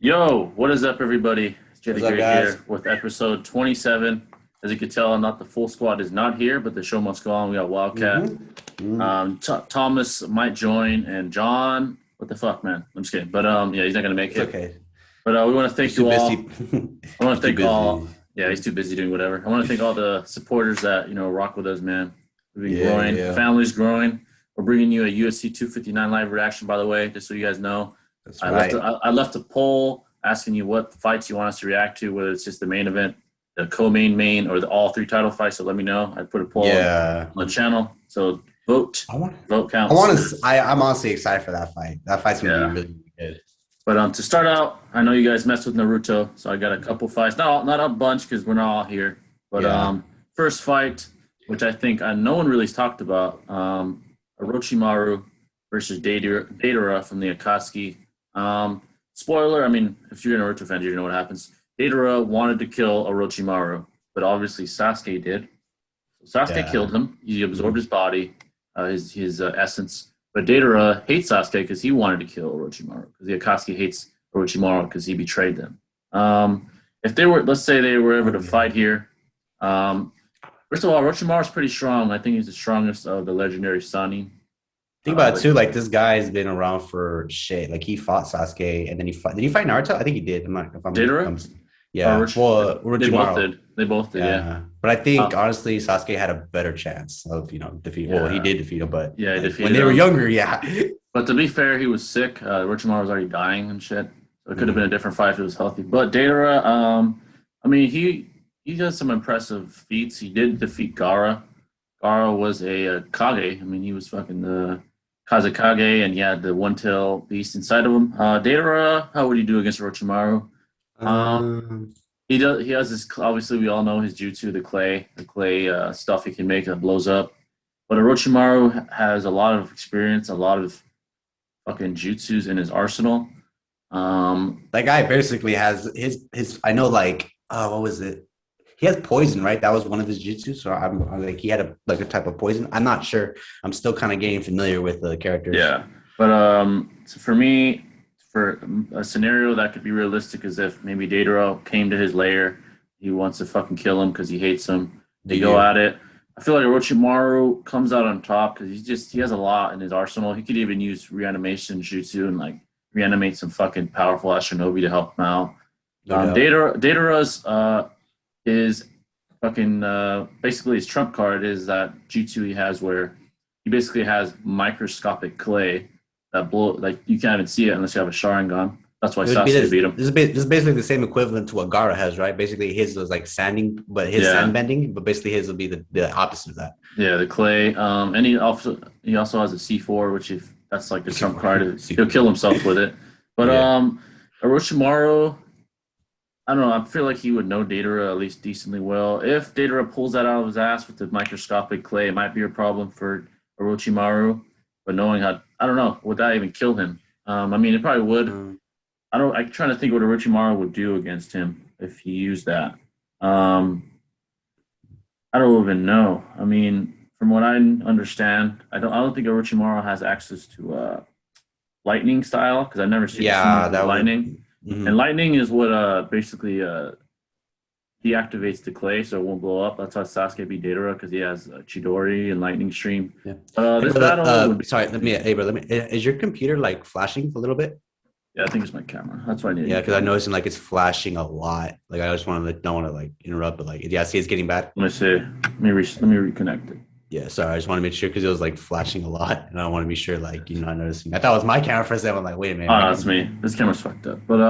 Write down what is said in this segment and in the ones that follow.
Yo, what is up, everybody? It's Jay the What's up, Great guys? here with episode 27. As you can tell, not the full squad is not here, but the show must go on. We got Wildcat. Mm-hmm. Mm. Thomas might join, and John. What the fuck, man? I'm just kidding. But yeah, he's not gonna make It's it. okay. But we want to thank He's too you all. busy. I want He's to too thank all. busy. Yeah, he's too busy doing whatever. I want to thank all the supporters that rock with us, man. We've been Yeah, growing. The yeah. family's growing. We're bringing you a UFC 259 live reaction, by the way, just so you guys know. That's I left a, right. I left a poll asking you what fights you want us to react to, whether it's just the main event, the co-main, or the all three title fights. So let me know. I put a poll on Yeah. the channel. So vote. I want. Vote I want counts. to. I'm honestly excited for that fight. That fight's gonna be Yeah. really good. But to start out, I know you guys messed with Naruto, so I got a couple fights. Not a bunch because we're not all here. But Yeah. first fight, which I think no one really's talked about, Orochimaru versus Deidara from the Akatsuki. Spoiler, I mean, if you're an Naruto fan, you know what happens. Deidara wanted to kill Orochimaru, but obviously Sasuke did. So Sasuke Yeah. killed him. He absorbed Mhm. his body, his essence. But Deidara hates Sasuke because he wanted to kill Orochimaru. Because the Akatsuki hates Orochimaru because he betrayed them. If they were, let's say they were able to fight here. Um, First of all, Orochimaru is pretty strong. I think he's the strongest of the legendary Sani. Think about it But too. Like this guy's been around for shit. Like he fought Sasuke, and then he fought. Did he fight Naruto? I think he did. I'm not. If Deidara, yeah. Well, they both Orochimaru. did. They both did. Yeah. Yeah. But I think Uh, honestly, Sasuke had a better chance of defeat. Well, he yeah. did defeat him, but Yeah. He like when defeated they were him. younger, yeah. But to be fair, he was sick. Orochimaru was already dying and shit. So it could have been a different fight if he was healthy. But Deidara, I mean, he does some impressive feats. He did defeat Gaara. Gaara was a Kage. I mean, he was fucking the Kazekage, and he had the one-tail beast inside of him. Deidara, how would he do against Orochimaru? Um, Um, he does. He has this. Obviously, we all know his jutsu, the clay stuff he can make that blows up. But Orochimaru has a lot of experience, a lot of fucking jutsus in his arsenal. that guy basically has his. I know, like, what was it? He has poison, right? That was one of his jutsu. So I'm like, he had a type of poison. I'm not sure. I'm still kind of getting familiar with the characters. Yeah, but so for me, for a scenario that could be realistic is if maybe Deidara came to his lair, he wants to fucking kill him because he hates him. They go Yeah, at it. I feel like Orochimaru comes out on top because he has a lot in his arsenal. He could even use reanimation jutsu and like reanimate some fucking powerful ass shinobi to help him out. no doubt. Deidara's is fucking basically his trump card is that jutsu he has where he basically has microscopic clay that blow like you can't even see it unless you have a Sharingan. That's why It would be Sasuke beat him. this is basically the same equivalent to what Gara has, right? Basically, his was like sanding, but his Yeah, sand bending, but basically his will be the opposite of that. yeah, the clay. And he also has a C4, which if that's like the trump card, he'll kill himself with it. But Yeah. Orochimaru, I don't know. I feel like he would know Deidara at least decently well. If Deidara pulls that out of his ass with the microscopic clay, it might be a problem for Orochimaru. But knowing how, I don't know, would that even kill him? I mean, it probably would. Um, I'm trying to think what Orochimaru would do against him if he used that. Um, I don't even know. I mean, from what I understand, I don't think Orochimaru has access to lightning style because I've never seen someone yeah, with that would. lightning. And Mhm. lightning is what basically deactivates the clay so it won't blow up. That's why Sasuke beat Deidara because he has Chidori and lightning stream. Yeah. Hey, This brother, battle would be, sorry, hey, bro, is your computer like flashing a little bit? yeah, I think it's my camera. That's why I need Yeah, a because I camera. noticed like it's flashing a lot. Like I just want to don't want to like interrupt, but like yeah, I see it's getting bad. Let me see. Let me reconnect it. Yeah, sorry, I just want to make sure because it was like flashing a lot, and I want to be sure like you're not noticing. I thought it was my camera for a second. I'm like, wait a minute, Oh, no, that's me. This camera's fucked up. But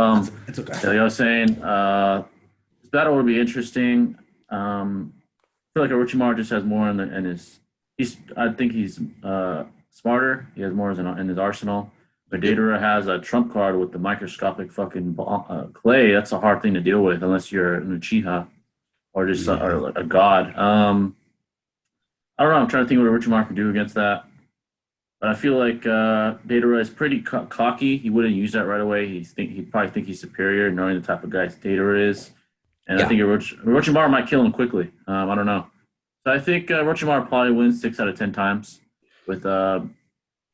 it's okay. yeah, like I was saying, this battle would be interesting. I feel like Orochimaru just has more in his. I think he's smarter. He has more in his arsenal. But Yep. Deidara has a trump card with the microscopic fucking clay. That's a hard thing to deal with unless you're an Uchiha or just or Yeah. like a god. I don't know. I'm trying to think what Orochimaru can do against that. But I feel like Deidara is pretty cocky. He wouldn't use that right away. He'd probably think he's superior, knowing the type of guy Deidara is. And I Yeah. think Orochimaru might kill him quickly. I don't know. So I think Orochimaru probably wins 6 out of 10 times with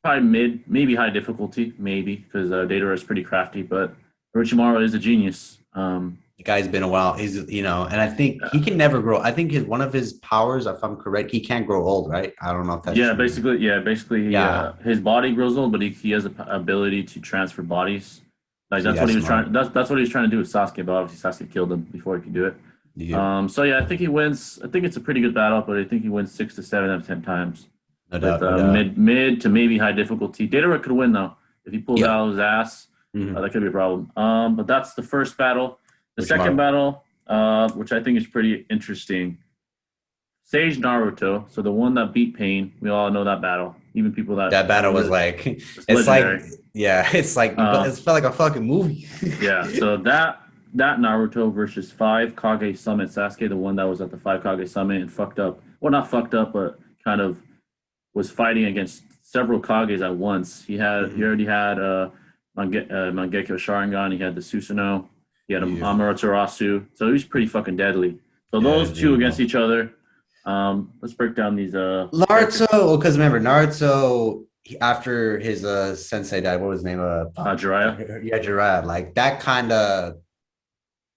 probably maybe high difficulty, maybe because Deidara is pretty crafty. But Orochimaru is a genius. The guy's been a while. He's and I think he can never grow. I think one of his powers, if I'm correct, he can't grow old, right? I don't know if that's Yeah, true. basically, Yeah. his body grows old, but he has the ability to transfer bodies. Like See, that's what that's he was trying. smart. That's what he was trying to do with Sasuke, but obviously Sasuke killed him before he could do it. Yeah, So yeah, I think he wins. I think it's a pretty good battle, but I think he wins 6 to 7 out of 10 times no with doubt, no doubt. mid to maybe high difficulty. Deidara could win though if he pulls Yeah. out his ass. Mhm. That could be a problem. But that's the first battle. The second Orochimaru. battle, which I think is pretty interesting. Sage Naruto, so the one that beat Pain. We all know that battle. Even people that That battle was really, like, it's it's like, legendary. yeah, it's like, Uh, it felt like a fucking movie. yeah, so that Naruto versus five Kage Summit Sasuke, the one that was at the five Kage Summit and fucked up. Well, not fucked up, but kind of was fighting against several Kages at once. He already had Mangekyo Sharingan. He had the Susanoo. He had Yeah, Amaterasu. So he was pretty fucking deadly. So yeah, those two dude. against each other. Let's break down these characters. Naruto, because remember, Naruto, after his sensei died, what was his name? Jiraiya. Yeah, Jiraiya. Like that kind of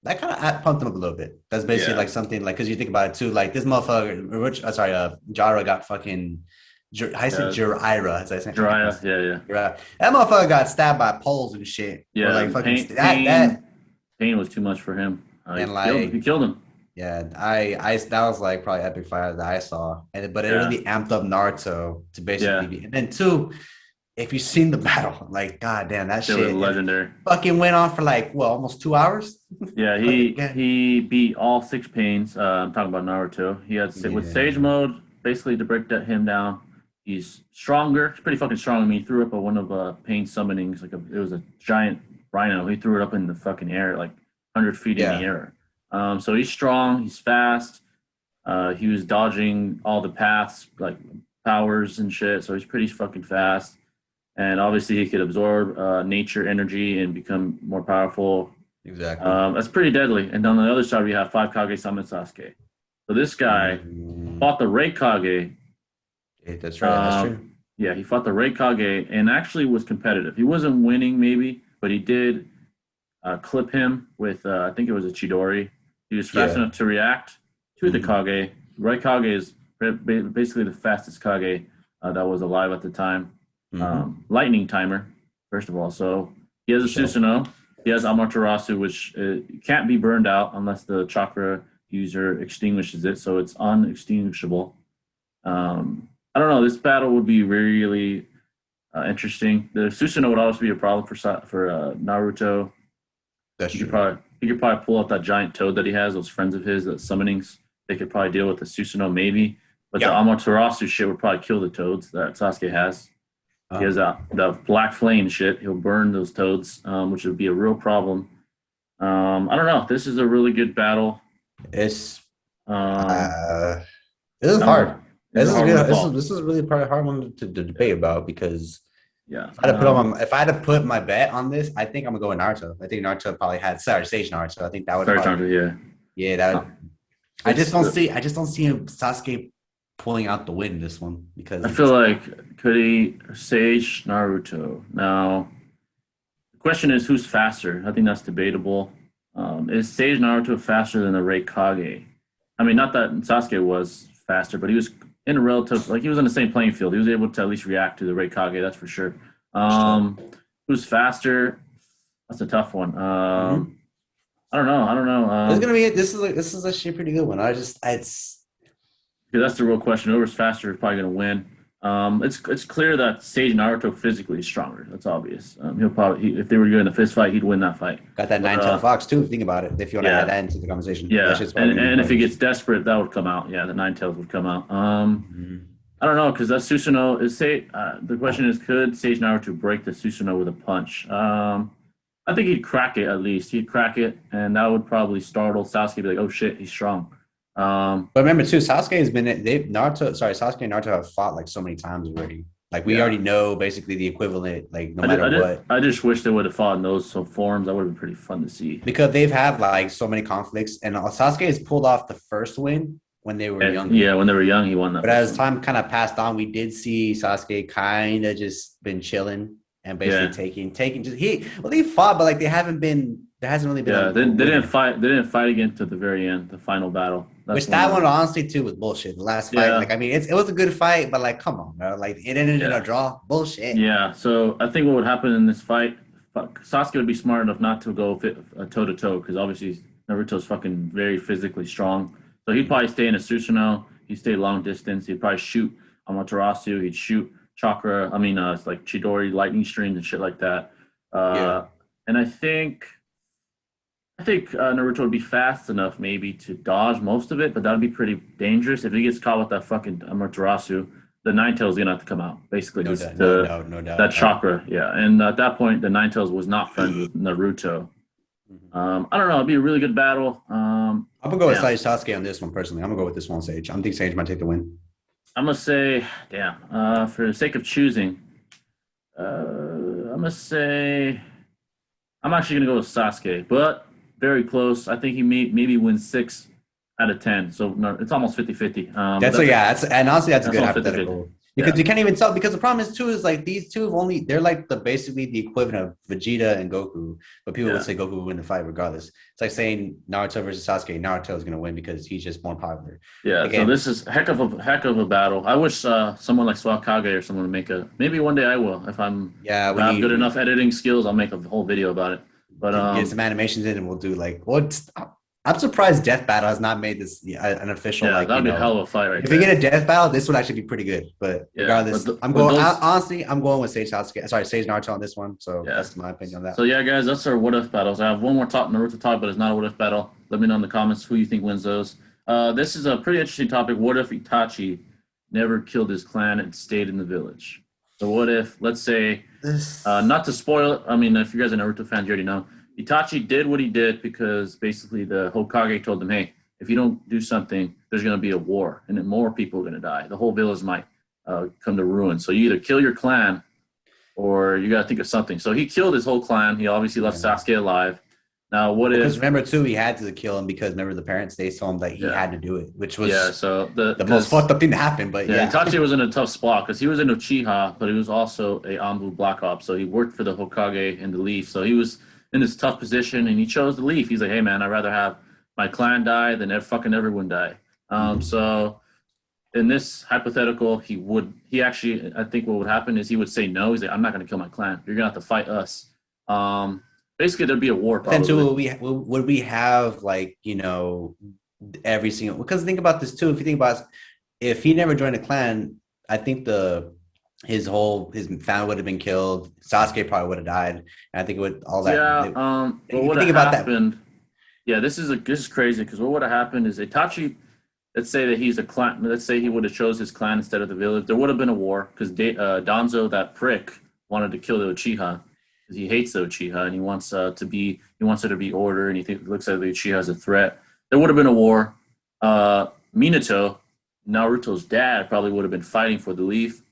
pumped him up a little bit. That's basically Yeah. like something like because you think about it too, like this motherfucker, Jara got fucking. I said Jiraiya. As I said, Jiraiya. Yeah. Jiraiya. That motherfucker got stabbed by poles and shit. Yeah. Or like fucking Pain, Pain was too much for him. and like He killed him. yeah, I that was like probably epic fire that I saw, but it Yeah. really amped up Naruto to basically Yeah. be. And then two, if you've seen the battle, like goddamn, that It was shit legendary. fucking went on for like almost 2 hours. Yeah, he beat all six pains. I'm talking about Naruto. He had with Sage mode, basically to break him down. He's stronger. He's pretty fucking strong. I mean, he threw up one of Pain summonings. It was a giant rhino. He threw it up in the fucking air, like 100 feet in the air. So he's strong. He's fast. He was dodging all the paths, like powers and shit. So he's pretty fucking fast. And obviously, he could absorb nature energy and become more powerful. Exactly. That's pretty deadly. And on the other side, we have five Kage Summon Sasuke. So this guy fought the Raikage. That's right. That's true. Yeah, he fought the Raikage and actually was competitive. He wasn't winning, maybe, but he did clip him with, I think it was a Chidori. He was fast enough to react to the Kage. Raikage is basically the fastest Kage that was alive at the time. Lightning timer, first of all. So he has a Susanoo. He has Amaterasu, which can't be burned out unless the chakra user extinguishes it. So it's unextinguishable. I don't know. This battle would be really interesting. The Susanoo would always be a problem for Naruto. That's He true. could probably pull out that giant toad that he has. Those friends of his, that summonings. They could probably deal with the Susanoo maybe, but the Amaterasu shit would probably kill the toads that Sasuke has. He has the black flame shit. He'll burn those toads, which would be a real problem. I don't know. This is a really good battle. It's this is hard. This is really probably a hard one to debate about because if I had to put my bet on this, I think I'm gonna go with Naruto. I think Naruto probably had Sage Naruto. I think that would I just don't see Sasuke pulling out the win this one because I feel like could he Sage Naruto? Now the question is who's faster? I think that's debatable. Is Sage Naruto faster than the Raikage? I mean, not that Sasuke was faster, but he was in a relative, like he was on the same playing field. He was able to at least react to the Raikage, that's for sure. Who's faster? That's a tough one. I don't know. It's gonna be this is actually a pretty good one. It's that's the real question. Whoever's faster is probably gonna win. It's clear that Sage Naruto physically is stronger. That's obvious. He'll probably if they were doing a fist fight, he'd win that fight. Got that nine-tailed fox too. Think about it. If you want to add that into the conversation, yeah. And if he gets desperate, that would come out. Yeah, the nine tails would come out. I don't know because that Susanoo is the question is could Sage Naruto break the Susanoo with a punch? I think he'd crack it at least. He'd crack it, and that would probably startle Sasuke. Be like, oh shit, he's strong. But remember too, Sasuke and Naruto have fought like so many times already. Like we already know basically the equivalent, like no matter what. I just wish they would have fought in those forms. That would have been pretty fun to see. Because they've had like so many conflicts, and Sasuke has pulled off the first win when they were young. Yeah, when they were young, he won that. But as time kind of passed on, we did see Sasuke kind of just been chilling. and basically taking just they fought, but like they haven't been. There hasn't really been. Yeah, they didn't fight. They didn't fight again to the very end, the final battle. Which that one honestly too was bullshit. The last fight, like I mean, it was a good fight, but like, come on, bro. Like it ended in a draw. Bullshit. Yeah. So I think what would happen in this fight, Sasuke would be smart enough not to go toe to toe because obviously Naruto's fucking very physically strong. So he'd probably stay in a Susanoo. He'd stay long distance. He'd probably shoot Amaterasu. He'd shoot chakra. I mean, it's like Chidori lightning streams and shit like that. And I think Naruto would be fast enough maybe to dodge most of it, but that would be pretty dangerous if he gets caught with that fucking Amaterasu. The Nine Tails gonna have to come out basically. No doubt. That chakra, yeah. And at that point, the Nine Tails was not friends with Naruto. I don't know. It'd be a really good battle. I'm gonna go with Sasuke on this one personally. I'm gonna go with this one, Sage. I think Sage might take the win. I'm gonna say, for the sake of choosing, I'm gonna say I'm actually gonna go with Sasuke, but very close. I think he maybe wins 6 out of 10. So no, it's almost 50-50. And honestly, that's a good hypothetical. 50-50. Because you can't even tell. Because the problem is too is like these two they're like basically the equivalent of Vegeta and Goku. But people would say Goku would win the fight regardless. It's like saying Naruto versus Sasuke. Naruto is gonna win because he's just more popular. Yeah. Again, so this is heck of a battle. I wish someone like Swakage or someone would maybe one day I will if I have good enough editing skills. I'll make a whole video about it. But get some animations in and we'll do like what's. I'm surprised Death Battle has not made this an official. Yeah, that'd be a hell of a fight, right? If we get a Death Battle, this would actually be pretty good. But regardless, I'm going with Sage Sasuke. Sorry, Sage Naruto on this one. So that's my opinion on that. So yeah, guys, that's our what if battles. I have one more Naruto talk, but it's not a what if battle. Let me know in the comments who you think wins those. This is a pretty interesting topic. What if Itachi never killed his clan and stayed in the village? So what if, let's say, not to spoil it. I mean, if you guys are Naruto fans, you already know. Itachi did what he did because basically the Hokage told him, hey, if you don't do something, there's going to be a war and then more people are going to die. The whole village might come to ruin. So you either kill your clan or you got to think of something. So he killed his whole clan. He obviously left Sasuke alive. Now, because remember, too, he had to kill him because remember the parents, they told him that he had to do it, which was so the most fucked up thing to happen. But Itachi was in a tough spot because he was in Uchiha, but he was also a Anbu Black Ops. So he worked for the Hokage and the Leaf. So he was in this tough position, and he chose the Leaf. He's like, hey, man, I'd rather have my clan die than fucking everyone die. So in this hypothetical, he actually, I think what would happen is he would say no. He's like, I'm not going to kill my clan. You're going to have to fight us. Basically, there'd be a war. Then too, would we have like, every single, because think about this too. If you think about if he never joined a clan, I think his family would have been killed. Sasuke probably would have died. And I think it would all that. Yeah. What would have happened? Yeah, this is crazy because what would have happened is Itachi. Let's say that he's a clan. Let's say he would have chose his clan instead of the village. There would have been a war because Danzo, that prick, wanted to kill the Uchiha because he hates the Uchiha and he wants there to be order and he looks at the Uchiha as a threat. There would have been a war. Minato, Naruto's dad, probably would have been fighting for the Leaf.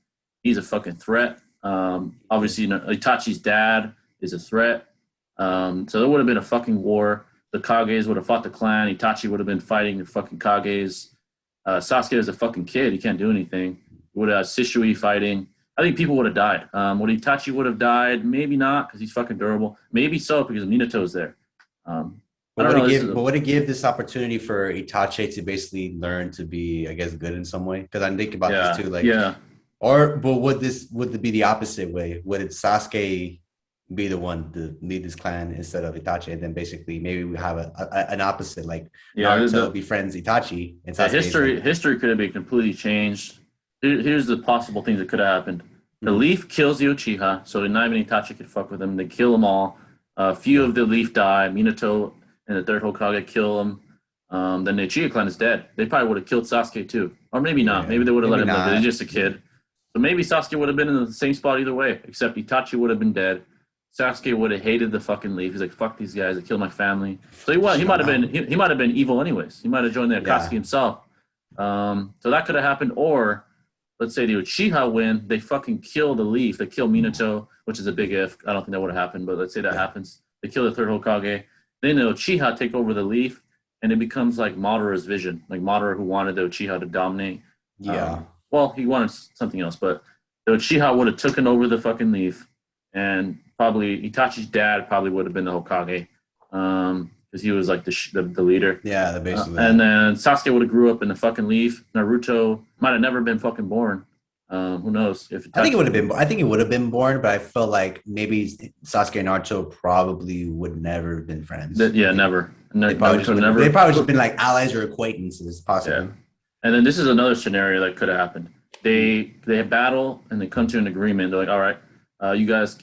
He's a fucking threat. Obviously, Itachi's dad is a threat. So there would have been a fucking war. The Kages would have fought the clan. Itachi would have been fighting the fucking Kages. Sasuke is a fucking kid. He can't do anything. Would have Shisui fighting. I think people would have died. Would Itachi would have died? Maybe not because he's fucking durable. Maybe so because Minato's there. Would it give this opportunity for Itachi to basically learn to be, I guess, good in some way? Because I'm thinking about this too. Like, but would it be the opposite way? Would it Sasuke be the one to lead this clan instead of Itachi, and then basically maybe we have an opposite, like Naruto befriends Itachi, and Sasuke history could have been completely changed. Here's the possible things that could have happened. The Leaf kills the Uchiha, so not even Itachi could fuck with them. They kill them all. A few of the Leaf die. Minato and the third Hokage kill them. Then the Uchiha clan is dead. They probably would have killed Sasuke too, or maybe not. Maybe they would have let him live. He's just a kid. So maybe Sasuke would have been in the same spot either way, except Itachi would have been dead. Sasuke would have hated the fucking Leaf. He's like, "Fuck these guys! They killed my family." So he might have been evil anyways. He might have joined the Akatsuki himself. So that could have happened. Or let's say the Uchiha win, they fucking kill the Leaf. They kill Minato, which is a big if. I don't think that would have happened, but let's say that happens. They kill the third Hokage. Then the Uchiha take over the Leaf, and it becomes like Madara's vision, like Madara who wanted the Uchiha to dominate. Yeah. Well, he wanted something else, but the Uchiha would have taken over the fucking Leaf, and probably Itachi's dad probably would have been the Hokage, because he was like the leader. Yeah, basically. And then Sasuke would have grew up in the fucking leaf. Naruto might have never been fucking born. Who knows? If I think it would have been. I think he would have been born, but I felt like maybe Sasuke and Naruto probably would never have been friends. Never. They probably just been like allies or acquaintances, possibly. Yeah. And then this is another scenario that could have happened. They battle and they come to an agreement. They're like, all right, you guys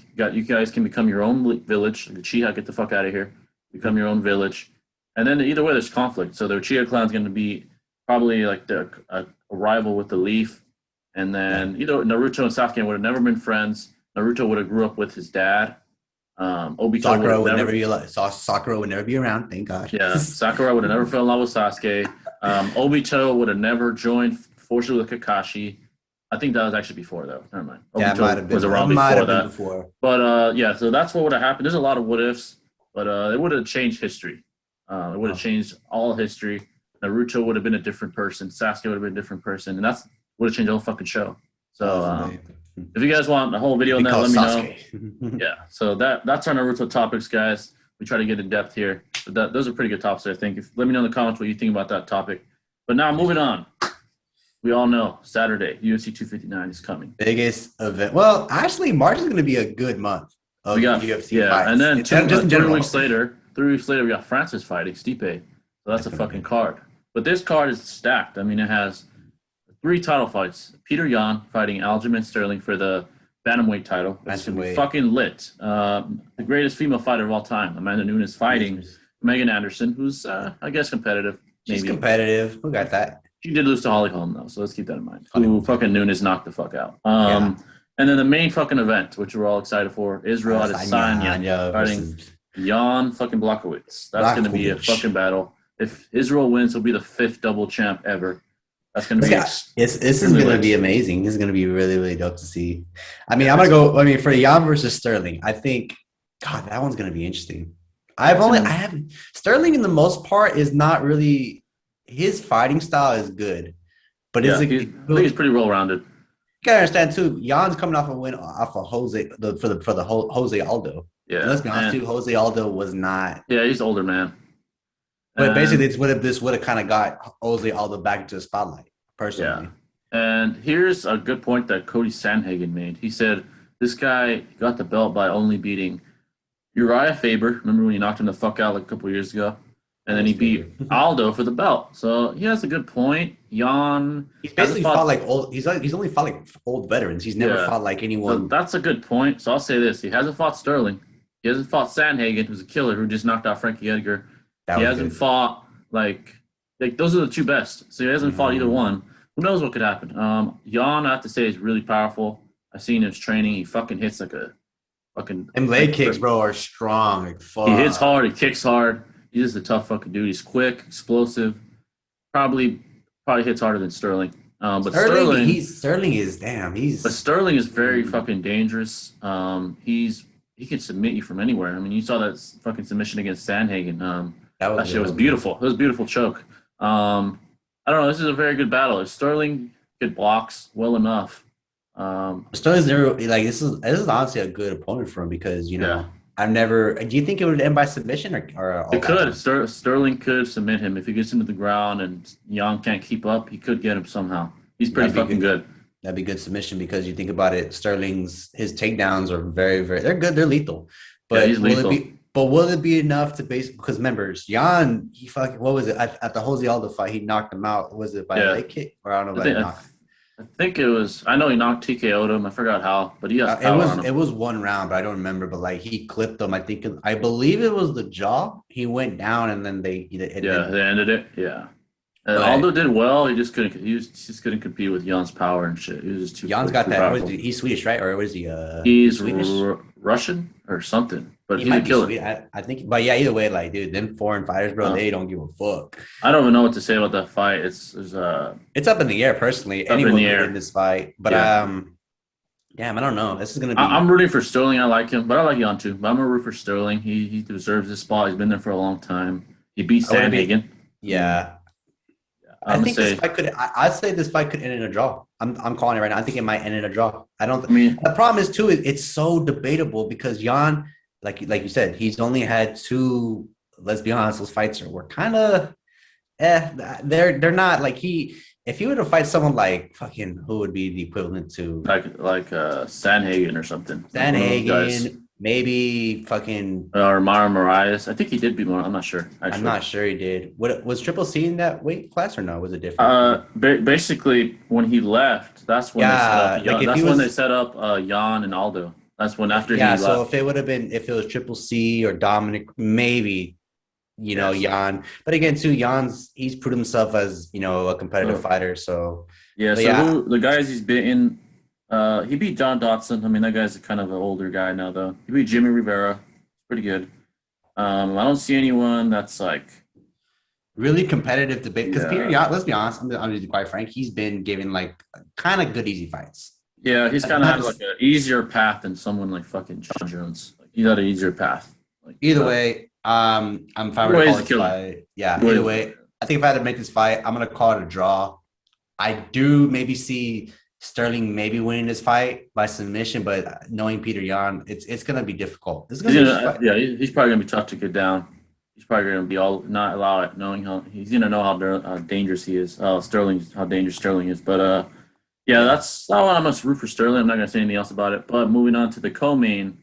can become your own village. The Uchiha, get the fuck out of here. Become your own village. And then either way, there's conflict. So the Uchiha clan's going to be probably like a rival with the Leaf. And then Naruto and Sasuke would have never been friends. Naruto would have grew up with his dad. Obito Sakura would never be around. Thank God. Yeah, Sakura would have never fell in love with Sasuke. Obito would have never joined forces with Kakashi. I think that was actually before though. Never mind. Obito might have been. Was around before that. But yeah, so that's what would have happened. There's a lot of what ifs, but it would have changed history. It would have changed all history. Naruto would have been a different person. Sasuke would have been a different person, and that's would have changed the whole fucking show. So if you guys want the whole video on that, let me know. Yeah, so that's our Naruto topics, guys. We try to get in depth here, but those are pretty good topics, I think. Let me know in the comments what you think about that topic. But now moving on. We all know Saturday, UFC 259 is coming. Biggest event. Well, actually, March is going to be a good month of UFC fights. And then 3 weeks later, we got Francis fighting Stipe. So that's a fucking card. But this card is stacked. I mean, it has 3 title fights. Peter Yan fighting Aljamain Sterling for the bantamweight title. It's going to be fucking lit. The greatest female fighter of all time, Amanda Nunes, fighting Megan Anderson, who's, I guess, competitive. She's competitive. Who got that? She did lose to Holly Holm, though, so let's keep that in mind. Who fucking Nunes knocked the fuck out. And then the main fucking event, which we're all excited for, Israel Adesanya fighting Jan fucking Blachowicz. That's going to be a fucking battle. If Israel wins, he'll be the 5th double champ ever. That's going to be this is going to be amazing. This is going to be really, really dope to see. I mean, I'm going to go, for Jan versus Sterling, I think, God, that one's going to be interesting. Sterling, in the most part, is not really, his fighting style is good. But I think he's pretty well-rounded. You got to understand, too, Jan's coming off a win off of Jose Aldo. Yeah. Let's be honest, too, Jose Aldo was not. Yeah, he's older, man. But basically, this would have kind of got Jose Aldo back into the spotlight, personally. Yeah. And here's a good point that Cody Sandhagen made. He said, this guy got the belt by only beating Uriah Faber. Remember when he knocked him the fuck out like a couple of years ago? And then he beat Aldo for the belt. So he has a good point. Jan. He's basically fought like old. He's only fought like old veterans. He's never fought like anyone. So that's a good point. So I'll say this: he hasn't fought Sterling. He hasn't fought Sandhagen, who's a killer who just knocked out Frankie Edgar. He hasn't fought like those are the 2 best. So he hasn't fought either one. Who knows what could happen? Jan, I have to say, is really powerful. I've seen his training. He fucking hits like a fucking. And leg kicks, bro, are strong. Like, fuck. He hits hard. He kicks hard. He's just a tough fucking dude. He's quick, explosive. Probably hits harder than Sterling. But Sterling is very fucking dangerous. He can submit you from anywhere. I mean, you saw that fucking submission against Sandhagen. That shit was beautiful. It was a beautiful choke. I don't know. This is a very good battle. If Sterling could blocks well enough. Sterling's never like this is honestly a good opponent for him because I've never. Do you think it would end by submission or it could? Sterling could submit him if he gets him to the ground and Jan can't keep up. He could get him somehow. He's pretty fucking good. That'd be good submission because you think about it, his takedowns are very, very. They're good. They're lethal. But he's lethal. Will it be enough to basically? Because remember, Jan, he fucking what was it at the Jose Aldo fight? He knocked him out. Was it by a leg kick or I don't know? I think it was. I know he knocked TKO'd him. I forgot how, but he has power on him. It was one round, but I don't remember. But like he clipped him. I believe it was the jaw. He went down, and then they ended it. Yeah, Aldo did well. He just couldn't compete with Jan's power and shit. He was just too. Jan's got that. He's Swedish, right? Or was he? He's Swedish? Russian or something. But he's a killer. I think. But yeah, either way, like, dude, them foreign fighters, bro, they don't give a fuck. I don't even know what to say about that fight. It's up in the air. Personally, anyone could win this fight, but damn, I don't know. This is gonna be. I'm rooting for Sterling. I like him, but I like Jan too. But I'm gonna root for Sterling. He deserves this spot. He's been there for a long time. He beat Sandhagen. Yeah. I think this fight could. I'd say this fight could end in a draw. I'm calling it right now. I think it might end in a draw. I don't. I mean, The problem is too. It's so debatable because Jan, like you said, he's only had two. Let's be honest, those fights were kind of. They're not like he. If he were to fight someone like fucking who would be the equivalent to like Sanhagen or something. Sanhagen, maybe fucking. Or Mara Marias. I think he did beat Mara. I'm not sure. Actually. I'm not sure he did. What was Triple C in that weight class or no? Was it different? Basically, when he left, that's when they set up Jan and Aldo. That's when after he left. So if it was Triple C or Dominic, maybe Jan. But again, too, he's proved himself as a competitive fighter. So the guys he's beaten, he beat John Dotson. I mean, that guy's kind of an older guy now, though. He beat Jimmy Rivera. Pretty good. I don't see anyone that's like really competitive debate because Peter, let's be honest, I'm gonna be quite frank. He's been given like kind of good easy fights. Yeah, he's kind of had like an easier path than someone like fucking John Jones. Like, he's had an easier path. Like, either way. I'm fine with calling this fight. Yeah, either way, I think if I had to make this fight, I'm gonna call it a draw. I do maybe see Sterling maybe winning this fight by submission, but knowing Peter Yan, it's gonna be difficult. He's probably gonna be tough to get down. He's probably gonna be not allow it, knowing he's gonna know how dangerous he is. How dangerous Sterling is. But that's not what I'm gonna root for Sterling. I'm not gonna say anything else about it. But moving on to the co-main.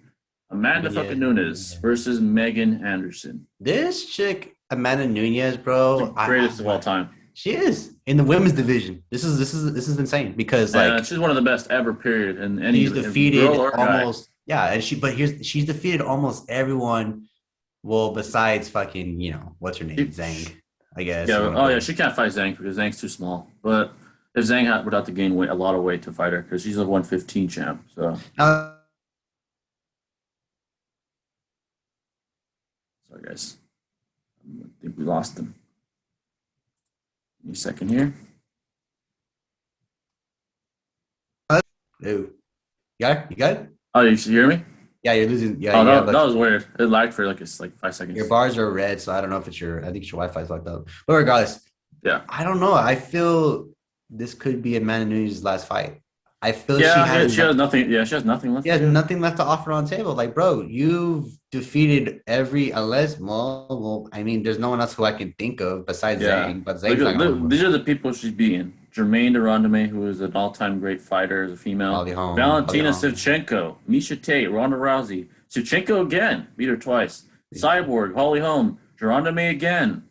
Amanda fucking Nunes versus Megan Anderson. This chick, Amanda Nunes, bro, greatest of all time. She is in the women's division. This is insane because she's one of the best ever. Period. And she's defeated almost she's defeated almost everyone. Well, besides fucking what's her name, Zhang, I guess. Yeah. She can't fight Zhang because Zhang's too small. But if Zhang would have to gain a lot of weight to fight her because she's a 115 champ. So. Sorry, guys. I think we lost him. Give me a second here. Oh, you got it? Oh, you hear me? Yeah, you're losing. Yeah, that was weird. It lagged for like 5 seconds. Your bars are red, so I don't know if it's I think your Wi-Fi is locked up. But regardless, yeah, I don't know. I feel this could be Amanda Nunes' last fight. I feel she has nothing. Yeah, she has nothing left. She has nothing left to offer on the table. Like, bro, you've defeated there's no one else who I can think of besides Zhang. But these are the people she's beating: Jermaine Durandame, who is an all-time great fighter as a female; Valentina Shevchenko, Miesha Tate, Ronda Rousey, Shevchenko again, beat her twice; Cyborg, Holly Holm, Durandame again,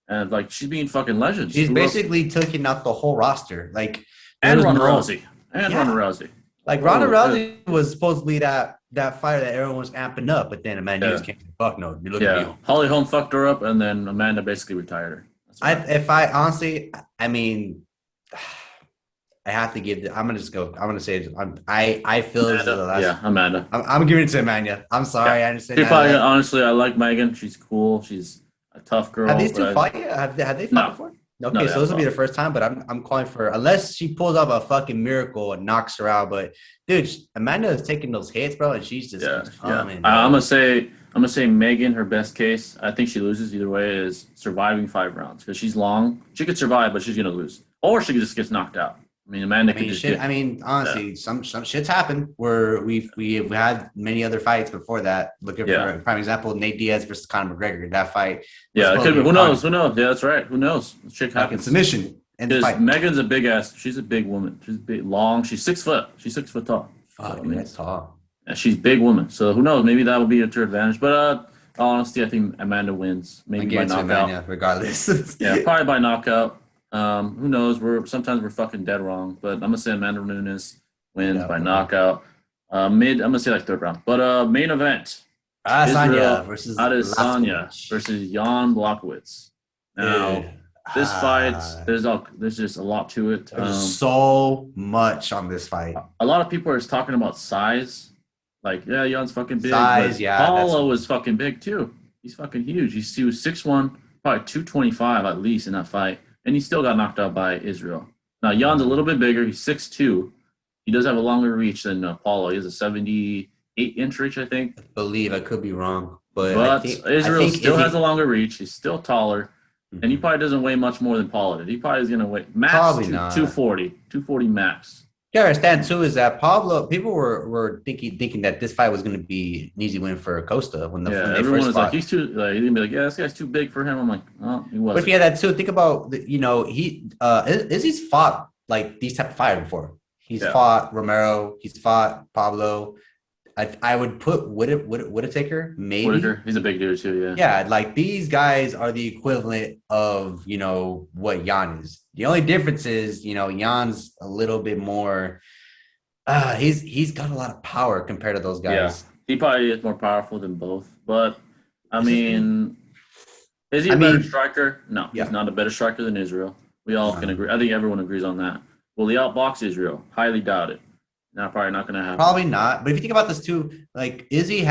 and like she's being fucking legends. She's basically taking out the whole roster, and Ronda Rousey. And Ronda Rousey. Like Ronda Rousey was supposedly that fighter that everyone was amping up, but then Amanda Nunes came. Fuck no, you look at you. Holly Holm fucked her up, and then Amanda basically retired her. I have to give. I'm gonna just go. I'm gonna say I feel this is the last. Yeah, Amanda. I'm giving it to Amanda. I'm sorry. I understand. Honestly, I like Megan. She's cool. She's a tough girl. Have these two fought yet? Have they fought before? Okay, so this will be the first time, but I'm calling for unless she pulls off a fucking miracle and knocks her out. But dude, Amanda is taking those hits, bro, and she's just coming. I'm gonna say Megan. Her best case, I think she loses either way, is surviving 5 rounds because she's long. She could survive, but she's gonna lose, or she just gets knocked out. I mean, Amanda could just. Honestly, some shit's happened where we've had many other fights before that. Looking for a prime example, Nate Diaz versus Conor McGregor. That fight. Yeah, it could be. Who knows? Yeah, that's right. Who knows? Shit happens. Submission. Because Megan's a big ass. She's a big woman. She's big, long. She's 6 foot. She's 6 foot tall. Fuck, that's tall. Yeah, she's a big woman. So who knows? Maybe that will be to her advantage. But honestly, I think Amanda wins. Maybe by knockout. Amanda, regardless. Yeah, probably by knockout. Who knows? Sometimes we're fucking dead wrong, but I'm gonna say Amanda Nunes wins by knockout. I'm gonna say like 3rd round. But main event: Adesanya versus Jan Blachowicz. Now, this fight, there's just a lot to it. There's so much on this fight. A lot of people are just talking about size. Like, yeah, Jan's fucking big. Paulo is fucking big too. He's fucking huge. He was 6'1", probably 225 at least in that fight. And he still got knocked out by Israel. Now, Jan's a little bit bigger. He's 6'2". He does have a longer reach than Paulo. He has a 78-inch reach, I think. I believe. I could be wrong. But Israel still has a longer reach. He's still taller. and he Mhm. probably doesn't weigh much more than Paula did. He probably is gonna weigh max Probably not. 240 max. You understand too is that Pablo people were thinking that this fight was going to be an easy win for Costa when Yeah, they everyone first was like, fought. he's too. Like, he's gonna be like, yeah, this guy's too big for him. I'm like, oh, he But if wasn't. you had that too, think about he Izzy's fought like these type of fighters before. He's Yeah, fought Romero. He's fought Pablo. I would put Whittaker maybe. Whitaker, he's a big dude too. Yeah, Yeah, like these guys are the equivalent of what Jan is. The only difference is Jan's a little bit more. He's got a lot of power compared to those yeah. guys. He probably is more powerful than both. But I This is gonna. mean, is he I a better mean, striker? No, he's yeah. not a better striker than Israel. We all can No. agree. I think everyone agrees on that. Will he outbox Israel? Highly doubt it. Not probably not going to happen. Probably not. But if you think about this too, like Izzy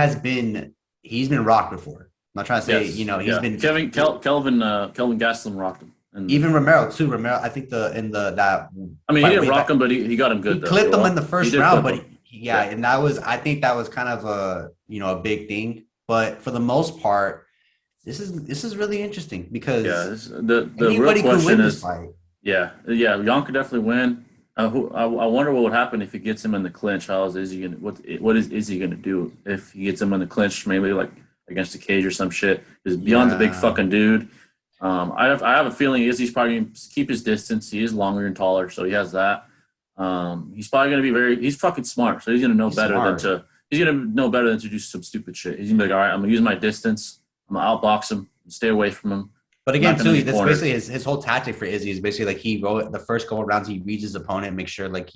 he's been rocked before. I'm not trying to say, Yes, he's yeah. been Kelvin Gastelum rocked him, and even Romero too. Romero, I think the in the that I mean he fight didn't way rock back, him, but he got him he good though. clipped him in the He first did round, clip but him. yeah, Yeah, and I think that was kind of a big thing. But for the most part, this is really interesting yeah. because The real anybody could question win this is, fight. yeah. Jan could definitely win. I wonder what would happen if he gets him in the clinch. How is Izzy gonna what is Izzy gonna do if he gets him in the clinch? Maybe like against the cage or some shit. Because Jan's a big Yeah. fucking dude. I have a feeling Izzy's probably gonna keep his distance. He is longer and taller, so he has that. He's probably gonna be he's fucking smart, so he's gonna know He's better than smart. to he's gonna know better than to do some stupid shit. He's gonna be like, all right, I'm gonna use my distance. I'm gonna outbox him, stay away from him. But I'm not again, gonna too, get that's cornered. basically his whole tactic for Izzy is basically like he wrote the first couple of rounds, he reads his opponent, make sure like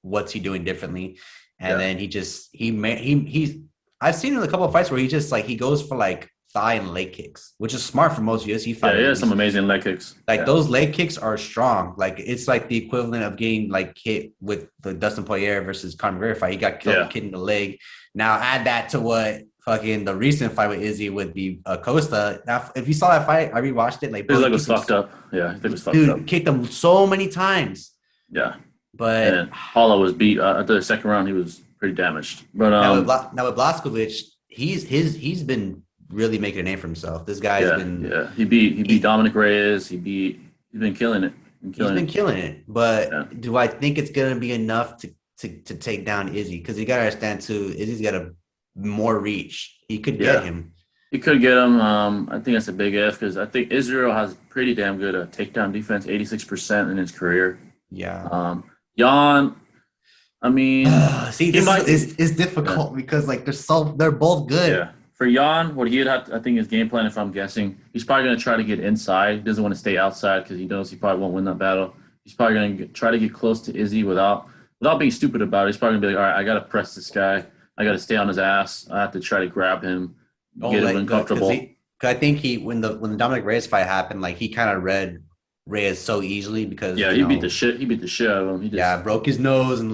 what's he doing differently, and Yeah, then he just he's I've seen in a couple of fights where he just like he goes for like thigh and leg kicks, which is smart for most UFC yeah, he fighters. has some amazing leg kicks. Like Yeah, those leg kicks are strong. Like it's like the equivalent of getting like hit with the Dustin Poirier versus Conor McGregor fight. He got killed yeah. kid in the leg. Now add that to what fucking the recent fight with Izzy with the Costa. Now, if you saw that fight, I rewatched it. Like, His bro, he leg was kicked him, fucked up. Yeah, his leg was fucked up. dude, kicked him so many times. Yeah, and But then Paula was beat at the second round. He was pretty damaged. But now with Blazkowicz, he's been really making a name for himself. This guy's yeah, been yeah. He beat Dominic Reyes. He's been killing it. he's been killing it. But Yeah, do I think it's gonna be enough to take down Izzy? Because you gotta understand too, Izzy's got a more reach. He could get yeah. him. He could get him. I think that's a big F because I think Israel has pretty damn good takedown defense, 86% in his career. Yeah. Jan, I mean, See, he this might. is Yeah, difficult because like they're both good. yeah. For Jan, what he'd have, I think his game plan, if I'm guessing, he's probably going to try to get inside. He doesn't want to stay outside because he knows he probably won't win that battle. He's probably going to try to get close to Izzy without being stupid about it. He's probably going to be like, all right, I got to press this guy. I got to stay on his ass. I have to try to grab him, Oh, get him like uncomfortable. cause I think when the Dominic Reyes fight happened, like he kind of read Reyes so easily because Yeah, he beat the shit out of him. He just yeah, broke his nose and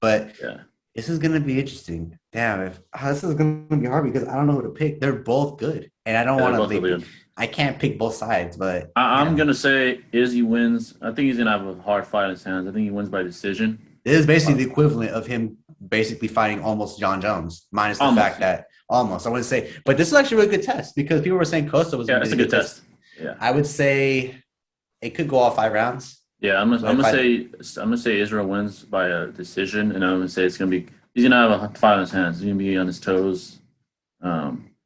but yeah. this is gonna be interesting. Damn, if this is gonna be hard because I don't know who to pick. They're both good, and I don't Yeah, they're want both to. really good. I can't pick both sides, but I'm gonna say Izzy wins. I think he's gonna have a hard fight in his hands. I think he wins by decision. this is basically Uh, the equivalent of him basically fighting almost John Jones, minus the Almost. fact that almost I wouldn't say, but this is actually a really good test because people were saying Costa was Yeah, gonna it's be a good test. Yeah, I would say it could go all 5 rounds. yeah. I'm But if gonna I say Israel wins by a decision, and I'm gonna say he's gonna have a fight in his hands. He's gonna be on his toes.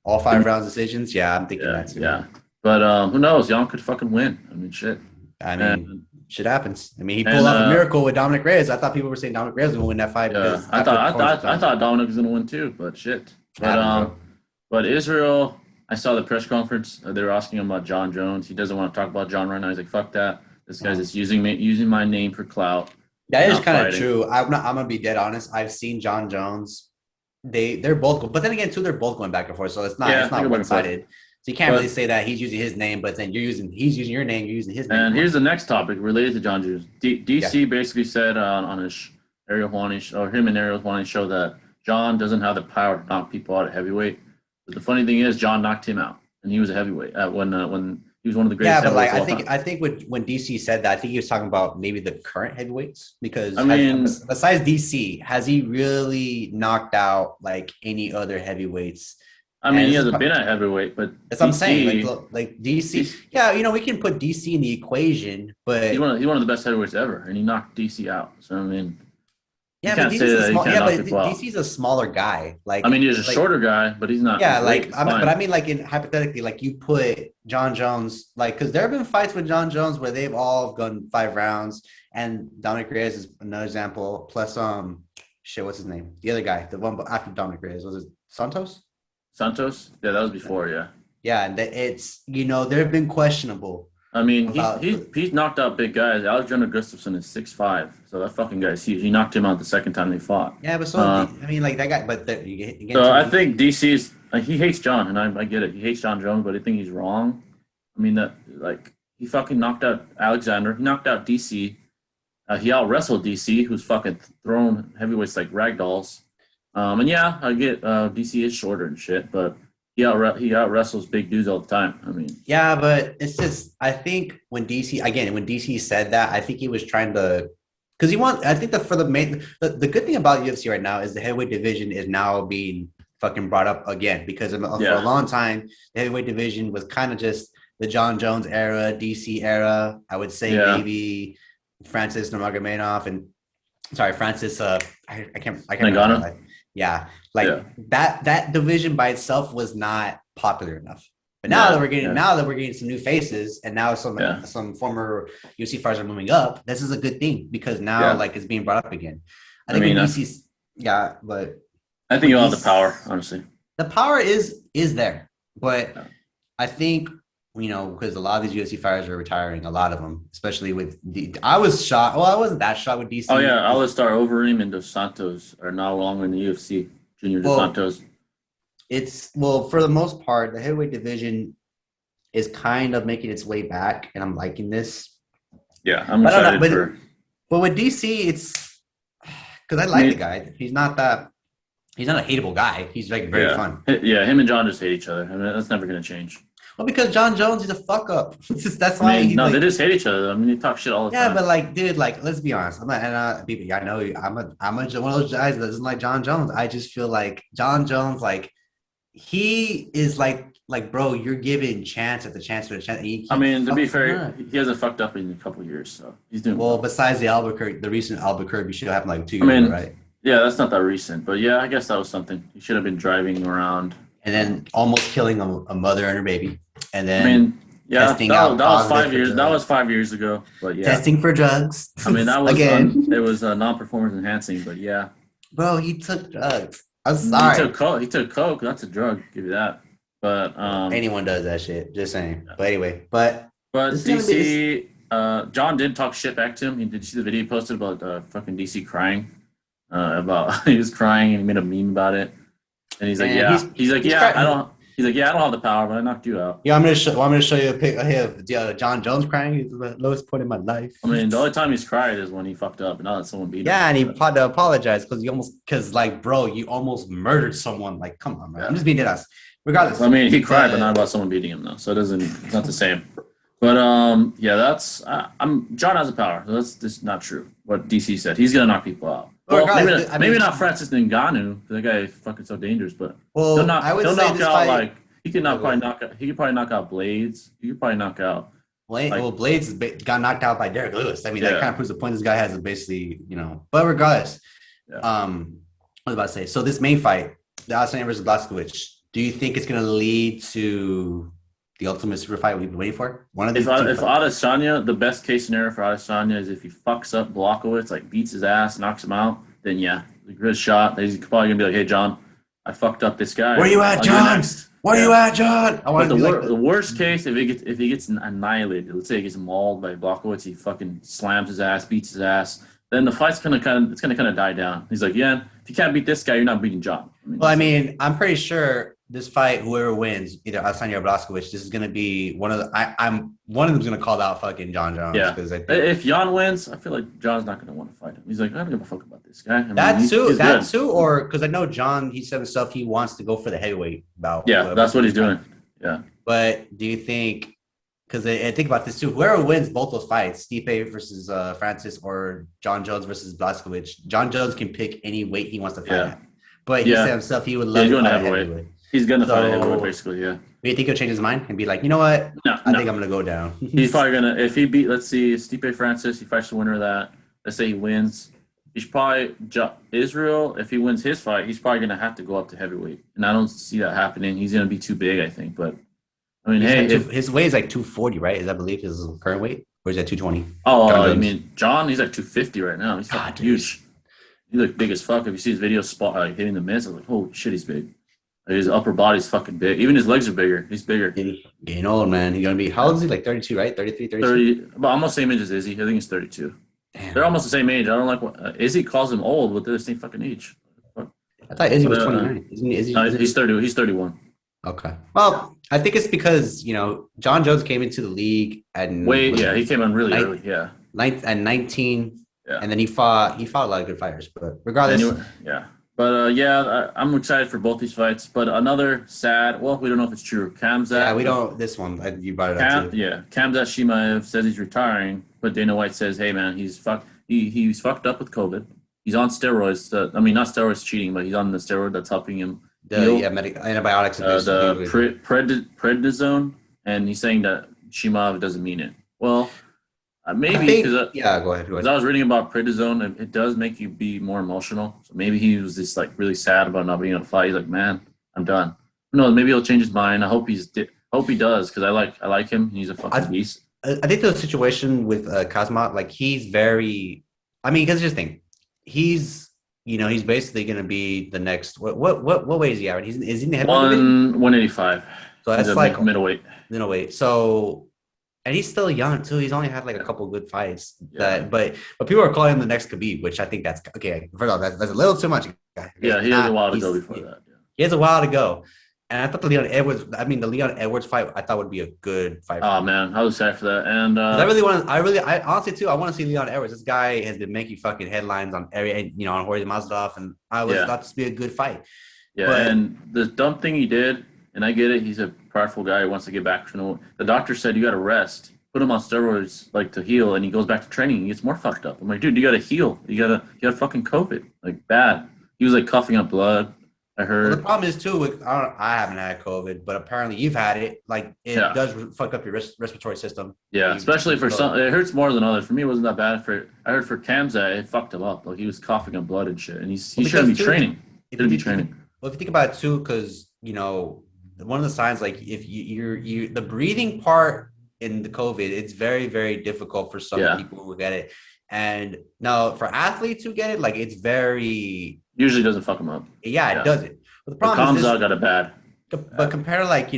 all 5 rounds decisions, yeah, I'm thinking Yeah, that too. yeah. But who knows? Jan could fucking win. I mean, shit. I mean, And shit happens. I mean, he and pulled off a miracle with Dominic Reyes. I thought people were saying Dominic Reyes was gonna win that fight yeah, because I after the thought I performance thought I thought Dominic was gonna win too, but shit. But happened, bro. but Israel, I saw the press conference. They were asking him about John Jones. He doesn't want to talk about John right now. He's like, "Fuck that. This guy's just using my name for clout." That is Not kind of fighting. true. I'm gonna be dead honest. I've seen John Jones. They're both, but then again, too, they're both going back and forth. So it's Yeah, not think about one it. sided. So you can't But really say that he's using his name, but then he's using your name, you're using his name. and here's the next topic related to John Jones. Yeah. DC basically said on his Ariel Juani or him and Ariel Juani show that John doesn't have the power to knock people out at heavyweight. But the funny thing is, John knocked him out, and he was a heavyweight when he was one of the Yeah, greatest. but like heavyweights of all time. I think when DC said that, I think he was talking about maybe the current heavyweights because I mean, besides DC, has he really knocked out like any other heavyweights I mean, he hasn't been at heavyweight, but that's what I'm saying. DC, Like DC, yeah, we can put DC in the equation, but he's one of the best heavyweights ever, and he knocked DC out. So I mean, you yeah, but can't say that he can't knock people out. DC's a smaller guy. Like, I mean, he's a shorter guy, but he's not. Yeah, his weight but I mean, like in hypothetically, like you put John Jones, like because there have been fights with John Jones where they've all gone 5 rounds, and Dominic Reyes is another example. Plus, shit, what's his name? The other guy, the one after Dominic Reyes, was it Santos? Santos, yeah, that was before, yeah. Yeah, and it's they've been questionable. I mean, he's knocked out big guys. Alexander Gustafsson is 6'5", so that fucking guy's huge. He knocked him out the second time they fought. Yeah, but I mean, like that guy. But so I think DC's he hates John, and I get it. He hates John Jones, but I think he's wrong. I mean that he fucking knocked out Alexander. He knocked out DC. He out wrestled DC, who's fucking thrown heavyweights like ragdolls. And yeah, I get DC is shorter and shit, but he out wrestles big dudes all the time. I mean, yeah, but it's just I think when DC said that, I think he was trying to because I think that for the good thing about UFC right now is the heavyweight division is now being fucking brought up again because for a long time the heavyweight division was kind of just the John Jones era, DC era. I would say maybe Francis Nurmagomedov and Francis. I can't remember. Yeah, that division by itself was not popular enough. But now that we're getting some new faces, and now some former UFC fighters are moving up, this is a good thing because now it's being brought up again. I think DC's but I think you have the power, honestly. The power is there, but I think because a lot of these UFC fighters are retiring, a lot of them, especially with I was shocked. Well, I wasn't that shocked with DC. Oh yeah, Alistar Overeem and Dos Santos are now longer in the UFC. Junior Dos Santos. It's for the most part, the heavyweight division is kind of making its way back, and I'm liking this. Yeah, I'm excited But with DC, it's because I like the guy. He's not a hateable guy. He's like very fun. Yeah, him and John just hate each other. I mean, that's never gonna change. Well, because John Jones is a fuck up. That's why. They just hate each other. I mean, they talk shit all the time. Yeah, but dude, let's be honest. People, I know I'm one of those guys that doesn't like John Jones. I just feel like John Jones, he is bro, you're giving chance after chance after chance. I mean, to be fair, he hasn't fucked up in a couple of years, so he's doing well. Besides the recent Albuquerque should have happened 2 years ago, right? Yeah, that's not that recent, but yeah, I guess that was something. He should have been driving around and then almost killing a mother and her baby. And then that was 5 years. That was 5 years ago. But yeah, testing for drugs. I mean, that was again. It was non-performance enhancing. But yeah, bro, he took drugs. I'm sorry. He took coke. That's a drug. Give you that. But anyone does that shit. Just saying. But anyway, but DC. John did talk shit back to him. Did you see the video he posted about fucking DC crying? About he was crying and he made a meme about it. And he's like, I don't have the power, but I knocked you out. Yeah, I'm gonna show you a pic of John Jones crying. He's the lowest point in my life. I mean, the only time he's cried is when he fucked up, and now that someone beat him. Yeah, and he had to apologize bro, you almost murdered someone. Like, come on, man. I'm just being dead ass. Regardless. I mean, he cried, but not about someone beating him though, so it's not the same. But John has the power. So that's just not true. What DC said, he's gonna knock people out. Well, maybe not Francis Ngannou. That guy is fucking so dangerous, but he'll knock out he could probably knock out Blades. He could probably knock out. Blades got knocked out by Derek Lewis. I mean, that kind of proves the point. This guy has basically, But regardless, what was I about to say? So this main fight, the Adesanya versus Blachowicz, do you think it's going to lead to the ultimate super fight we've been waiting for? If Adesanya, the best case scenario for Adesanya is if he fucks up Blachowicz, beats his ass, knocks him out, then yeah, the good shot. He's probably gonna be like, "Hey, John, I fucked up this guy. Where you at, John? Where you at, John?" The worst case, if he gets annihilated, let's say he gets mauled by Blachowicz, he fucking slams his ass, beats his ass, then the fight's gonna kind of die down. He's like, yeah, if you can't beat this guy, you're not beating John. I'm pretty sure this fight, whoever wins, either Adesanya or Blachowicz, this is gonna be one of them's gonna call out fucking John Jones. Yeah. If Jan wins, I feel like John's not gonna want to fight him. He's like, I don't give a fuck about this guy. Or because I know John, he said himself he wants to go for the heavyweight bout. Yeah, that's what he's doing. Yeah. But do you think? Because I think about this too. Whoever wins both those fights, Stipe versus Francis, or John Jones versus Blachowicz, John Jones can pick any weight he wants to fight at. But he said himself he would love to fight heavyweight. He's gonna fight a heavyweight, So basically. Yeah. do you think he'll change his mind and be like, you know what? No, I no. think I'm gonna go down. He's probably gonna if he beat. Let's see, Stipe Francis. He fights the winner of that. Let's say he wins. He's probably Israel. If he wins his fight, he's probably gonna have to go up to heavyweight, and I don't see that happening. He's gonna be too big, I think. But I mean, hey, His weight is like 240, right? Is I believe his current weight, or is that 220? I mean, John, he's like 250 right now. He's fucking huge. He look big as fuck. If you see his video hitting the mitts, I'm like, holy shit, he's big. His upper body's fucking big. Even his legs are bigger. He's bigger. Getting old, man. He's gonna be how old is he? Like 32, right? 33, 32? 30, but almost the same age as Izzy. I think he's 32. Damn. They're almost the same age. I don't like what Izzy calls him old, but they're the same fucking age. I thought Izzy was 29. He's 30. He's 31. Okay. Well, I think it's because John Jones came into the league and he came in really early. Yeah. At 19. Yeah. And then he fought a lot of good fighters, but regardless. Anyway, yeah. But I'm excited for both these fights. But another sad. Well, we don't know if it's true. Kamzat. Yeah, we don't. This one you brought it up too. Yeah, Kamzat Chimaev says he's retiring, but Dana White says, "Hey man, he's fucked. He's fucked up with COVID. He's on steroids. I mean, not steroids cheating, but he's on the steroid that's helping him heal. Antibiotics. The prednisone, and he's saying that Chimaev doesn't mean it. Well." Maybe because go ahead. Because I was reading about prednisone, and it does make you be more emotional. So maybe he was just like really sad about not being able to fight. He's like, "Man, I'm done." No, maybe he'll change his mind. I hope he does because I like him. He's a fucking beast. I think the situation with Kazmat, like he's very. I mean, because just think, he's basically going to be the next. What weight is he at? Is he in the heavyweight? 185. So that's like middleweight. Middleweight. So. And he's still young too. He's only had like a couple good fights. But people are calling him the next Khabib, which I think that's okay. First off, that's a little too much. Yeah, he has a while to go before that. Yeah. He has a while to go. And I thought the Leon Edwards fight, I thought would be a good fight. Oh man, I was excited for that. And I honestly too, I want to see Leon Edwards. This guy has been making fucking headlines on on Jorge Masvidal, and I thought this would be a good fight. Yeah, and the dumb thing he did. And I get it. He's a prideful guy who wants to get back to the doctor said you got to rest, put him on steroids like to heal, and he goes back to training. He gets more fucked up. I'm like, dude, you got to heal. You got fucking COVID, like bad. He was like coughing up blood. I heard. Well, the problem is too. I haven't had COVID, but apparently you've had it. Like it does fuck up your respiratory system. Yeah, especially for some. It hurts more than others. For me, it wasn't that bad. I heard for Kamzat, it fucked him up. Like he was coughing up blood and shit, and he shouldn't be training. Shouldn't be training. Well, if you think about it too, because one of the signs, like if you're the breathing part in the COVID, it's very, very difficult for some people who get it. And now for athletes who get it, like it's very usually doesn't fuck them up. Yeah, it doesn't. But the problem is Kamzat got it bad. But compared to like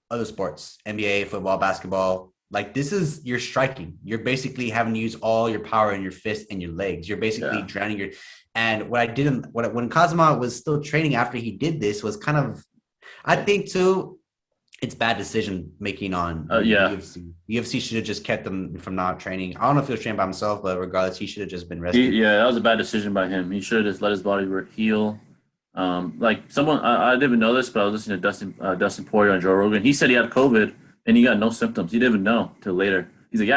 other sports, NBA, football, basketball, like this is you're striking. You're basically having to use all your power in your fist and your legs. You're basically drowning your. And when Kazma was still training after he did this was kind of. I think too, it's bad decision making on UFC. UFC should have just kept them from not training. I don't know if he was training by himself, but regardless, he should have just been resting. That was a bad decision by him. He should have just let his body heal. Like someone, I didn't even know this, but I was listening to Dustin Poirier on Joe Rogan. He said he had COVID and he got no symptoms. He didn't even know till later. He's like,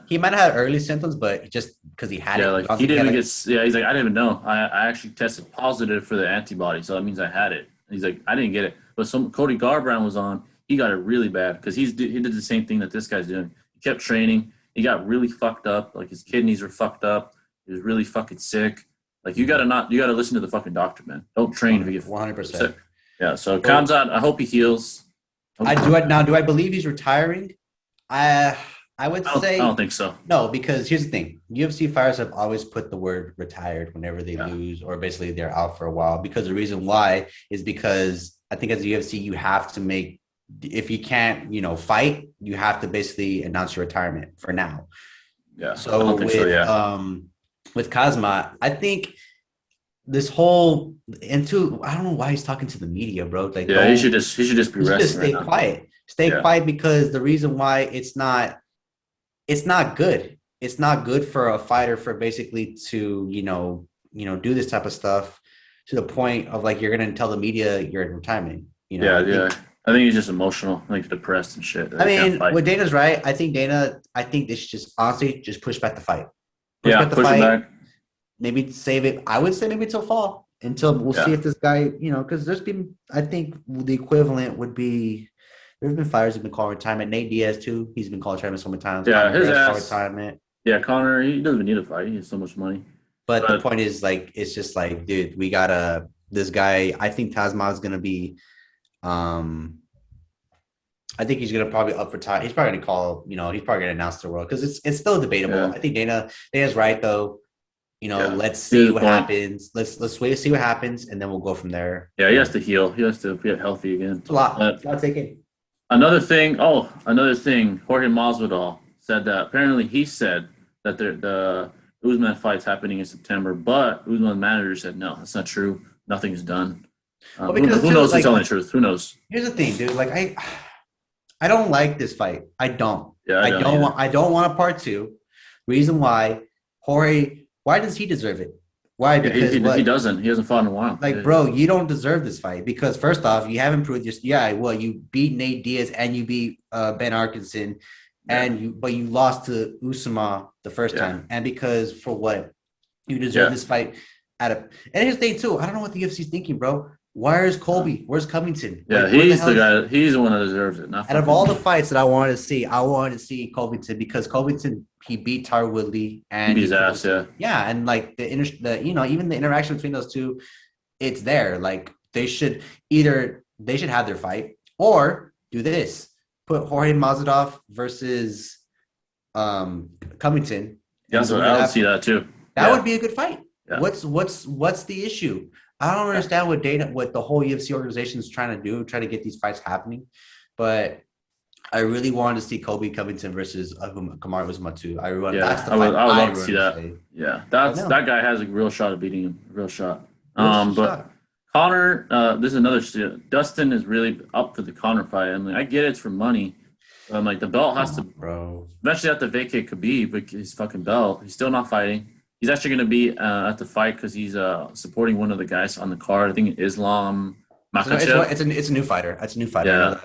He might have had early symptoms, but just because he had it. Like he didn't even get. Yeah, he's like, I didn't even know. I actually tested positive for the antibody, so that means I had it. He's like, I didn't get it. But Cody Garbrandt was on. He got it really bad because he did the same thing that this guy's doing. He kept training. He got really fucked up. Like his kidneys were fucked up. He was really fucking sick. Like you gotta listen to the fucking doctor, man. Don't train if you get 100%. Yeah. So Kamzat, I hope he heals. Do I believe he's retiring? I would say I don't think so. No, because here's the thing: UFC fighters have always put the word "retired" whenever they lose, or basically they're out for a while. Because the reason why is because I think as a UFC, you have to make if you can't, fight, you have to basically announce your retirement for now. Yeah. So with Kazma, I think this whole I don't know why he's talking to the media, bro. Like, he should just be resting. Just stay quiet. Stay quiet because the reason why it's not good. It's not good for a fighter for basically to, do this type of stuff to the point of like, you're going to tell the media you're in retirement, I think he's just emotional, like depressed and shit. I mean, what Dana's right. I think they should just honestly just push back the fight. Push back. Maybe save it. I would say maybe till fall. until we'll see if this guy, because there's been, I think the equivalent would be, there's been fighters who've been called retirement. Nate Diaz too. He's been called retirement so many times. Yeah, Conor his McGregor's called ass. retirement. Yeah, Connor, he doesn't even need to fight. He has so much money. But the point is, like, it's just like, dude, we gotta. This guy, I think Tasma is gonna be. I think he's gonna probably up for time. He's probably gonna call. He's probably gonna announce the world because it's still debatable. Yeah. I think Dana's right though. Let's see what happens. Let's wait to see what happens, and then we'll go from there. Yeah, he has to heal. He has to get healthy again. It's a lot. I'll take it. Another thing. Jorge Masvidal said that apparently he said that the Usman fight's happening in September, but Usman's manager said no, that's not true. Nothing's done. Who knows who's telling the truth? Who knows? Here's the thing, dude. Like I don't like this fight. I don't. Yeah, I don't want a part two. Reason why Jorge. Why does he deserve it? Why? Because he doesn't. He hasn't fought in a while. Like, bro, you don't deserve this fight because first off, you haven't proved your. Yeah, well, you beat Nate Diaz and you beat Ben Arkinson, but you lost to Usama the first time, and because for what you deserve this fight and here's the thing too. I don't know what the UFC's thinking, bro. Where's Colby? Where's Covington? Yeah, he's the guy. He's the one that deserves it. Out of all the fights that I wanted to see Covington because Covington he beat Tyron Woodley and he beat his ass. Yeah, and like even the interaction between those two, it's there. Like they should have their fight or do this. Put Jorge Masvidal versus Covington. Yeah, so I would see that too. That would be a good fight. Yeah. What's the issue? I don't understand what the whole UFC organization is trying to do, try to get these fights happening. But I really wanted to see Colby Covington versus Kamaru Usman too. I would love to see that. Yeah, that guy has a real shot at beating him. Real shot. But Conor, this is another. Dustin is really up for the Conor fight. I mean, I get it's for money. Like the belt has to, eventually have to vacate Khabib, but his fucking belt. He's still not fighting. He's actually going to be at the fight because he's supporting one of the guys on the card. I think Islam Makhachev. It's a new fighter. It's a new fighter. Yeah, I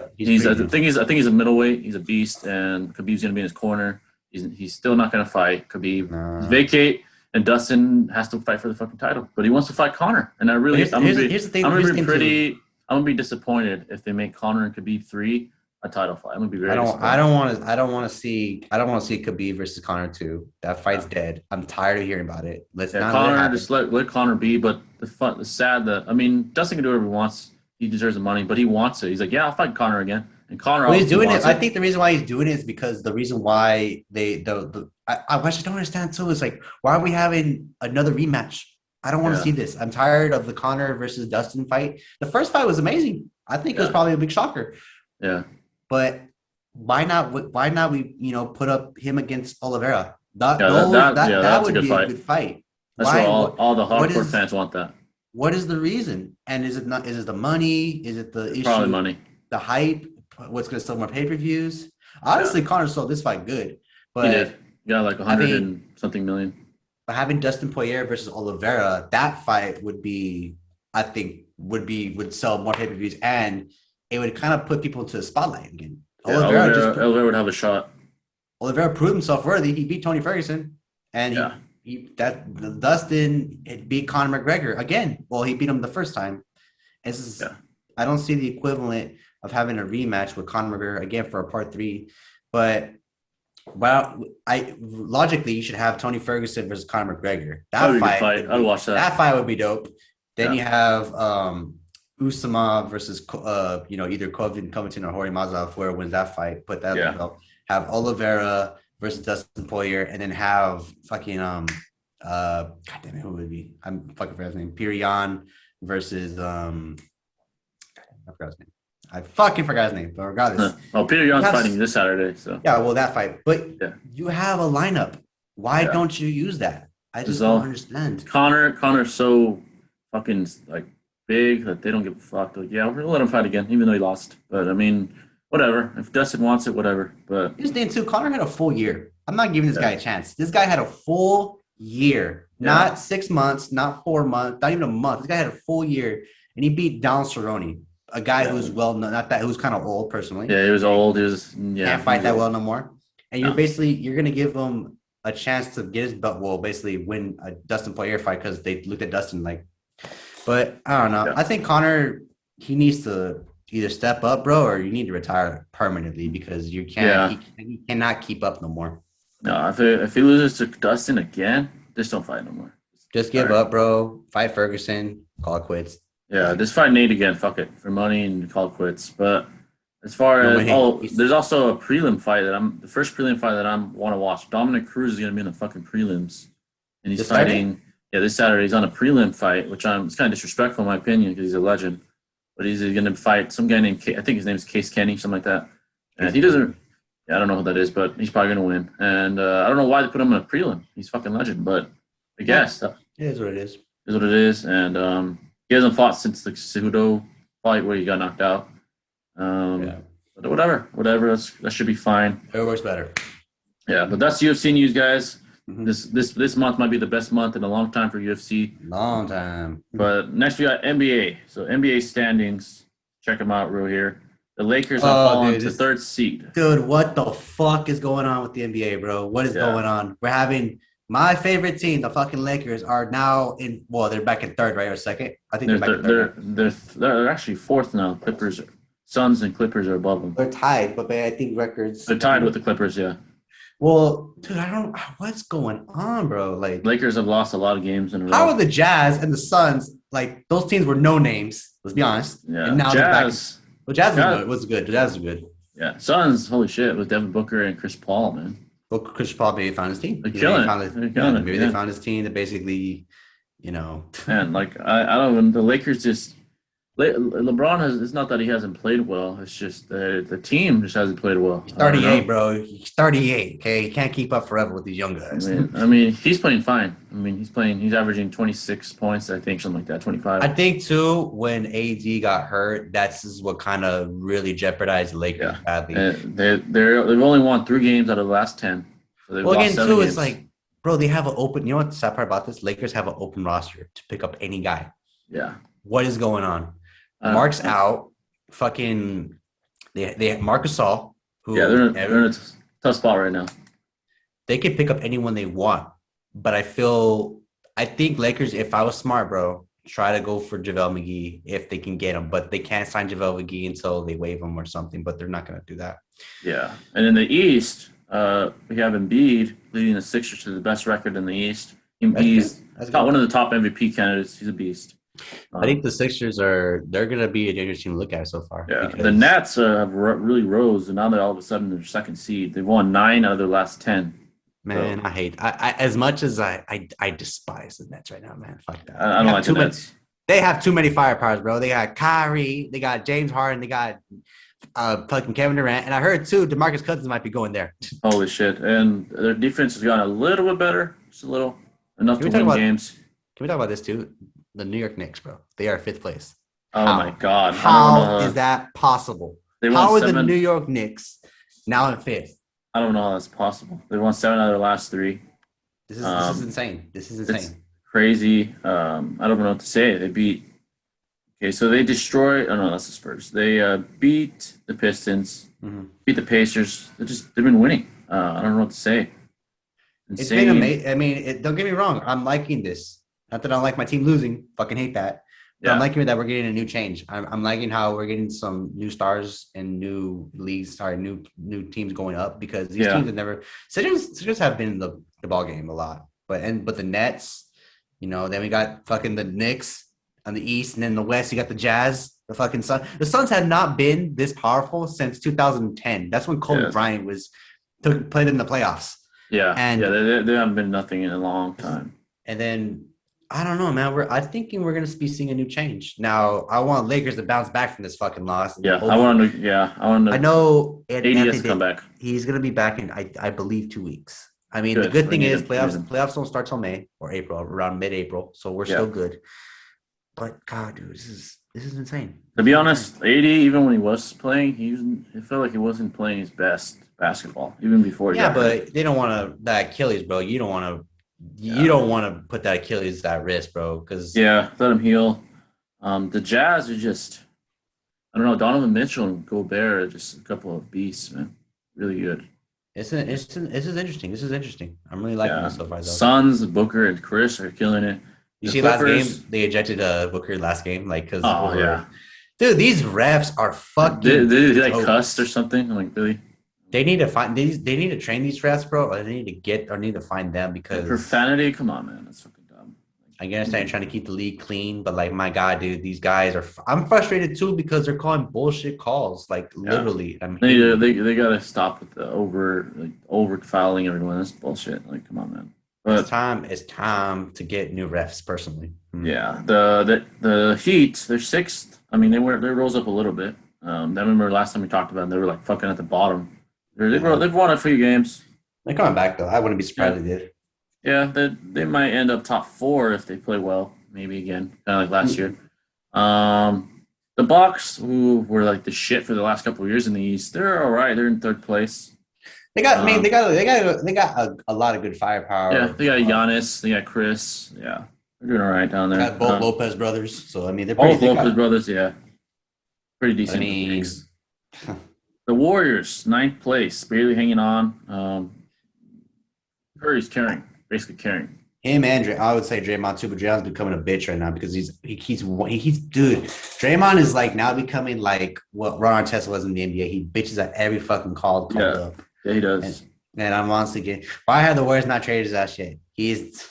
think he's a middleweight. He's a beast, and Khabib's going to be in his corner. He's still not going to fight Khabib. He's vacate, and Dustin has to fight for the fucking title. But he wants to fight Conor, and I'm going to be disappointed if they make Conor and Khabib 3 a title fight. I'm gonna be very. I don't want to see Khabib versus Conor 2. That fight's dead. I'm tired of hearing about it. Conor just let Conor be. But the sad that Dustin can do whatever he wants. He deserves the money, but he wants it. He's like, yeah, I'll fight Conor again. And Conor, he's doing it. I think the reason why he's doing it is because the reason why I actually don't understand too is like, why are we having another rematch? I don't want to see this. I'm tired of the Conor versus Dustin fight. The first fight was amazing. I think it was probably a big shocker. Yeah. But why not we put up him against Oliveira? That would be a good fight. That's why all the hardcore fans want that. What is the reason? And is it the money? Is it the issue? Probably money. The hype? What's going to sell more pay-per-views? Honestly, Conor sold this fight good. But he did. Yeah, like 100 and something million. But having Dustin Poirier versus Oliveira, that fight would sell more pay-per-views and it would kind of put people into the spotlight again. Oliveira would have a shot. Oliveira proved himself worthy. He beat Tony Ferguson, and Dustin beat Conor McGregor again. Well, he beat him the first time. I don't see the equivalent of having a rematch with Conor McGregor again for a part 3. But logically you should have Tony Ferguson versus Conor McGregor. That fight, I'd watch that. That fight would be dope. Then you have Usama versus either Covington or Jorge Masvidal, whoever wins that fight. Put that on the belt. Have Oliveira versus Dustin Poirier, and then have fucking God damn it, who would it be? I'm fucking forgot his name. Pirion versus I forgot his name. I fucking forgot his name, but regardless. Pirion's fighting this Saturday, so that fight. But you have a lineup. Why don't you use that? I just don't understand. Connor's so fucking like big that they don't give a fuck. Like, we're gonna let him fight again, even though he lost. But I mean, whatever. If Dustin wants it, whatever. But here's the thing too. Conor had a full year. I'm not giving this guy a chance. This guy had a full year, not 6 months, not 4 months, not even a month. This guy had a full year, and he beat Don Cerrone, a guy who's who's kind of old personally. Yeah, he was old. Can't fight that well no more. And you're gonna give him a chance to get his belt. Well, basically win a Dustin Poirier fight because they looked at Dustin like. But I don't know. Yeah. I think Connor, he needs to either step up, bro, or you need to retire permanently because you can't. Yeah. He cannot keep up no more. No, if he loses to Dustin again, just don't fight no more. Just All give right. up, bro. Fight Ferguson. Call it quits. Yeah, Like just fight Nate again. Fuck it for money and call it quits. But as far no as way. there's also a prelim fight that I'm the first prelim fight that I want to watch. Dominic Cruz is gonna be in the fucking prelims, and he's This Saturday? fighting. Yeah, this Saturday he's on a prelim fight, which it's kind of disrespectful in my opinion because he's a legend. But he's gonna fight some guy named I think his name is Case Kenny, something like that. And he doesn't. Yeah, I don't know who that is, but he's probably gonna win. And I don't know why they put him in a prelim. He's fucking legend, but I guess that It is what it is. is what it is. And he hasn't fought since the Cejudo fight where he got knocked out. Yeah. But whatever. That should be fine. It works better. Yeah, but that's UFC news, guys. Mhm. This month might be the best month in a long time for UFC. Long time. But next we got NBA. So NBA standings. Check them out real here. The Lakers have Oh, fallen dude, to third seed. Dude, what the fuck is going on with the NBA, bro? What is going on? We're having my favorite team, the fucking Lakers, are now in. Well, they're back in third, right, or second? I think they're back in third. They're actually fourth now. Clippers, Suns, and Clippers are above them. They're tied, but I think records. They're tied with the Clippers. Yeah. Well, dude, I don't. What's going on, bro? Like, Lakers have lost a lot of games in a row. how are the Jazz and the Suns? Like, those teams were no names. Let's be honest. Yeah. And now they're back. Well, Jazz was good. The Jazz was good. Yeah. Suns, holy shit, with Devin Booker and Chris Paul, man. Well, Chris Paul maybe found his team. They're killing it. Maybe they found his team that basically, Man, like I don't even. The Lakers just. LeBron has. It's not that he hasn't played well. It's just the team just hasn't played well. He's 38, bro. He's 38. Okay, he can't keep up forever with these young guys. I mean, he's playing fine. I mean, he's averaging 26 points. I think something like that, 25. I think too when AD got hurt, that's what kind of really jeopardized the Lakers badly. They've only won 3 games out of the last 10. So they've lost 7 games. It's like, bro, they have an open. You know what the sad part about this? Lakers have an open roster to pick up any guy. Yeah. What is going on? Mark's out. Fucking, they have Marc Gasol. Who they're in a tough spot right now. They could pick up anyone they want, but I think Lakers. If I was smart, bro, try to go for JaVale McGee if they can get him, but they can't sign JaVale McGee until they waive him or something. But they're not going to do that. Yeah, and in the East, we have Embiid leading the Sixers to the best record in the East. Embiid's one of the top MVP candidates. He's a beast. I think the Sixers they're going to be a dangerous team to look at so far. Yeah, the Nets have really rose, and now they're all of a sudden their second seed. They've won 9 out of their last 10. Man, so, I as much as I despise the Nets right now, man. Fuck that. I don't like the Nets. They have too many firepowers, bro. They got Kyrie, they got James Harden, they got fucking Kevin Durant, and I heard too DeMarcus Cousins might be going there. Holy shit! And their defense has gotten a little bit better, just a little, enough to win games. Can we talk about this too? The New York Knicks, bro. They are 5th place. Oh my god! How is that possible? How are the New York Knicks now in 5th? I don't know how that's possible. They won 7 out of their last 3. This is insane. This is insane. It's crazy. I don't know what to say. They beat. Okay, so they destroyed. Oh no, that's the Spurs. They beat the Pistons. Mm-hmm. Beat the Pacers. They've been winning. I don't know what to say. Insane. It's been amazing. I mean, don't get me wrong. I'm liking this. Not that I don't like my team losing. Fucking hate that. But I'm liking that we're getting a new change. I'm liking how we're getting some new stars and new leagues, new teams going up because these teams have never. Sixers have been in the ball game a lot, but the Nets, then we got fucking the Knicks on the East, and then the West you got the Jazz, the fucking Suns. The Suns had not been this powerful since 2010. That's when Kobe Bryant played in the playoffs. Yeah, and they haven't been nothing in a long time. And then. I don't know, man. I'm thinking we're gonna be seeing a new change. Now, I want Lakers to bounce back from this fucking loss. Yeah, I want to. I know AD has to come back. He's gonna be back in, I believe, 2 weeks. I mean, the good thing is playoffs don't start till May or April, around mid-April, so we're still good. But God, dude, this is insane. To be honest, AD, even when he was playing, it felt like he wasn't playing his best basketball, even before. But they don't want that Achilles, bro. You don't want to. You don't want to put that Achilles at risk, bro. Because let him heal. The Jazz are just, I don't know. Donovan Mitchell and Gobert are just a couple of beasts, man. Really good. This is interesting. I'm really liking this so far, though. Suns, Booker, and Chris are killing it. You The see, last game Clippers. they ejected Booker last game, like because Oh over. yeah. Dude, these refs are fucking They like cussed or jokes. something. I'm like, really? They need to find these. They need to train these refs, bro, or they need to get or need to find them Like because profanity? Come on, man. That's fucking dumb. I understand you're trying to keep the league clean, but like my God, dude, these guys are. I'm frustrated too because they're calling bullshit calls. Like Yeah. literally, I'm hating it. They gotta stop with the over fouling everyone. That's bullshit. Like, come on, man. It's But time. It's time to get new refs. Personally, yeah, the Heat, they're sixth. I mean, they rose up a little bit. I remember last time we talked about them, they were like fucking at the bottom. yeah, They've won a few games. they're coming back though. I wouldn't be Yeah, surprised if they did. yeah, they might end up top four if they play well. Maybe again, kind of like last year. The Bucks, who were like the shit for the last couple of years in the East, they're all right. They're in third place. They got. I mean, Um, they got a lot of good yeah, firepower. they got Giannis, they got Chris. Yeah, they're doing all right down there. Got both Lopez brothers, so I mean, they're pretty. Both They Lopez got. brothers, yeah, pretty I decent mean, bigs. The Warriors, ninth place, barely hanging on. Curry's carrying, basically carrying. him and I would say Draymond too, but Draymond's becoming a bitch right now because he's dude. Draymond is like now becoming like what Ron Artest was in the NBA. He bitches at every fucking called Yeah, up. yeah, he And, does. and I'm honestly getting. Why have the Warriors not traded his ass yet? He's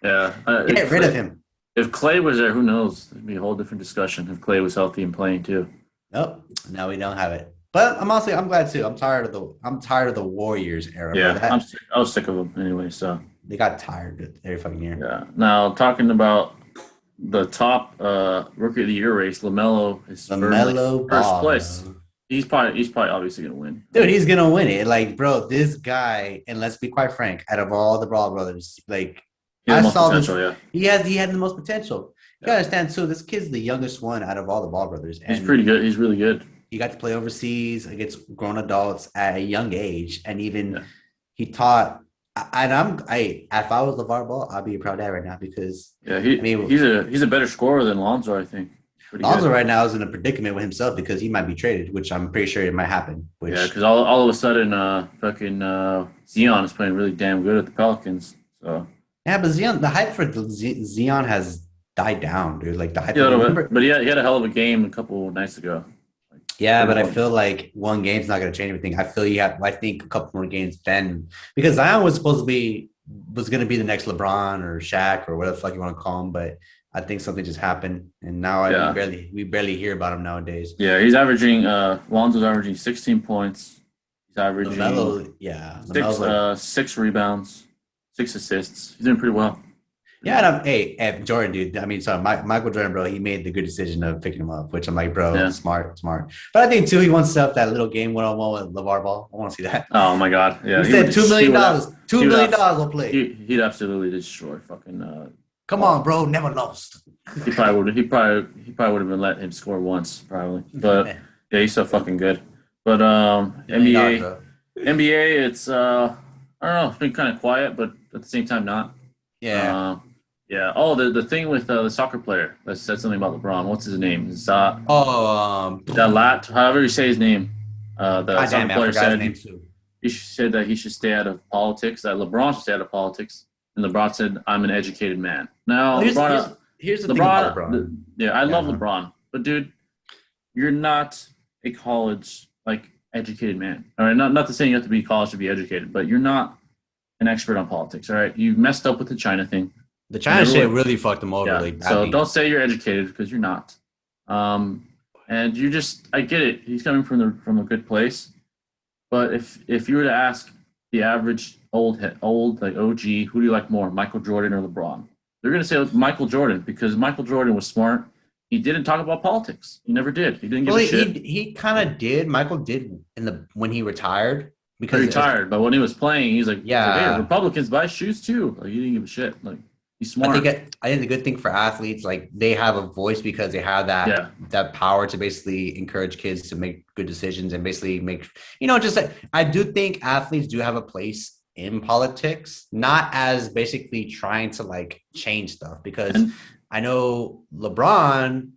Yeah, get rid of him. If Clay was there, who knows? It'd be a whole different discussion if Clay was healthy and playing too. Nope. No, we don't have it. But I'm glad too. I'm tired of the Warriors era. Bro. Yeah, I was sick of him anyway. So They got tired every fucking year. yeah. Now talking about the top rookie of the year race, LaMelo is LaMelo first Ball, place. bro. He's probably obviously gonna win. Dude, he's gonna win it. Like, bro, this guy, and let's be quite frank, out of all the Brawl brothers, like He has I the most saw this. potential. Yeah, He had the most potential. You gotta understand too. This kid's the youngest one out of all the Ball brothers, he's and pretty good. He's really good. he got to play overseas against grown adults at a young age, and even Yeah. he taught. And if I was LeVar Ball, I'd be a proud dad right now because Yeah, I mean, he's a better scorer than Lonzo. I think. Pretty Lonzo good. right now is in a predicament with himself because he might be traded, which I'm pretty sure it might happen. Which Yeah, because all of a sudden, fucking Zion is playing really damn good at the Pelicans. So yeah, but Zion, the hype for Zion has died down, dude. Like the hype. yeah, a little Remember, bit. But he had a hell of a game a couple nights ago. Like, yeah, but I well. feel like one game's not going to change everything. I think a couple more games then because Zion was going to be the next LeBron or Shaq or whatever the fuck you want to call him, but I think something just happened, and now Yeah. we barely hear about him nowadays. Yeah, he's averaging. Lonzo's averaging 16 points. He's averaging six rebounds, 6 assists. He's doing pretty well. Yeah, and hey, Jordan, dude. I mean, sorry, Michael Jordan, bro. He made the good decision of picking him up, which I'm like, bro, Yeah. smart. But I think too, he wants to set up that little game 1-on-1 with LeVar Ball. I want to see that. Oh my God! Yeah, He said $2 million. $2 million abs- will play. He'd absolutely destroy fucking. Come on, bro. Never lost. He probably would. He probably would have been let him score once, probably. But yeah, he's so fucking good. But NBA, it's I don't know. It's been kind of quiet, but at the same time, not. Yeah. Yeah. Oh, the thing with the soccer player that said something about LeBron. What's his name? Lat. However you say his name. The God soccer damn it, I player forgot his said name too. he said that he should stay out of politics. That LeBron should stay out of politics. And LeBron said, "I'm an educated man." Now, Here's the thing about LeBron. I love LeBron, but dude, you're not a college educated man. All right, not to say you have to be college to be educated, but you're not an expert on politics. All right, you messed up with the China thing. The China shit really fucked him over. Yeah. Like, So don't say you're educated because you're not. And you just, I get it. He's coming from a good place, but if you were to ask the average old like OG, who do you like more, Michael Jordan or LeBron? They're gonna say Michael Jordan because Michael Jordan was smart. He didn't talk about politics. He never did. He didn't give a shit. He kind of did. Michael did when he retired He retired, but when he was playing, he's like, yeah, hey, Republicans buy shoes too. Like he didn't give a shit. Like he's smart. I think the good thing for athletes, like they have a voice because they have that power to basically encourage kids to make good decisions and basically make just like I do think athletes do have a place in politics, not as basically trying to like change stuff because I know LeBron,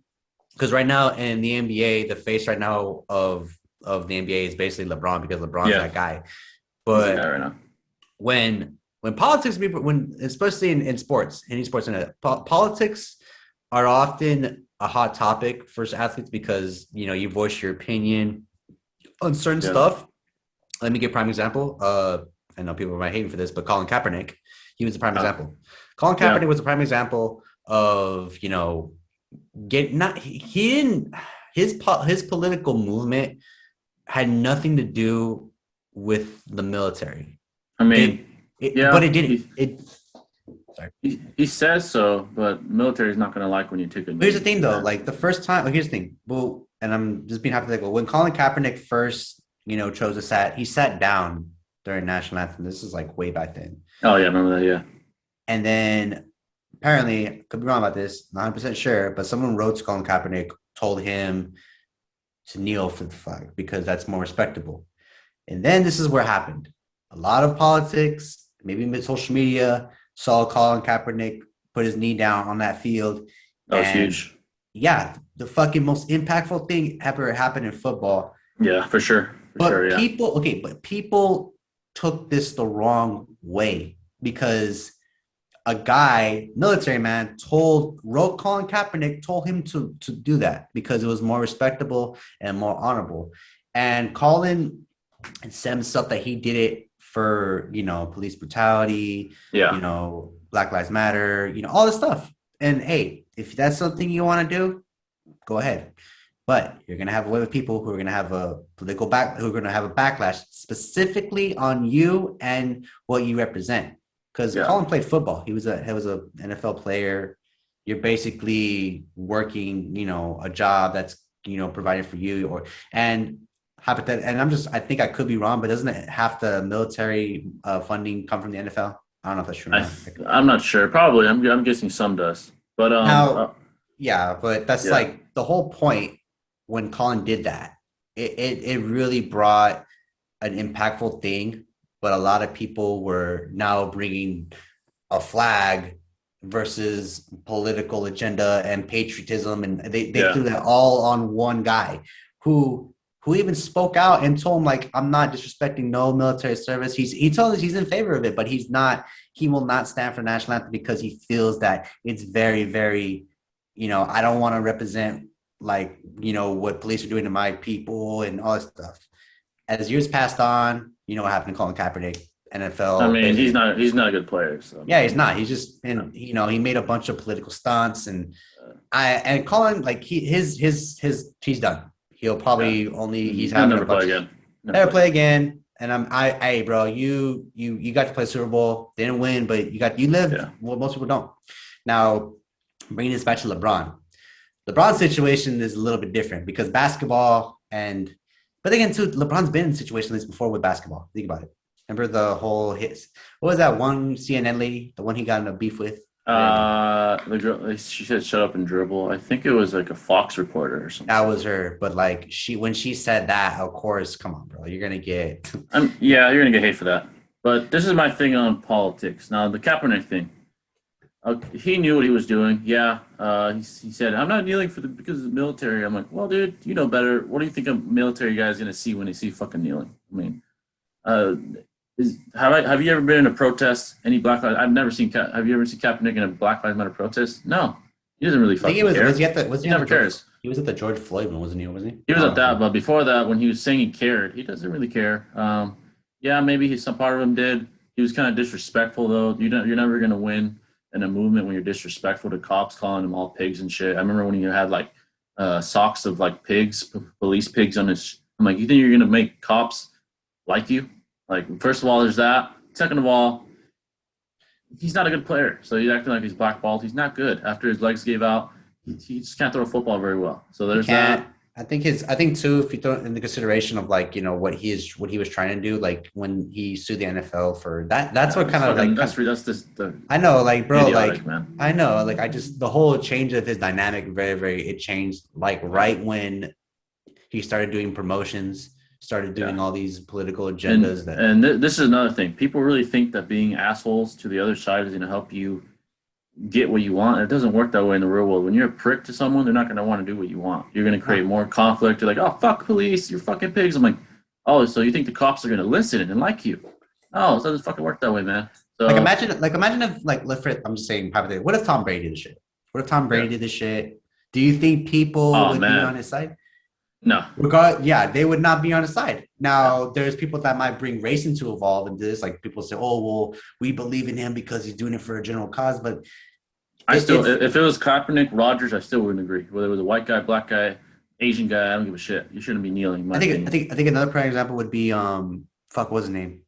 because right now in the NBA, the face right now of the NBA is basically LeBron because LeBron's that guy. But that guy right now. when when politics, when especially in sports, any sports, politics are often a hot topic for athletes because you voice your opinion on certain Yeah. stuff. Let me give a prime example. I know people might hate me for this, but Colin Kaepernick, he was a prime example. Colin Kaepernick was a prime example of he didn't his political movement had nothing to do with the military. I mean, but it didn't. Sorry. He says so, but military is not going to like when you take a. Here's the thing, though. Like the first time, here's the thing. Well, and I'm just being hypothetical. When Colin Kaepernick first, chose he sat down during national anthem. This is like way back then. Oh yeah, I remember that. Yeah. And then apparently, could be wrong about this, not 100% sure, but someone wrote to Colin Kaepernick, told him to kneel for the flag because that's more respectable. And then this is where it happened. A lot of politics, maybe social media, saw Colin Kaepernick put his knee down on that field. That was huge. Yeah, the fucking most impactful thing ever happened in football. Yeah, for sure. People took this the wrong way because a guy, military man, wrote Colin Kaepernick, told him to do that because it was more respectable and more honorable. And Colin said himself that he did it for, police brutality, Black Lives Matter, all this stuff. And hey, if that's something you want to do, go ahead. But you're going to have a way with people who are going to have a political who are going to have a backlash specifically on you and what you represent. Because Colin played football. He was a NFL player. You're basically working, a job that's, provided for you and I think I could be wrong, but doesn't it half the military funding come from the NFL? I don't know if that's true. I'm not sure. Probably. I'm guessing some does. But but that's like the whole point when Colin did that. It really brought an impactful thing, but a lot of people were now bringing a flag versus political agenda and patriotism, and they threw that all on one guy who even spoke out and told him, like, I'm not disrespecting no military service. He told us he's in favor of it, but he will not stand for national anthem because he feels that it's very, very, I don't want to represent like, what police are doing to my people and all that stuff. As years passed on, what happened to Colin Kaepernick, NFL. I mean, he's not a good player. So. Yeah, he's not. He's just, he made a bunch of political stunts and Colin, like he's done. He'll probably he's having never play again. Never play again. And hey, bro, you got to play Super Bowl, didn't win, but you lived. Yeah. Well, most people don't. Now, bringing this back to LeBron. LeBron's situation is a little bit different because basketball but again, too, LeBron's been in situations like this before with basketball. Think about it. Remember the whole hits? What was that one CNN lady, the one he got in a beef with? The girl, she said shut up and dribble. I think it was like a Fox reporter or something. That was her, but like when she said that, of course, come on, bro, you're gonna get you're gonna get hate for that. But this is my thing on politics. Now the Kaepernick thing, he knew what he was doing. Yeah, he said I'm not kneeling because of the military. I'm like, well, dude, you know better. What do you think a military guy is gonna see when they see fucking kneeling? I mean, have you ever been in a protest? Any Black Lives? I've never seen. Have you ever seen Kaepernick in a Black Lives Matter protest? No, he doesn't really fucking care. He never cares. He was at the George Floyd one, wasn't he? He was at that, but before that, when he was saying he cared, he doesn't really care. Maybe some part of him did. He was kind of disrespectful, though. You're never gonna win in a movement when you're disrespectful to cops, calling them all pigs and shit. I remember when you had like socks of like pigs, police pigs on his. I'm like, you think you're gonna make cops like you? Like, first of all, there's that. Second of all, he's not a good player. So he's acting like he's blackballed. He's not good. After his legs gave out, he just can't throw a football very well. So there's that. I think too, if you throw in the consideration of like, what he was trying to do, like when he sued the NFL for that, that's what kind of like I know, like, bro, like, man. I know, like, the whole change of his dynamic, very, very, it changed like right when he started doing promotions, started doing all these political agendas. This is another thing. People really think that being assholes to the other side is going to help you get what you want. It doesn't work that way in the real world. When you're a prick to someone, they're not going to want to do what you want. You're going to create more conflict. You're like, oh, fuck police. You're fucking pigs. I'm like, oh, so you think the cops are going to listen and like you? Oh, it doesn't fucking work that way, man. Like So, imagine if like I'm just saying hypothetically, what if Tom Brady did the shit? What if Tom yeah. Brady did the shit? Do you think people Oh would be on man, his side? no. Yeah, they would not be on his side. Now, there's people that might bring racing to evolve into this. Like people say, "Oh, well, we believe in him because he's doing it for a general cause." But I still, it's if it was Kaepernick, Rogers, I still wouldn't agree. Whether it was a white guy, black guy, Asian guy, I don't give a shit. You shouldn't be kneeling, in my opinion. I think another prime example would be fuck, what's his name?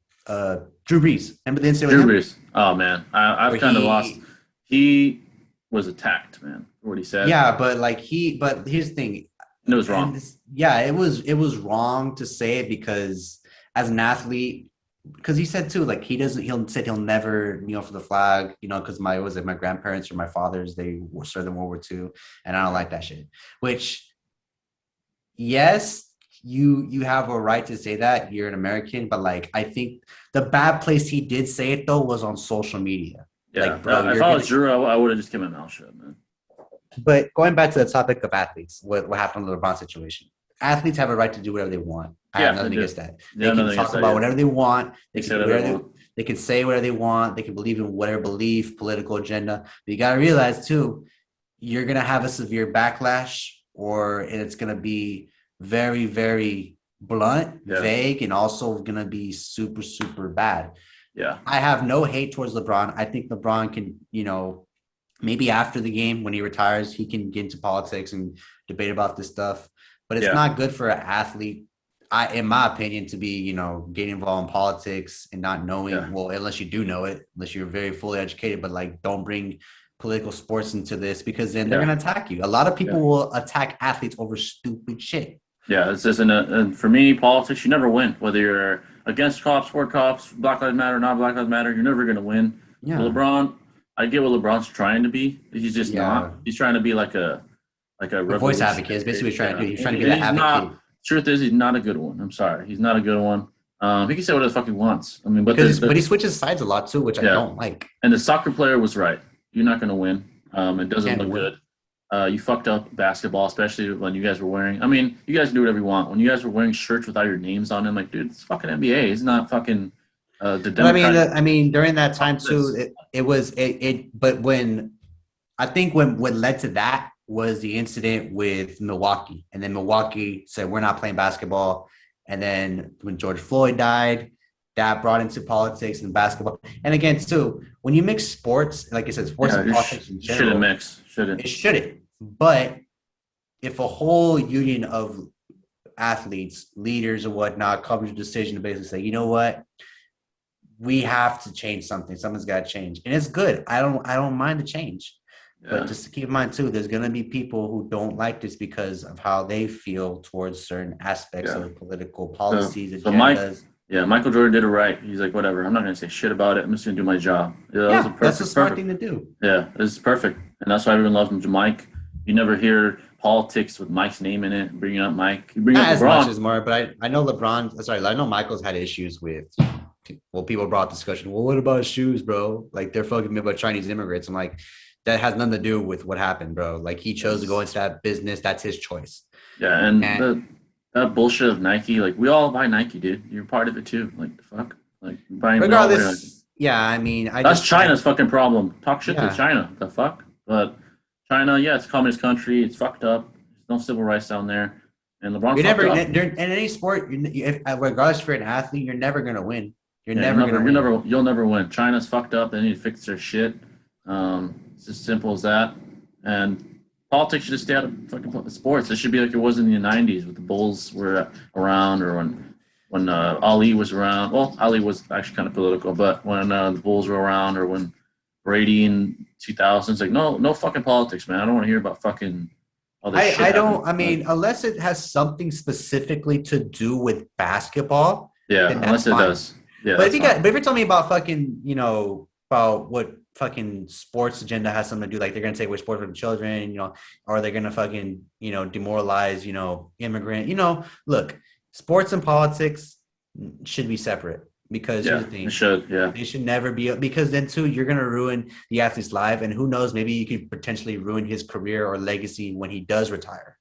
Drew Brees. Remember the incident with Drew him Brees. Oh man, I've where kind of lost. he He was attacked, man, for what he said, yeah, but here's the thing. and it was And wrong. this, yeah, it was wrong to say it because as an athlete, because he said too, like he'll said he'll never kneel for the flag, because my grandparents or my fathers, they were served in World War II, and I don't like that shit. Which, yes, you have a right to say that, you're an American, but like I think the bad place he did say it though was on social media. Yeah, Like, bro, if you're I gonna was Drew, I would have just kept my mouth shut, man. But going back to the topic of athletes, what happened in the LeBron situation? Athletes have a right to do whatever they want. I have Yeah, they nothing do. against that. They They have can nothing talk against that. about Yeah, whatever they want. they They can say do whatever they whatever want. they can say whatever they want. They can believe in whatever belief, political agenda. But you gotta realize too, you're gonna have a severe backlash, or it's gonna be very, very blunt, Yeah, vague, and also gonna be super, super bad. yeah, I have no hate towards LeBron. I think LeBron can, maybe after the game when he retires, he can get into politics and debate about this stuff. But it's yeah, not good for an athlete, in my opinion, to be, getting involved in politics and not knowing. yeah, Well, unless you do know it, unless you're very fully educated, but like don't bring political sports into this because then they're yeah, gonna attack you. A lot of people yeah. will attack athletes over stupid shit. Yeah, it's just and for me, politics, you never win. Whether you're against cops, for cops, Black Lives Matter, not Black Lives Matter, you're never gonna win. But Yeah. LeBron, I get what LeBron's trying to be. He's just Yeah. not. He's trying to be like a A voice advocate is basically what he's trying to Yeah, do. He's trying to be and the he's not. advocate Truth is, he's not a good one. I'm sorry, he's not a good one. He can say whatever the fuck he wants. I mean, but but he switches sides a lot too, which I yeah, don't like. and the soccer player was right. You're not gonna win. It You doesn't can't look win. good. You fucked up basketball, especially when you guys were wearing. I mean, you guys can do whatever you want. When you guys were wearing shirts without your names on them, like, dude, it's fucking NBA. It's not fucking the But Democratic. I mean, during that time too, Office. it was it. But when I think when what led to that was the incident with Milwaukee, and then Milwaukee said we're not playing basketball, and then when George Floyd died, that brought into politics and basketball. And again, too, when you mix sports, like I said, sports Yeah, and you politics in shouldn't general, mix. it Shouldn't. shouldn't. But if a whole union of athletes, leaders, and whatnot comes to a decision to basically say, you know what, we have to change something. Something's got to change, and it's good. I don't mind the change, but Yeah. just to keep in mind too, there's gonna be people who don't like this because of how they feel towards certain aspects Yeah. of political So, policies, so Mike, agendas. yeah, Michael Jordan did it right. He's like, whatever. I'm not gonna say shit about it. I'm just gonna do my job. Yeah, that was a Yeah, that's a perfect, smart perfect. thing to do. Yeah, this is perfect, and that's why everyone loves him. Mike, you never hear politics with Mike's name in it. Bringing up Mike, you bring Not up as much LeBron. as more, but I know LeBron. Sorry, I know Michael's had issues with. Well, people brought up discussion. Well, what about shoes, bro? Like they're fucking me about Chinese immigrants. I'm like, that has nothing to do with what happened, bro. Like he chose to go into that business. That's his choice. Yeah, and And that bullshit of Nike, like we all buy Nike, dude. You're part of it too. Like the fuck, like buying. We all wear Nike. regardless, yeah, I mean, That's China's fucking problem. Talk shit to Yeah. China. The fuck, but China, yeah, it's a communist country. It's fucked up. There's no civil rights down there, and LeBron You're fucked never up. in any sport. Regardless if you're an athlete, you're never gonna win. You're Yeah, never gonna win. you'll never win. China's fucked up. They need to fix their shit. It's as simple as that. And politics should just stay out of fucking sports. It should be like it was in the '90s with the Bulls were around, or when Ali was around. Well, Ali was actually kind of political, but when the Bulls were around, or when Brady in 2000s, like no fucking politics, man. I don't want to hear about fucking all this shit. I don't. happening. I mean, unless it has something specifically to do with basketball, Yeah, then unless that's it fine. does. Yeah, But that's fine. if you're telling me about fucking, about what fucking sports agenda has something to do, like they're gonna say we're sports for the children, or they're gonna fucking, demoralize, immigrant, look, sports and politics should be separate because Yeah, here's the thing. it should. Yeah, They should never be, because then too, you're gonna ruin the athlete's life, and who knows, maybe you could potentially ruin his career or legacy when he does retire.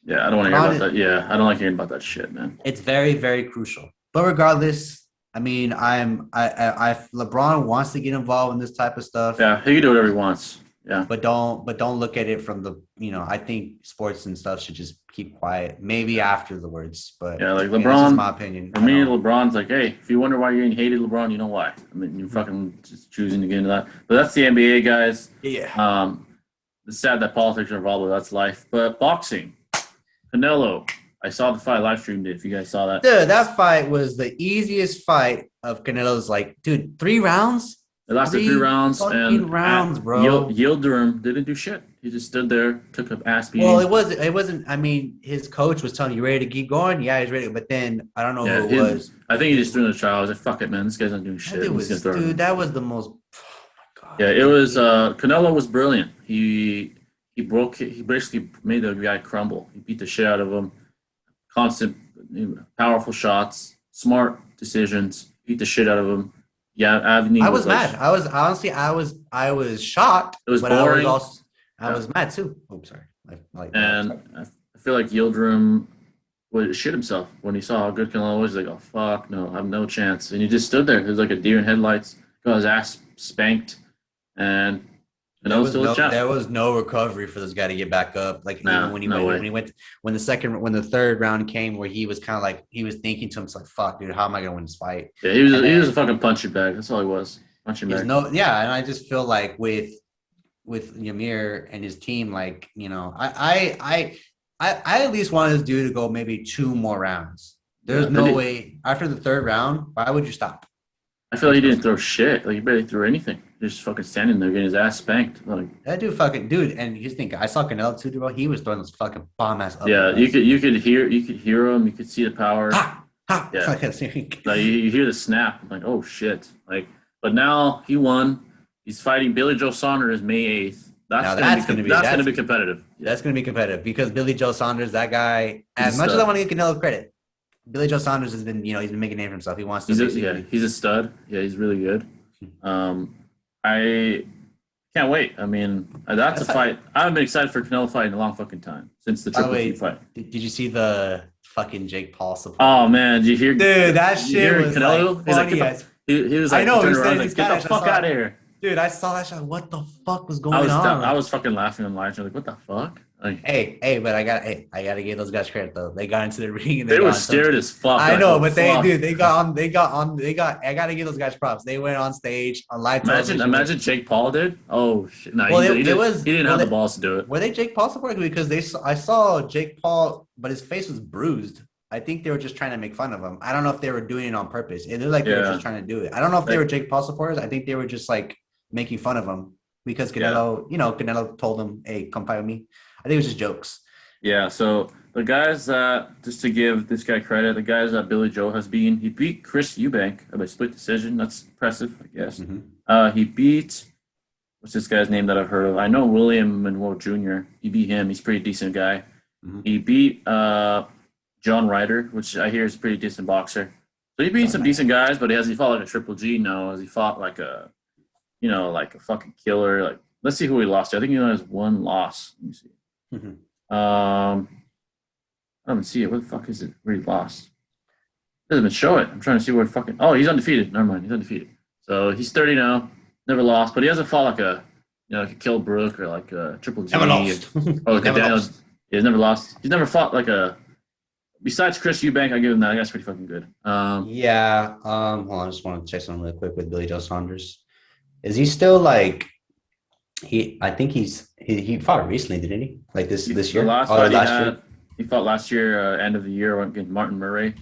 yeah. I don't want to hear about that. Yeah, I don't like hearing about that shit, man. It's very, very crucial. But regardless, I mean, LeBron wants to get involved in this type of stuff. Yeah, he can do whatever he wants. Yeah. But don't look at it from the, I think sports and stuff should just keep quiet. Maybe afterwards, but Yeah, like I mean, LeBron. that's just my opinion. For me, LeBron's like, hey, if you wonder why you're getting hated, LeBron, you know why. I mean, you're fucking just choosing to get into that. But that's the NBA, guys. Yeah. It's sad that politics are involved, but that's life. But boxing, Canelo. I saw the fight, live streamed it. If you guys saw that, Dude, that fight was the easiest fight of Canelo's. Like, dude, 3 rounds. it lasted 3 rounds, and rounds, bro. Yildirim didn't do shit. He just stood there, took an ass beating. Well, it wasn't. I mean, his coach was telling you ready to keep going. Yeah, he's ready. But then I don't know who it was. I think he just threw in the trial. I was like, "Fuck it, man. This guy's not doing shit." Dude, that was the most. Oh my God. Yeah, it was. Canelo was brilliant. He basically made the guy crumble. He beat the shit out of him. Constant, powerful shots, smart decisions. Beat the shit out of him. Yeah, I was mad. I was honestly, I was shocked. It was boring. I was mad too. Oh, sorry. I feel like Yildirim would shit himself when he saw how good Canelo was. He's like, oh fuck, no, I have no chance. And he just stood there. He was like a deer in headlights. Got his ass spanked, and there was no recovery for this guy to get back up. Like when the third round came, where he was kind of like he was thinking to himself, "Fuck, dude, how am I gonna win this fight?" Yeah, he was a fucking punching bag. That's all he was, punching bag. And I just feel like with Ymir and his team, like I at least wanted this dude to go maybe 2 more rounds. There's no way after the 3rd round. Why would you stop? I feel like he didn't throw shit. Like he barely threw anything. Just fucking standing there getting his ass spanked. Like that dude. And you think I saw Canelo too, bro. He was throwing those fucking bomb ass. Yeah, you could hear him. You could see the power. Yeah, like you hear the snap. I'm like, oh shit. Like, but now he won. He's fighting Billy Joe Saunders May 8th. That's gonna be competitive. That's gonna be competitive because Billy Joe Saunders, that guy. As much as I want to give Canelo credit, Billy Joe Saunders has been, he's been making a name for himself. He wants to. He's a stud. Yeah, he's really good. I can't wait. I mean, that's a fight. I haven't been excited for Canelo fight in a long fucking time since the Triple G fight. Did you see the fucking Jake Paul support? Oh man, did you hear? Dude, that shit was Canelo. He was like, I know. Get the fuck out of here. Dude, I saw that shot. What the fuck was going on? I was fucking laughing on live. Like, what the fuck? Like, but I gotta give those guys credit though. They got into the ring and they were scared as fuck. I know, but they got on. I gotta give those guys props. They went on stage on live television. Imagine Jake Paul did. Oh shit! No, he didn't have the balls to do it. Were they Jake Paul supporters? Because I saw Jake Paul, but his face was bruised. I think they were just trying to make fun of him. I don't know if they were doing it on purpose. It looked like they were just trying to do it. I don't know if they were Jake Paul supporters. I think they were just like making fun of him because Canelo, Canelo told him, "Hey, come fight with me." I think it was just jokes. Yeah, so the guys that, just to give this guy credit, the guys that Billy Joe has beaten, he beat Chris Eubank by split decision. That's impressive, I guess. Mm-hmm. He beat, what's this guy's name that I've heard of? I know William Monroe Jr. He beat him. He's a pretty decent guy. Mm-hmm. He beat John Ryder, which I hear is a pretty decent boxer. So he beat some decent guys, but he fought like a Triple G now. Has he fought like a, like a fucking killer? Like, let's see who he lost to. I think he only has 1 loss. Let me see. Mm-hmm. I don't even see it. Where the fuck is it? Where he lost? It doesn't even show it. I'm trying to see where fucking. Oh, he's undefeated. Never mind. He's undefeated. So he's 30 now. Never lost, but he hasn't fought like a, like a Kill Brook or like a Triple G. Never lost. He's never lost. He's never fought like a. Besides Chris Eubank, I give him that. I guess pretty fucking good. Hold on. I just want to check something real quick with Billy Joe Saunders. Is he still like? I think he fought recently, didn't he? Like this year? Last year. He fought last year, end of the year against Martin Murray.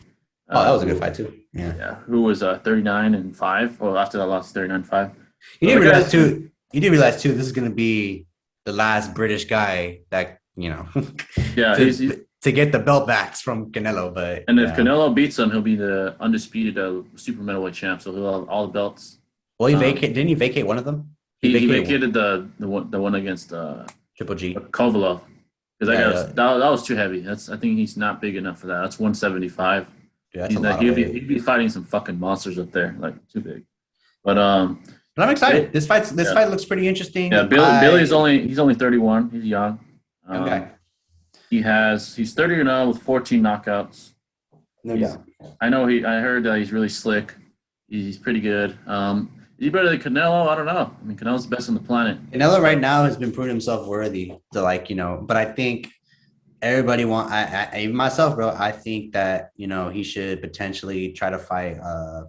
That was a good fight too. Yeah. Yeah. Who was 39-5? Well, after that lost 39-5. You didn't realize too. This is gonna be the last British guy that Yeah. to get the belt backs from Canelo, but if Canelo beats him, he'll be the undisputed super middleweight champ. So he'll have all the belts. Well, didn't he vacate one of them? He vacated the one against Triple G Kovalev because that was too heavy. I think he's not big enough for that. That's 175. Yeah, he'd be fighting some fucking monsters up there, like too big. But I'm excited. This fight looks pretty interesting. Yeah, Billy's only 31. He's young. Okay. He's 30-0 with 14 knockouts. No doubt. I heard that he's really slick. He's pretty good. Is he better than Canelo? I don't know. I mean, Canelo's the best on the planet. Canelo right So, now has been proving himself worthy to but I think everybody even myself, bro. I think that he should potentially try to fight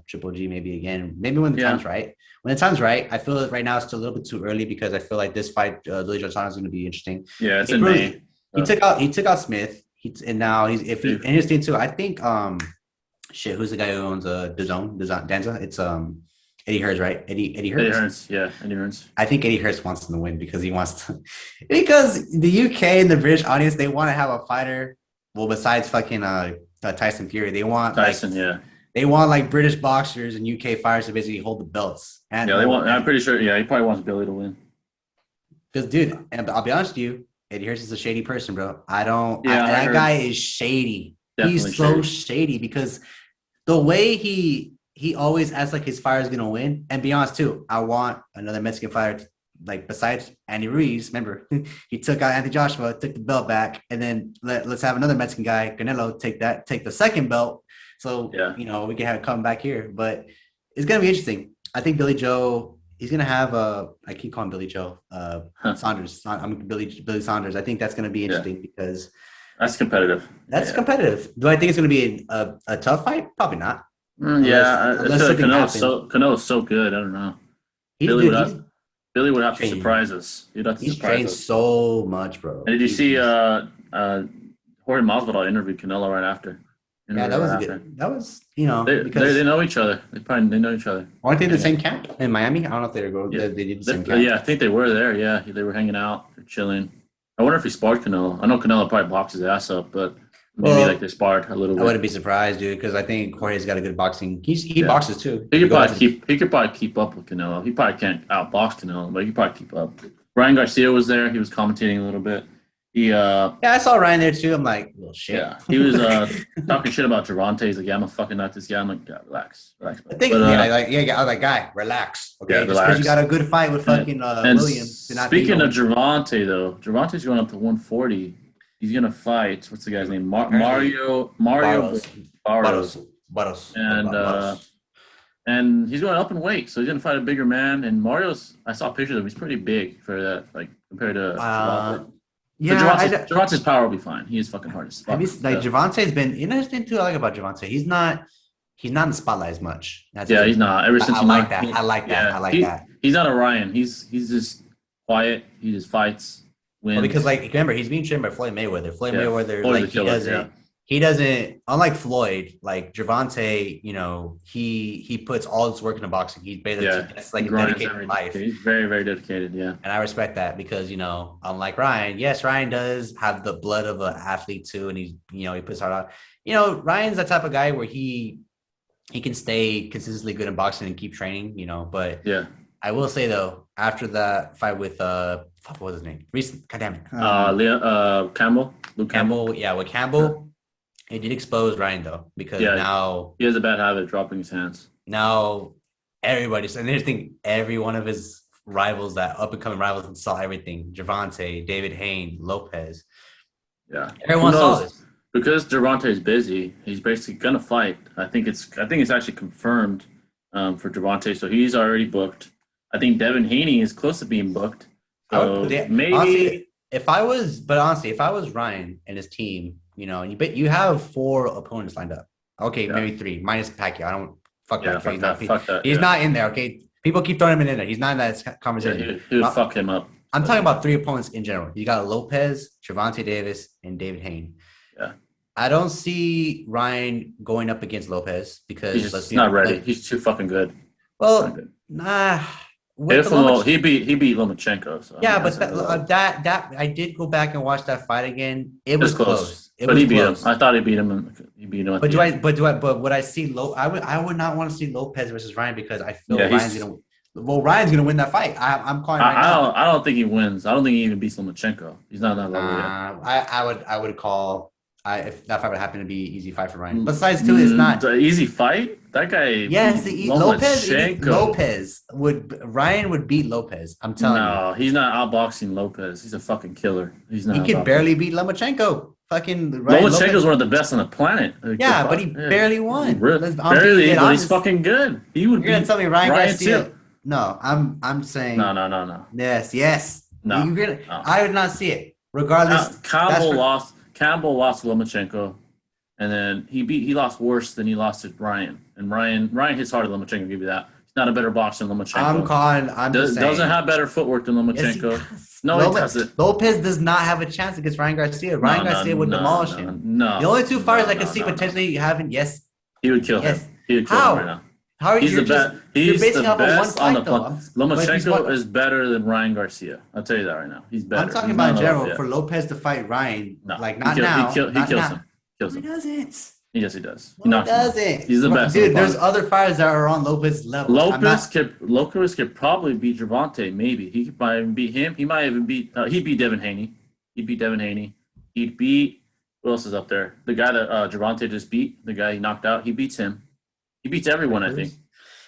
Triple G maybe again, maybe when the yeah, time's right. When the time's right, I feel that right now it's still a little bit too early because I feel like this fight, Billy Joe Saunders, is going to be interesting. yeah, it's He in May. proved he So, took out Smith. And now he's if he and here's the thing too. I think shit, who's the guy who owns DAZN Danza? It's Eddie Hearns, right? Eddie Eddie Hearns. Hearns, yeah, Eddie Hearns. I think Eddie Hearns wants him to win because he wants to because the UK and the British audience, they want to have a fighter. Well, besides fucking Tyson Fury, they want Tyson, yeah. they want like British boxers and UK fighters to basically hold the belts. And Yeah, they want. I'm pretty sure. Yeah, he probably wants Billy to win. because, dude, and I'll be honest with you, Eddie Hearns is a shady person, bro. I don't. Yeah, That guy is shady. Definitely He's so shady because the way he always acts like his fighter is gonna win. And be honest too, I want another Mexican fighter like besides Andy Ruiz. Remember, he took out Anthony Joshua, took the belt back, and then let's have another Mexican guy, Canelo, take the second belt. So Yeah. we can have it come back here. But it's gonna be interesting. I think Billy Joe. He's gonna have I keep calling Billy Joe Saunders. I'm Billy Saunders. I think that's gonna be interesting because That's competitive. that's competitive. Do I think it's gonna be a tough fight? Probably not. Yeah, I Unless feel like something happens. Canelo's so good. I don't know. Billy would have to trained. surprise us. He'd have to He's surprise trained us. so much, bro. And did you see Jorge Masvidal interviewed Canelo right after? Yeah, that was good. That was because They know each other. They know each other. aren't they in the same camp in Miami? I don't know if they did the same camp. Yeah, I think they were there. Yeah, they were hanging out, they're chilling. I wonder if he sparred Canelo. I know Canelo probably boxed his ass up, but maybe like they sparred a little bit. I wouldn't be surprised, dude, because I think Jorge's got a good boxing. He boxes too. He could probably keep up with Canelo. He probably can't outbox Canelo, but he could probably keep up. Ryan Garcia was there. He was commentating a little bit. I saw Ryan there too. I'm like, well, shit. Yeah, he was talking shit about Gervonta. He's like, yeah, I'm gonna fucking knock this guy. I'm like, yeah, relax. I was like, guy, relax. Okay, yeah, just because you got a good fight with fucking Williams. Speaking of Gervonta, though, Gervonta's going up to 140. He's gonna fight. What's the guy's name? Mario Barros. And he's going up in weight, so he's gonna fight a bigger man. And Mario's, I saw pictures of him. He's pretty big for that, like compared to Gervonta. Yeah, Gervonta's power will be fine. He is fucking hard as fuck. Gervonta's been interesting too. I like about Gervonta. He's not in the spotlight as much. He's not. Ever since I like that. I like that. He's not a Ryan. He's just quiet. He just fights. Wins. Well, because remember, he's being trained by Floyd Mayweather. Mayweather, Floyd's he doesn't. Unlike Floyd, like Gervonta, he puts all his work into boxing. He's basically it's like a dedicated life. He's very, very dedicated. Yeah, and I respect that because unlike Ryan, yes, Ryan does have the blood of an athlete too, and he's he puts hard out. Ryan's that type of guy where he can stay consistently good in boxing and keep training. But yeah. I will say though, after that fight with what was his name? Goddamn it. Campbell. Luke Campbell. Yeah, with Campbell, it did expose Ryan though, because now he has a bad habit of dropping his hands. Now everybody's and there's every one of his rivals, that up and coming rivals, saw everything. Gervonta, David Hain, Lopez. Yeah. Everyone saw this. Because Gervonta is busy, he's basically gonna fight. I think it's actually confirmed for Gervonta, so he's already booked. I think Devin Haney is close to being booked. So maybe honestly, if I was Ryan and his team, you have 4 opponents lined up. Okay, maybe 3 minus Pacquiao. I don't fuck that. He's not in there. Okay, people keep throwing him in there. He's not in that conversation. He would fuck him up. I'm talking about 3 opponents in general. You got Lopez, Gervonta Davis, and David Hain. Yeah. I don't see Ryan going up against Lopez because he's not ready. He's too fucking good. Well, nah. He beat Lomachenko. So yeah, but that I did go back and watch that fight again. It was close. But he beat him. I thought he beat him. But would I see I would not want to see Lopez versus Ryan because I feel Ryan's gonna win that fight. I'm calling right now. I don't think he wins. I don't think he even beats Lomachenko. He's not that level yet. I would call. If that fight would happen to be an easy fight for Ryan. Besides, too, it's not an easy fight. That guy. Yes, Ryan would beat Lopez. I'm telling you. No, he's not outboxing Lopez. He's a fucking killer. He's not. He could barely beat Lomachenko. fucking Ryan Lomachenko's one of the best on the planet. Yeah, but he barely won. Barely, but he's fucking good. He would. You're gonna tell me Ryan Garcia? too. No, I'm saying No. Yes. No, You're gonna. no. I would not see it. Regardless, Campbell lost Lomachenko, and then he lost worse than he lost to Ryan. And Ryan hits harder than Lomachenko. I'll give you that. He's not a better boxer than Lomachenko. I'm just saying. Doesn't have better footwork than Lomachenko. Yes, no, he doesn't. Lopez does not have a chance against Ryan Garcia. Ryan Garcia would demolish him. No. The only two fighters I can see potentially having, yes. He would kill him. He would kill him right now. How are you? He's the best. He's the best on the planet. Lomachenko is better than Ryan Garcia. I'll tell you that right now. He's better. I'm talking about in general for Lopez to fight Ryan. No, like not now. He kills him. He doesn't. Yes, he does. He doesn't. He's the best. Dude, there's other fighters that are on Lopez's level. Lopez could probably beat Gervonta. Maybe he might even beat him. He might even beat. He'd beat Devin Haney. He'd beat. Who else is up there? The guy that Gervonta just beat. The guy he knocked out. He beats him. He beats everyone, I think.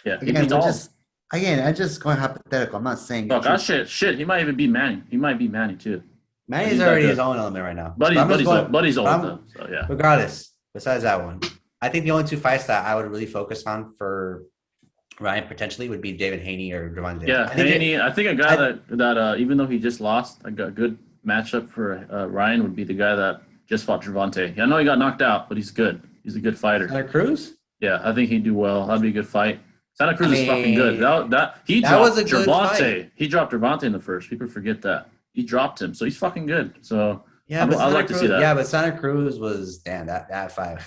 Yeah, he beats all. I'm just going hypothetical. I'm not saying. Fuck, shit. He might even beat Manny. He might beat Manny too. Manny's already his own element right now. Buddy's old though. So yeah. Regardless, besides that one, I think the only two fights that I would really focus on for Ryan potentially would be David Haney or Gervonta. Yeah, Haney. I think a guy that even though he just lost, a good matchup for Ryan would be the guy that just fought Gervonta. I know he got knocked out, but he's good. He's a good fighter. Santa Cruz? Yeah, I think he'd do well. That'd be a good fight. Santa Cruz is fucking good. He dropped Gervonta. He dropped Gervonta in the first. People forget that. He dropped him, so he's fucking good. So yeah, I'd like to see that. Yeah, but Santa Cruz was that fight.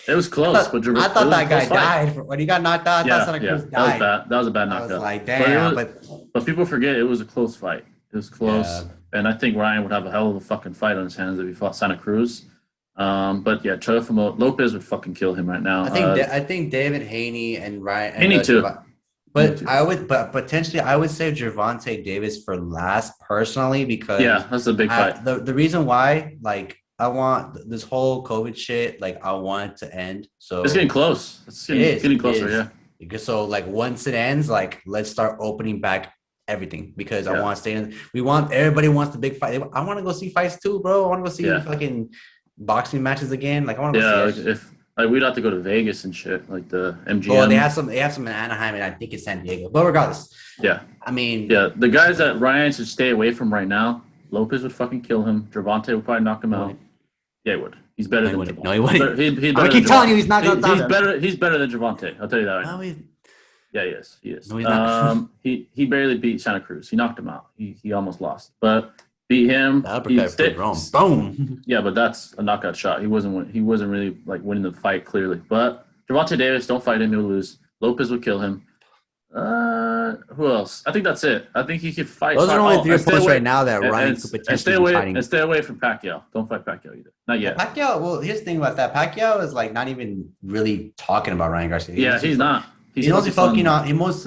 It was close, but I thought that guy died when he got knocked out. I thought Santa Cruz died. That was a bad knockout. I was like, damn. But people forget it was a close fight. It was close, and I think Ryan would have a hell of a fucking fight on his hands if he fought Santa Cruz. But yeah, Lopez would fucking kill him right now. I think David Haney and Ryan. Haney too. But potentially I would save Gervonta Davis for last personally because that's a big fight. The reason why, like, I want this whole COVID shit, like, I want it to end. So it's getting close. It's getting closer. Yeah. Because so like once it ends, like let's start opening back everything because I want to stay in. Everybody wants the big fight. I want to go see fights too, bro. I want to go see fucking boxing matches again. Like I want to go see if we'd have to go to Vegas and shit, like the MGM. Oh, they have some in Anaheim and I think it's San Diego. But regardless. Yeah. I mean, the guys that Ryan should stay away from right now, Lopez would fucking kill him. Gervonta would probably knock him out. Yeah, he would. He's better than Gervonta. No, he wouldn't. I keep telling you he's not going to He's better than Gervonta. I'll tell you that right now. Yeah, he is. He is. No, he's not. He barely beat Santa Cruz. He knocked him out. He almost lost. But beat him. Boom. Yeah, but that's a knockout shot. He wasn't really like winning the fight clearly. But Gervonta Davis, don't fight him, he'll lose. Lopez would kill him. Who else? I think that's it. I think he could fight. Those are only 3 points right now that Ryan could potentially be fighting. And stay away from Pacquiao. Don't fight Pacquiao either. Not yet. Pacquiao. Well, here's the thing about that. Pacquiao is like not even really talking about Ryan Garcia. He's not. He's mostly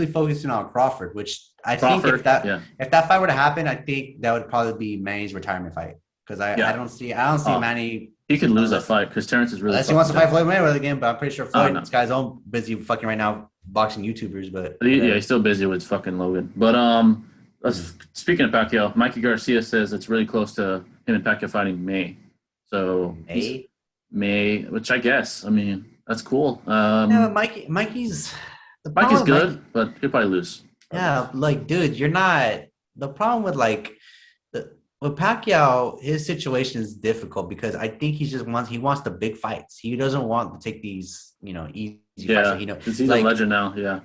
focusing on Crawford, which I think if that fight were to happen, I think that would probably be Manny's retirement fight because I don't see Manny. He could lose that fight because Terrence is really. Unless he wants to fight Floyd Mayweather again, but I'm pretty sure Floyd, this guy's own busy fucking right now boxing YouTubers. But he's still busy with fucking Logan. But speaking of Pacquiao, Mikey Garcia says it's really close to him and Pacquiao fighting May. So May, which I guess, I mean, that's cool. But Mikey's good, but he'll probably lose. Yeah, like, dude, you're not. The problem with with Pacquiao, his situation is difficult because I think he wants the big fights. He doesn't want to take these, easy fights. Because he's a legend now. Yeah.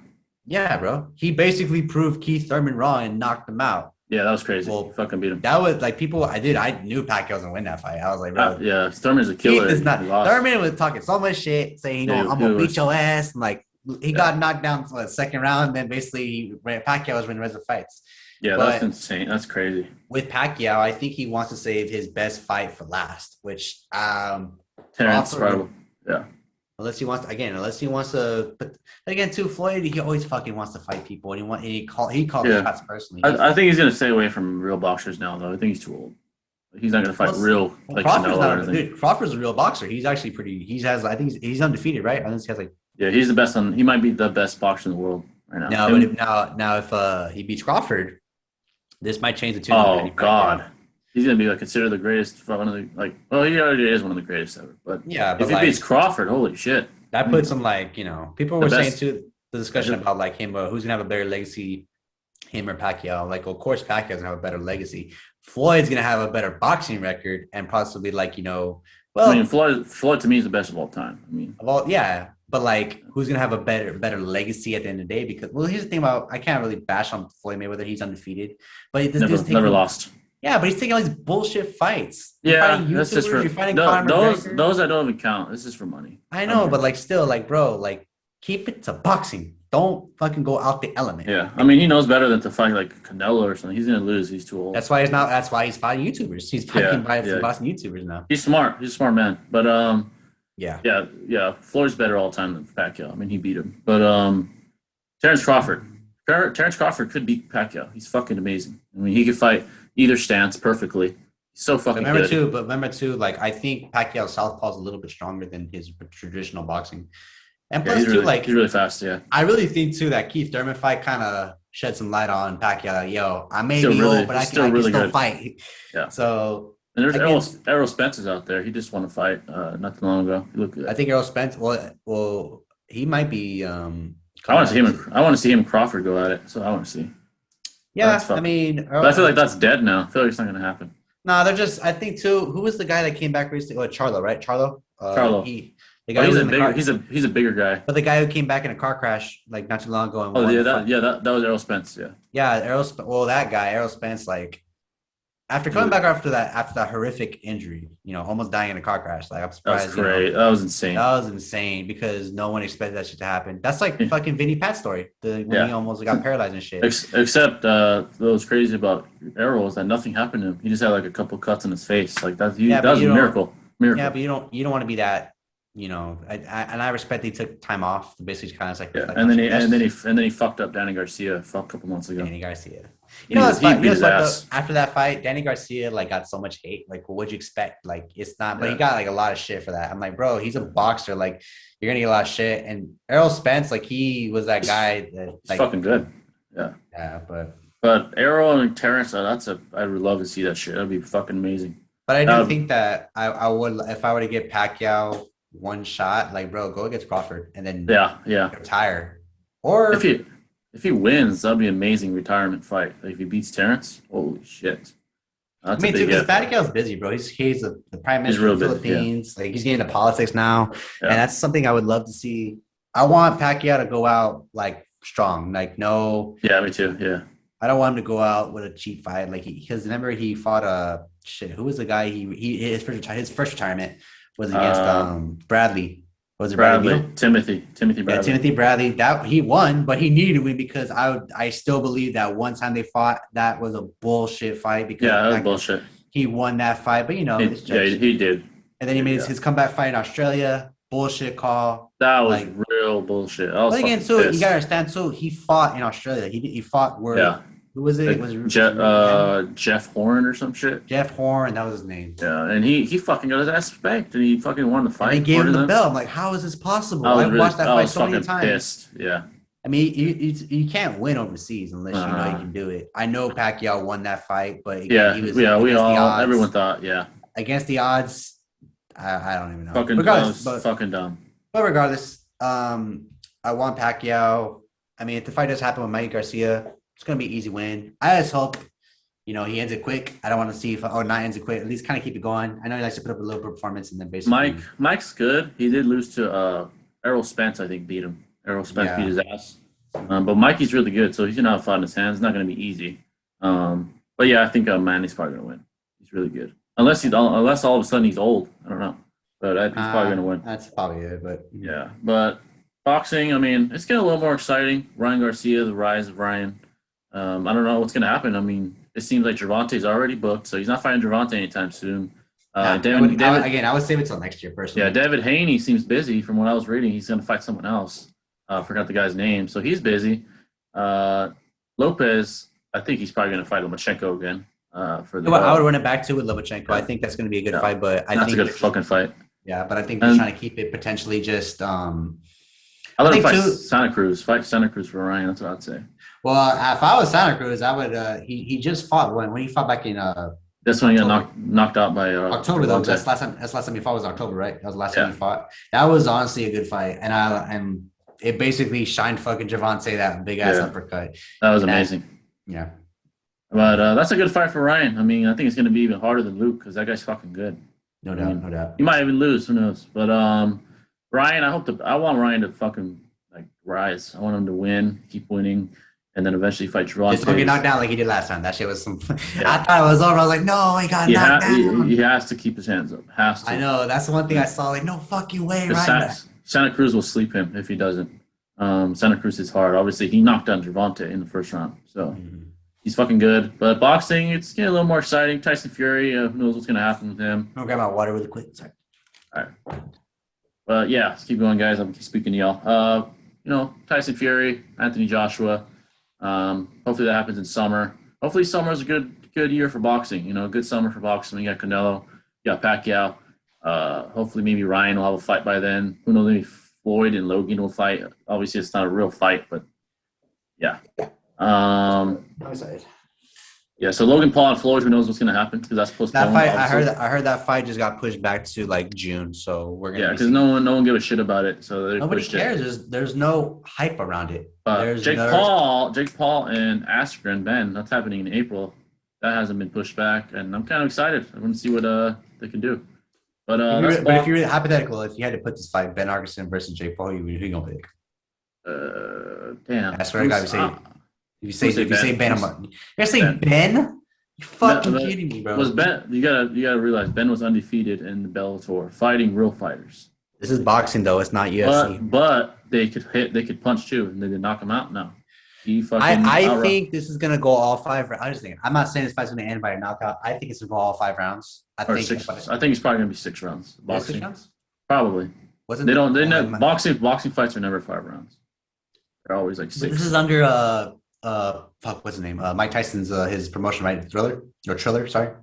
Yeah, bro. He basically proved Keith Thurman wrong and knocked him out. Yeah, that was crazy. Well, fucking beat him. That was like I knew Pacquiao was gonna win that fight. I was like, bro. Thurman's a killer. Thurman was talking so much shit, saying, I'm gonna beat your ass. And like he got knocked down to the second round, and then basically Pacquiao was winning the rest of the fights. Yeah, that's insane. That's crazy. With Pacquiao, I think he wants to save his best fight for last, which Terrence probably. Yeah. Unless he wants to, but again, too, Floyd, he always fucking wants to fight people, and he calls shots personally. I think he's gonna stay away from real boxers now, though. I think he's too old. He's not gonna fight real like Canelo. Dude, Crawford's a real boxer. He's actually pretty. I think he's undefeated, right? I think he has like. Yeah, he's the best. He might be the best boxer in the world right now. No, but if he beats Crawford, this might change the tune. Oh God. He's gonna be like considered the greatest, one of the like. Well, he already is one of the greatest ever. But Yeah, if but he like beats Crawford, holy shit! I that mean, puts him like, people the were saying best. too the discussion about like him, who's gonna have a better legacy, him or Pacquiao. Like, of course, Pacquiao's gonna have a better legacy. Floyd's gonna have a better boxing record and possibly like, I mean, well, Floyd to me is the best of all time. I mean, well, yeah, but like, who's gonna have a better legacy at the end of the day? Because well, here's the thing about I can't really bash on Floyd Mayweather. He's undefeated, but this dude's never taking lost. yeah, but he's taking all these bullshit fights. You're fighting Yeah, that's just YouTubers. for You're fighting Conor McGregor. those I don't even count. This is for money. I I don't know, give but a like, shit. still, like, bro, like, keep it to boxing. Don't fucking go out the element. Yeah, I mean, he knows better than to fight like Canelo or something. He's gonna lose. He's too old. That's why he's not. That's why he's fighting YouTubers. He's fighting Yeah, by yeah. boxing YouTubers now. He's smart. He's a smart man. But Yeah. yeah. Floyd's better all time than Pacquiao. I mean, he beat him. But Terrence Crawford. Terrence Crawford could beat Pacquiao. He's fucking amazing. I mean, he could fight either stance perfectly. He's so fucking good. Remember too, like I think Pacquiao's southpaw is a little bit stronger than his traditional boxing. And Yeah, plus, too, like he's really fast. Yeah, I really think too that Keith Thurman fight kind of shed some light on Pacquiao. Yo, I may still be really, old, but I still can really still good. fight. Yeah. So And there's against, Errol Spence's out there. He just won a fight not too long ago. He looked good. I think Errol Spence. Well, he might be. I want to see him. I want to see him and Crawford go at it. So I want to see. Yeah, I mean, but I feel like that's dead now. I feel like it's not going to happen. No, they're just. I think too. Who was the guy that came back recently? Oh, Charlo, right? Charlo. Charlo. The guy he's a bigger. He's a bigger guy. But the guy who came back in a car crash like not too long ago. And oh yeah, that was Errol Spence. Yeah. Yeah, Well, that guy, Errol Spence, like after coming back after that horrific injury, almost dying in a car crash. Like I'm surprised. That was great. That was insane. That was insane because no one expected that shit to happen. That's like fucking Vinny Pat's story. When he almost got paralyzed and shit. Except what was crazy about Errol is that nothing happened to him. He just had like a couple cuts in his face. Like that was a miracle. Yeah, but you don't want to be that. I respect that he took time off to basically kind of like and then he fucked up Danny Garcia a couple months ago. Danny Garcia. He beat his ass. After that fight, Danny Garcia like got so much hate. Like, well, what'd you expect? Like, it's not. But Yeah. he got like a lot of shit for that. I'm like, bro, he's a boxer. Like, you're gonna get a lot of shit. And Errol Spence, like, he was that guy that He's like fucking good. Yeah. Yeah, but Errol and Terrence, I would love to see that shit. That'd be fucking amazing. But I do think that I would if I were to get Pacquiao one shot, like, bro, go against Crawford and then retire. Or if he wins, that'd be an amazing retirement fight. Like if he beats Terrence, holy shit. That's too, because Pacquiao's busy, bro. He's the prime minister of the Philippines. Like he's getting into politics now, and that's something I would love to see. I want Pacquiao to go out like strong, like no. Yeah, me too. Yeah. I don't want him to go out with a cheap fight, like because remember he fought who was the guy his first retirement was against Bradley. Was it Bradley? Timothy Bradley. Yeah, Timothy Bradley. That he won, but he needed to win because I still believe that one time they fought, that was a bullshit fight because that was bullshit. He won that fight, but he did. And then he made his comeback fight in Australia. Bullshit call. That was real bullshit. But again, too, you gotta understand. So he fought in Australia. He fought where? Yeah. Who was it? Was Jeff Horn or some shit? Jeff Horn, that was his name. Yeah, and he fucking got his ass spanked, and he fucking won the fight. And they gave him the belt. I'm like, how is this possible? I watched that fight so many times. Pissed. Yeah. I mean, you can't win overseas unless you know you can do it. I know Pacquiao won that fight, but again, everyone thought, against the odds, I don't even know. Fucking dumb. But regardless, I want Pacquiao. I mean, if the fight does happen with Mikey Garcia, it's gonna be an easy win. I just hope, he ends it quick. I don't want to see not ends it quick. At least kind of keep it going. I know he likes to put up a little performance and then basically. Mike's good. He did lose to Errol Spence. I think beat him. Errol Spence beat his ass. But Mikey's really good, so he's gonna have fun in his hands. It's not gonna be easy. But yeah, I think Manny's probably gonna win. He's really good. Unless all of a sudden he's old. I don't know. But I think he's probably gonna win. That's probably it. But yeah, but boxing. I mean, it's getting a little more exciting. Ryan Garcia, the rise of Ryan. I don't know what's going to happen. I mean, it seems like Gervonta's already booked, so he's not fighting Gervonta anytime soon. I would save it till next year, personally. Yeah, David Haney seems busy from what I was reading. He's going to fight someone else. I forgot the guy's name. So he's busy. Lopez, I think he's probably going to fight Lomachenko again. I would run it back to with Lomachenko. Yeah. I think that's going to be a good fight, but I think that's a good fucking fight. Yeah, but I think they're trying to keep it potentially just. I let him fight Santa Cruz. Fight Santa Cruz for Ryan. That's what I'd say. Well, if I was Santa Cruz, I would. He just fought when he fought back in That's when he got knocked out by October though. Javante. That's last time he fought was October, right? That was the last Yeah. time he fought. That was honestly a good fight, and it basically shined fucking Javante that big ass Yeah. uppercut. That was And amazing. Yeah. But that's a good fight for Ryan. I mean, I think it's going to be even harder than Luke because that guy's fucking good. No doubt, no doubt. He might even lose. Who knows? But Ryan, I want Ryan to fucking like rise. I want him to win, keep winning, and then eventually fight Javante. Just don't get knocked down like he did last time. That shit was some. Yeah. I thought it was over. I was like, no, he got knocked down. He has to keep his hands up. Has to. I know. That's the one thing I saw. Like, no fucking way, Ryan. Santa Cruz will sleep him if he doesn't. Santa Cruz is hard. Obviously, he knocked down Javante in the first round, so he's fucking good. But boxing, it's getting a little more exciting. Tyson Fury, who knows what's gonna happen with him? I'll grab my water really quick. Sorry. All right. But yeah, let's keep going, guys. I'm speaking to y'all. Tyson Fury, Anthony Joshua. Hopefully that happens in summer. Hopefully summer is a good year for boxing. A good summer for boxing. You got Canelo, you got Pacquiao. Hopefully maybe Ryan will have a fight by then. Who knows? Maybe Floyd and Logan will fight. Obviously, it's not a real fight, but yeah. I'm excited. Yeah, so Logan Paul and Floyd, who knows what's going to happen because that's postponed. That fight, I heard that fight just got pushed back to like June, so we're gonna. Yeah, because no one gave a shit about it, so nobody cares. There's no hype around it. Jake Paul and Askren Ben, that's happening in April. That hasn't been pushed back, and I'm kind of excited. I want to see what they can do. But if you're hypothetical, if you had to put this fight, Ben Arkerson versus Jake Paul, who you gonna pick? Damn. I swear to God, you say Ben. You're saying Ben? You fucking kidding me, bro? Was Ben? You gotta realize Ben was undefeated in the Bellator, fighting real fighters. This is boxing though; it's not UFC. But they could punch too, and they did knock him out. No, I think this is gonna go all 5 rounds. I'm just thinking. I'm not saying this fight's gonna end by a knockout. I think it's gonna go all 5 rounds. I think it's probably gonna be 6 rounds. Boxing. 6 rounds? Probably. Boxing fights are never 5 rounds. They're always like 6. This is under what's his name? Mike Tyson's his promotion, right? Triller, sorry.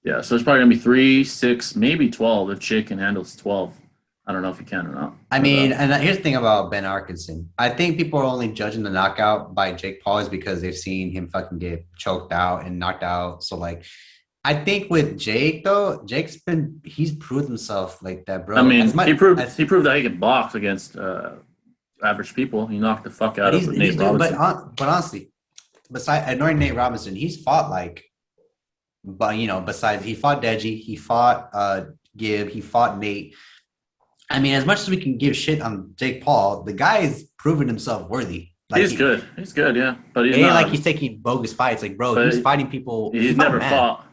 Yeah, so it's probably gonna be 3, 6, maybe 12 if Jake can handle 12. I don't know if he can or not. I mean, and here's the thing about Ben Arkinson. I think people are only judging the knockout by Jake Paul is because they've seen him fucking get choked out and knocked out. So like, I think with Jake though, he's proved himself like that, bro. I mean, he proved that he can box against average people. He knocked the fuck out of Nate Robinson. But honestly, besides ignoring Nate Robinson, he's fought besides he fought Deji, he fought Gibb, he fought Nate. I mean, as much as we can give shit on Jake Paul, the guy's proven himself worthy. Like he's good, yeah. But he's not like he's taking bogus fights. Like, bro, he's fighting people. He never fought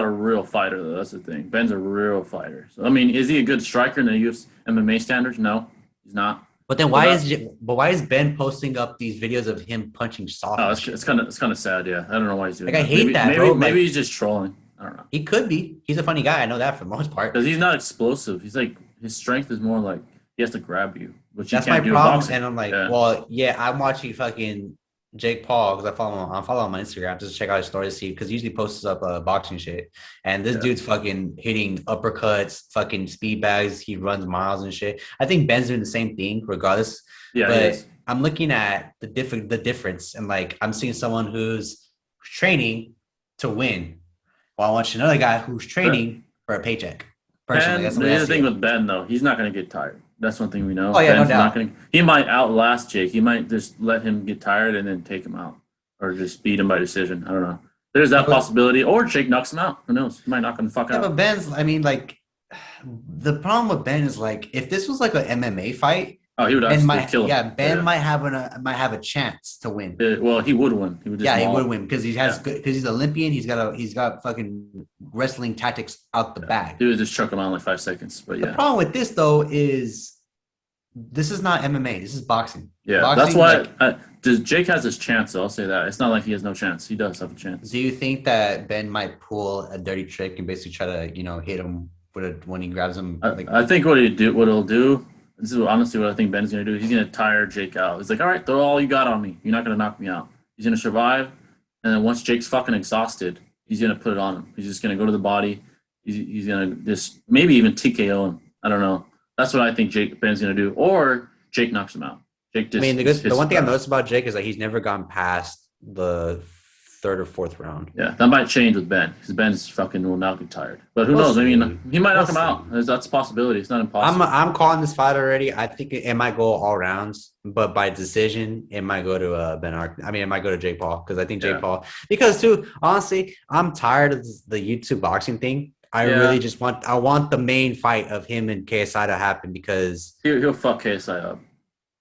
a real fighter, though. That's the thing. Ben's a real fighter. So I mean, is he a good striker in the UFC MMA standards? No, he's not. But then why is Ben posting up these videos of him punching soft? Oh, it's kind of sad. Yeah, I don't know why he's doing. Like, I hate that, bro. Maybe he's just trolling. I don't know. He could be. He's a funny guy. I know that for the most part. Because he's not explosive. He's like his strength is more like he has to grab you, which that's you can't my do problem. in boxing. And I'm like, well, yeah, I'm watching fucking Jake Paul because I follow him on my Instagram just to check out his stories, see because he usually posts up boxing shit. And this dude's fucking hitting uppercuts, fucking speed bags. He runs miles and shit. I think Ben's doing the same thing, regardless. Yeah, but I'm looking at the difference, and like I'm seeing someone who's training to win, while I watch another guy who's training for a paycheck. Personally, that's the thing with Ben though. He's not going to get tired. That's one thing we know. Oh yeah, Ben's no doubt. He might outlast Jake. He might just let him get tired and then take him out, or just beat him by decision. I don't know. There's that possibility, or Jake knocks him out. Who knows? He might knock him the fuck out. But Ben's. I mean, like the problem with Ben is like if this was like an MMA fight. Oh, he would actually kill him. Yeah, Ben might have a chance to win. Well, he would win. He would win because he has good because he's Olympian. He's got fucking wrestling tactics out the bag. He would just chuck him out in like 5 seconds. But yeah, the problem with this though is this is not MMA. This is boxing. Yeah, boxing, that's why Jake has his chance. Though, I'll say that it's not like he has no chance. He does have a chance. Do you think that Ben might pull a dirty trick and basically try to hit him when he grabs him? I think what he'll do. This is honestly what I think Ben's going to do. He's going to tire Jake out. He's like, all right, throw all you got on me. You're not going to knock me out. He's going to survive. And then once Jake's fucking exhausted, he's going to put it on him. He's just going to go to the body. He's going to just maybe even TKO him. I don't know. That's what I think Ben's going to do. Or Jake knocks him out. The one thing I've noticed about Jake is that he's never gone past the third or fourth round. Yeah, that might change with Ben because Ben's fucking will now be tired. But who knows? I mean, he might knock him out. That's a possibility. It's not impossible. I'm calling this fight already. I think it might go all rounds, but by decision, it might go to Ben Ark. I mean, it might go to Jake Paul because I think Jake Paul. Because too, honestly, I'm tired of the YouTube boxing thing. I really just want the main fight of him and KSI to happen because he'll fuck KSI up.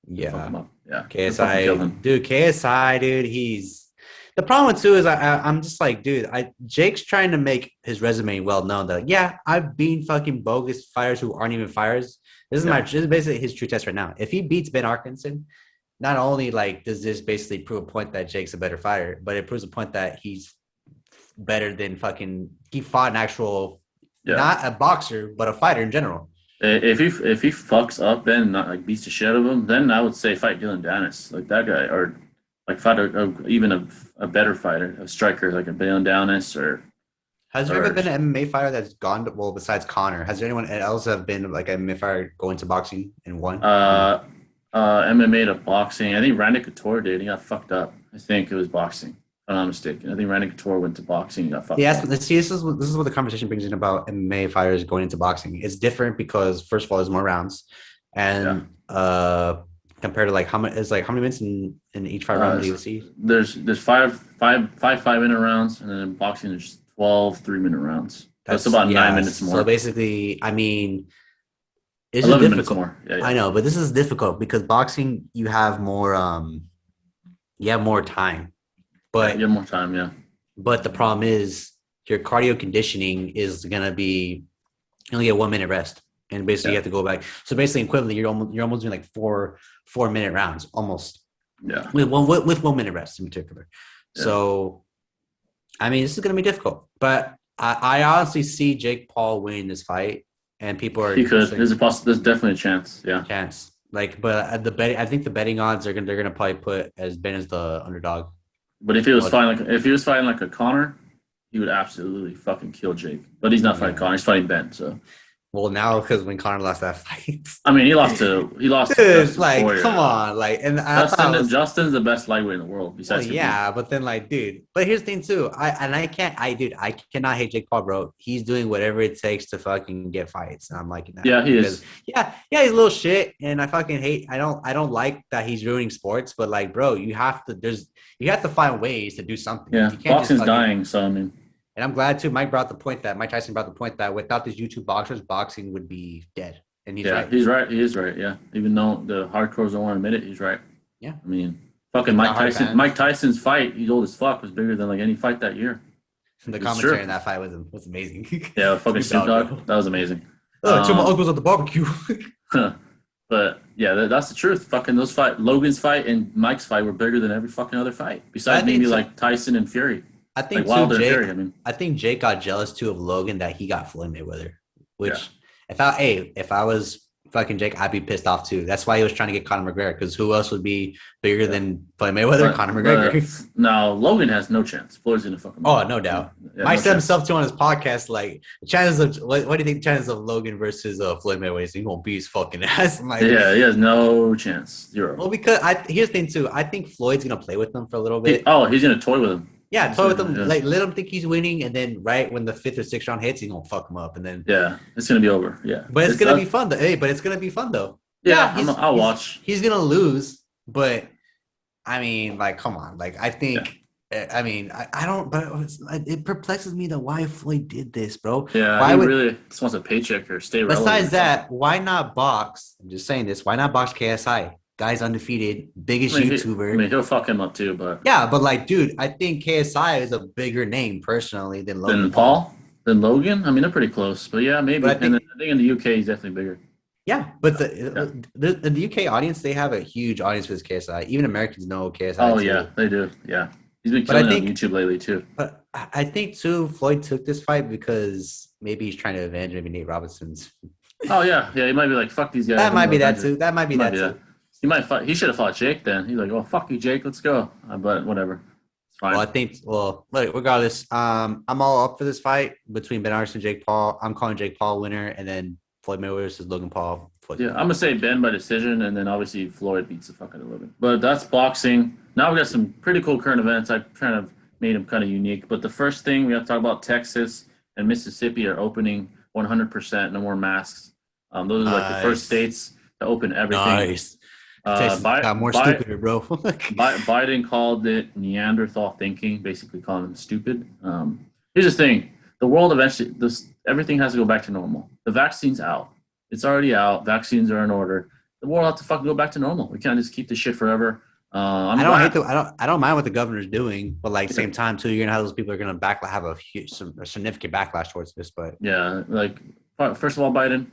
Yeah, yeah. KSI, dude. KSI, dude. He's the problem too is I'm just like, dude. Jake's trying to make his resume well known. That I've beaten fucking bogus fighters who aren't even fighters. This is basically his true test right now. If he beats Ben Arkinson, not only like does this basically prove a point that Jake's a better fighter, but it proves a point that he's better than fucking. He fought an actual. Not a boxer, but a fighter in general. If he fucks up Ben and not like beats the shit out of him, then I would say fight Dylan Dennis, like that guy, or like fight even a better fighter, a striker like a Dylan Dennis or. Has there ever been an MMA fighter that's gone to, well besides Connor? Has there anyone else have been like an MMA fighter going to boxing and won? MMA to boxing. I think Randy Couture did. He got fucked up. I think it was boxing. I'm not mistaken. I think Randy Couture went to boxing and got fucked up. See, this is what the conversation brings in about MMA fighters going into boxing. It's different because first of all, there's more rounds, and compared to like how many minutes in each fight round in the UFC? There's five 5-minute rounds, and then in boxing there's 12 3-minute rounds. That's about 9 minutes more. So basically, I mean, it's 11 minutes more. Yeah. I know, but this is difficult because boxing you have more time. But you have more time, yeah. But the problem is your cardio conditioning is gonna be you only get 1 minute rest, and basically you have to go back. So basically, equivalently, you're almost doing like 4-minute rounds, almost. Yeah. With 1 minute rest in particular. Yeah. So, I mean, this is gonna be difficult, but I honestly see Jake Paul winning this fight, and people are. He could. There's definitely a chance. Yeah. Chance. Like, but I think the betting odds they're gonna probably put as Ben as the underdog. But if he was fighting like a Connor, he would absolutely fucking kill Jake. But he's not fighting Connor; he's fighting Ben. So, well, now because when Connor lost that fight, I mean, he lost to dude, like, Poirier. Come on, like, and Justin's the best lightweight in the world. Besides, but then like, dude, but here's the thing too. I cannot hate Jake Paul, bro. He's doing whatever it takes to fucking get fights, and I'm liking that. Yeah, he is. Yeah, he's a little shit, and I fucking hate. I don't like that he's ruining sports, but like, bro, you have to find ways to do something. Yeah, boxing's dying, so I mean. And I'm glad too. Mike Tyson brought the point that without these YouTube boxers, boxing would be dead. And he's right. He's right. He is right. Yeah. Even though the hardcores don't want to admit it, he's right. Yeah. I mean, fucking Mike Tyson's fight, he's old as fuck, was bigger than like any fight that year. The commentary in that fight was amazing. Yeah, fucking Snoop Dogg. That was amazing. Oh, two of my uncles at the barbecue. But yeah, that's the truth. Fucking those Logan's fight and Mike's fight were bigger than every fucking other fight. Besides maybe like Tyson and Fury. I think like too, Jake, Fury, I mean. I think Jake got jealous too of Logan that he got Floyd Mayweather. Which if I was fucking Jake, I'd be pissed off too. That's why he was trying to get Conor McGregor, because who else would be bigger than Floyd Mayweather? Conor McGregor. No, Logan has no chance. Floyd's gonna fucking. Oh, no doubt. Mike said himself too on his podcast, like the chances of what do you think the chances of Logan versus Floyd Mayweather? He won't beat his fucking ass. Like, he has no chance. Zero. Well, because here's the thing too. I think Floyd's gonna play with him for a little bit. He's gonna toy with him. Yeah, toy with him. Yeah. Like, let him think he's winning, and then right when the 5th or 6th round hits, he's gonna fuck him up, and then it's gonna be over. Yeah, but it's gonna be fun. But it's gonna be fun though. Yeah, I'll watch. He's gonna lose, but I mean, like, come on. Like, I think. Yeah. I mean, I don't. But it perplexes me that why Floyd did this, bro. Yeah, he really just wants a paycheck or stay relevant. Besides that, why not box? I'm just saying this. Why not box KSI? Guy's undefeated, biggest YouTuber. He'll fuck him up too, but but like, dude, I think KSI is a bigger name personally than Logan. Than Paul? Than Logan? I mean, they're pretty close, but yeah, maybe. I think in the UK, he's definitely bigger. Yeah, but the UK audience, they have a huge audience for this KSI. Even Americans know KSI. Oh yeah, they do. Yeah, he's been killing on YouTube lately too. But I think too, Floyd took this fight because maybe he's trying to avenge maybe Nate Robinson's. Oh yeah, he might be like, fuck these guys. That might be that too. That might be that too. He might fight. He should have fought Jake then. He's like, "Oh, fuck you, Jake. Let's go." But whatever, it's fine. Well, regardless, I'm all up for this fight between Ben Arsene and Jake Paul. I'm calling Jake Paul winner, and then Floyd Mayweather versus Logan Paul. I'm gonna say Ben by decision, and then obviously Floyd beats the fuck out of Logan. But that's boxing. Now we got some pretty cool current events. I kind of made them kind of unique. But the first thing we have to talk about, Texas and Mississippi are opening 100%, no more masks. Those are like the first Nice. states to open everything. Nice. Texas got more stupider, bro. Biden called it Neanderthal thinking, basically calling them stupid. Here's the thing: the world eventually, everything has to go back to normal. The vaccine's out; it's already out. Vaccines are in order. The world has to fucking go back to normal. We can't just keep this shit forever. I don't mind what the governor's doing, but like same time too, you're gonna have those people who are gonna have a significant backlash towards this. But yeah, like first of all, Biden,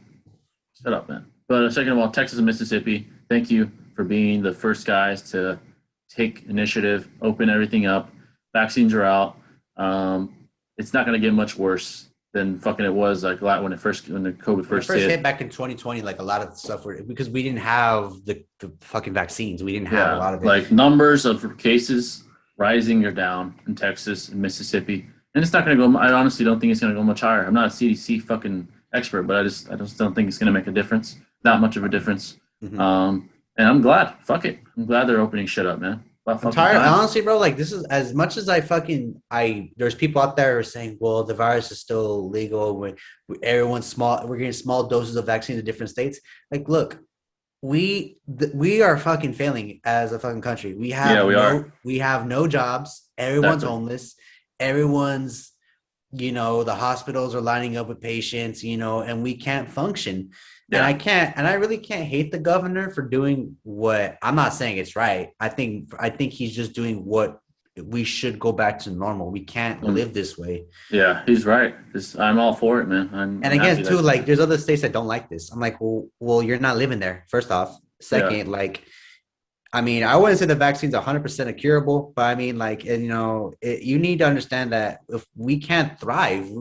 shut up, man. But second of all, Texas and Mississippi, thank you for being the first guys to take initiative, open everything up. Vaccines are out. It's not going to get much worse than fucking it was like when the COVID first hit back in 2020. Like a lot of stuff because we didn't have the fucking vaccines. We didn't have a lot of it. Like numbers of cases rising or down in Texas and Mississippi, and it's not going to go. I honestly don't think it's going to go much higher. I'm not a CDC fucking expert, but I just don't think it's going to make a difference. Not much of a difference. Mm-hmm. And I'm glad. Fuck it. I'm glad they're opening shit up, man. I'm tired. Honestly, bro, like this is as much as there's people out there who are saying, well, the virus is still legal. Everyone's small. We're getting small doses of vaccines in different states. Like, look, we are fucking failing as a fucking country. We have no jobs. Everyone's homeless. Everyone's, the hospitals are lining up with patients, and we can't function. Yeah. And I really can't hate the governor for doing what I'm not saying it's right. I think he's just doing what we should go back to normal. We can't live this way. Yeah, he's right. I'm all for it, man. And again, too, like there's other states that don't like this. I'm like, well, you're not living there. First off, second, I wouldn't say the vaccine's 100% curable, but I mean, you need to understand that if we can't thrive,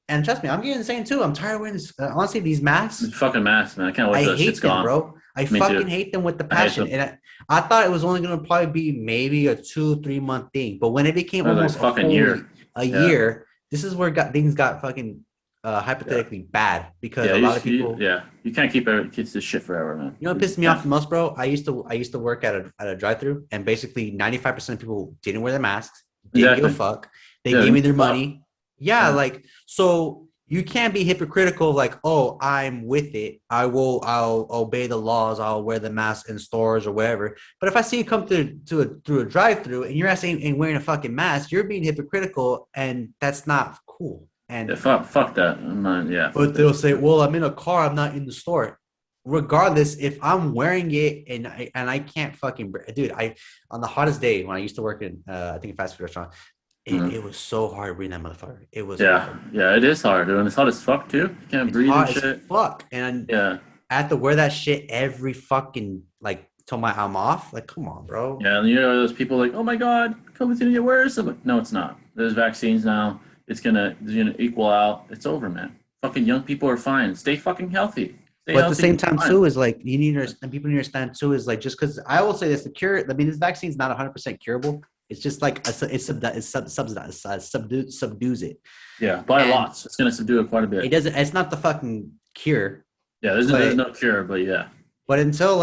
and trust me, I'm getting insane too. I'm tired of wearing this. Honestly, these masks. It's fucking masks, man. I can't wait till shit's gone. Bro. I fucking hate them with the passion. And I thought it was only going to probably be maybe a 2-3 month thing. But when it became almost a year, this is where things got fucking hypothetically bad because a lot of people. You can't keep this shit forever, man. You know what pissed me off the most, bro? I used to work at a drive-thru, and basically 95% of people didn't wear their masks. Didn't give a fuck. They gave me their money. Yeah, so you can't be hypocritical like, oh, I'm with it. I'll obey the laws. I'll wear the mask in stores or whatever. But if I see you come through a drive-through and you're ain't wearing a fucking mask, you're being hypocritical, and that's not cool. And fuck that. I'm not, but they'll say, well, I'm in a car. I'm not in the store. Regardless, if I'm wearing it and I can't fucking, dude, on the hottest day when I used to work in, I think a fast food restaurant, it was so hard breathing that motherfucker. It was hard. Yeah, it is hard. And it's hot as fuck too. You can't breathe and shit. Fuck. And I have to wear that shit every fucking till I'm off. Like, come on, bro. Yeah, and those people like, oh my god, COVID's gonna get worse. I'm like, no, it's not. There's vaccines now. It's gonna equal out. It's over, man. Fucking young people are fine. Stay fucking healthy. But at the same time, too, is like you need to understand. People need to understand too is like just because I will say this, the cure. I mean, this vaccine is not 100% curable. It's just like subdues it. Yeah, by lots. It's gonna subdue it quite a bit. It doesn't. It's not the fucking cure. Yeah, there's no cure, but yeah. But until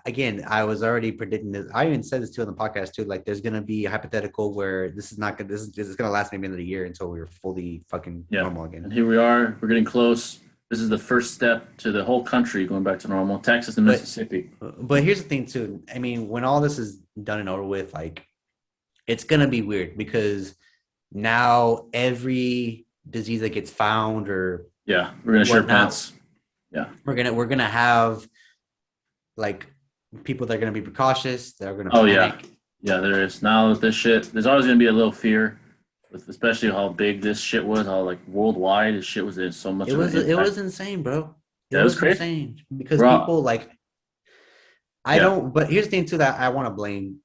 again, I was already predicting this. I even said this too on the podcast too. Like, there's gonna be a hypothetical where this is not gonna. This is gonna last maybe another year until we're fully fucking normal again. And here we are. We're getting close. This is the first step to the whole country going back to normal. Texas and Mississippi. But here's the thing too. I mean, when all this is done and over with, it's gonna be weird because now every disease that gets found or we're gonna share pants. Yeah, we're gonna have people that are gonna be precautious. They're gonna panic. Yeah. There is now with this shit. There's always gonna be a little fear, with especially how big this shit was. How worldwide this shit was in so much. It was insane, bro. It was crazy. Insane because people I don't. But here's the thing too that I want to blame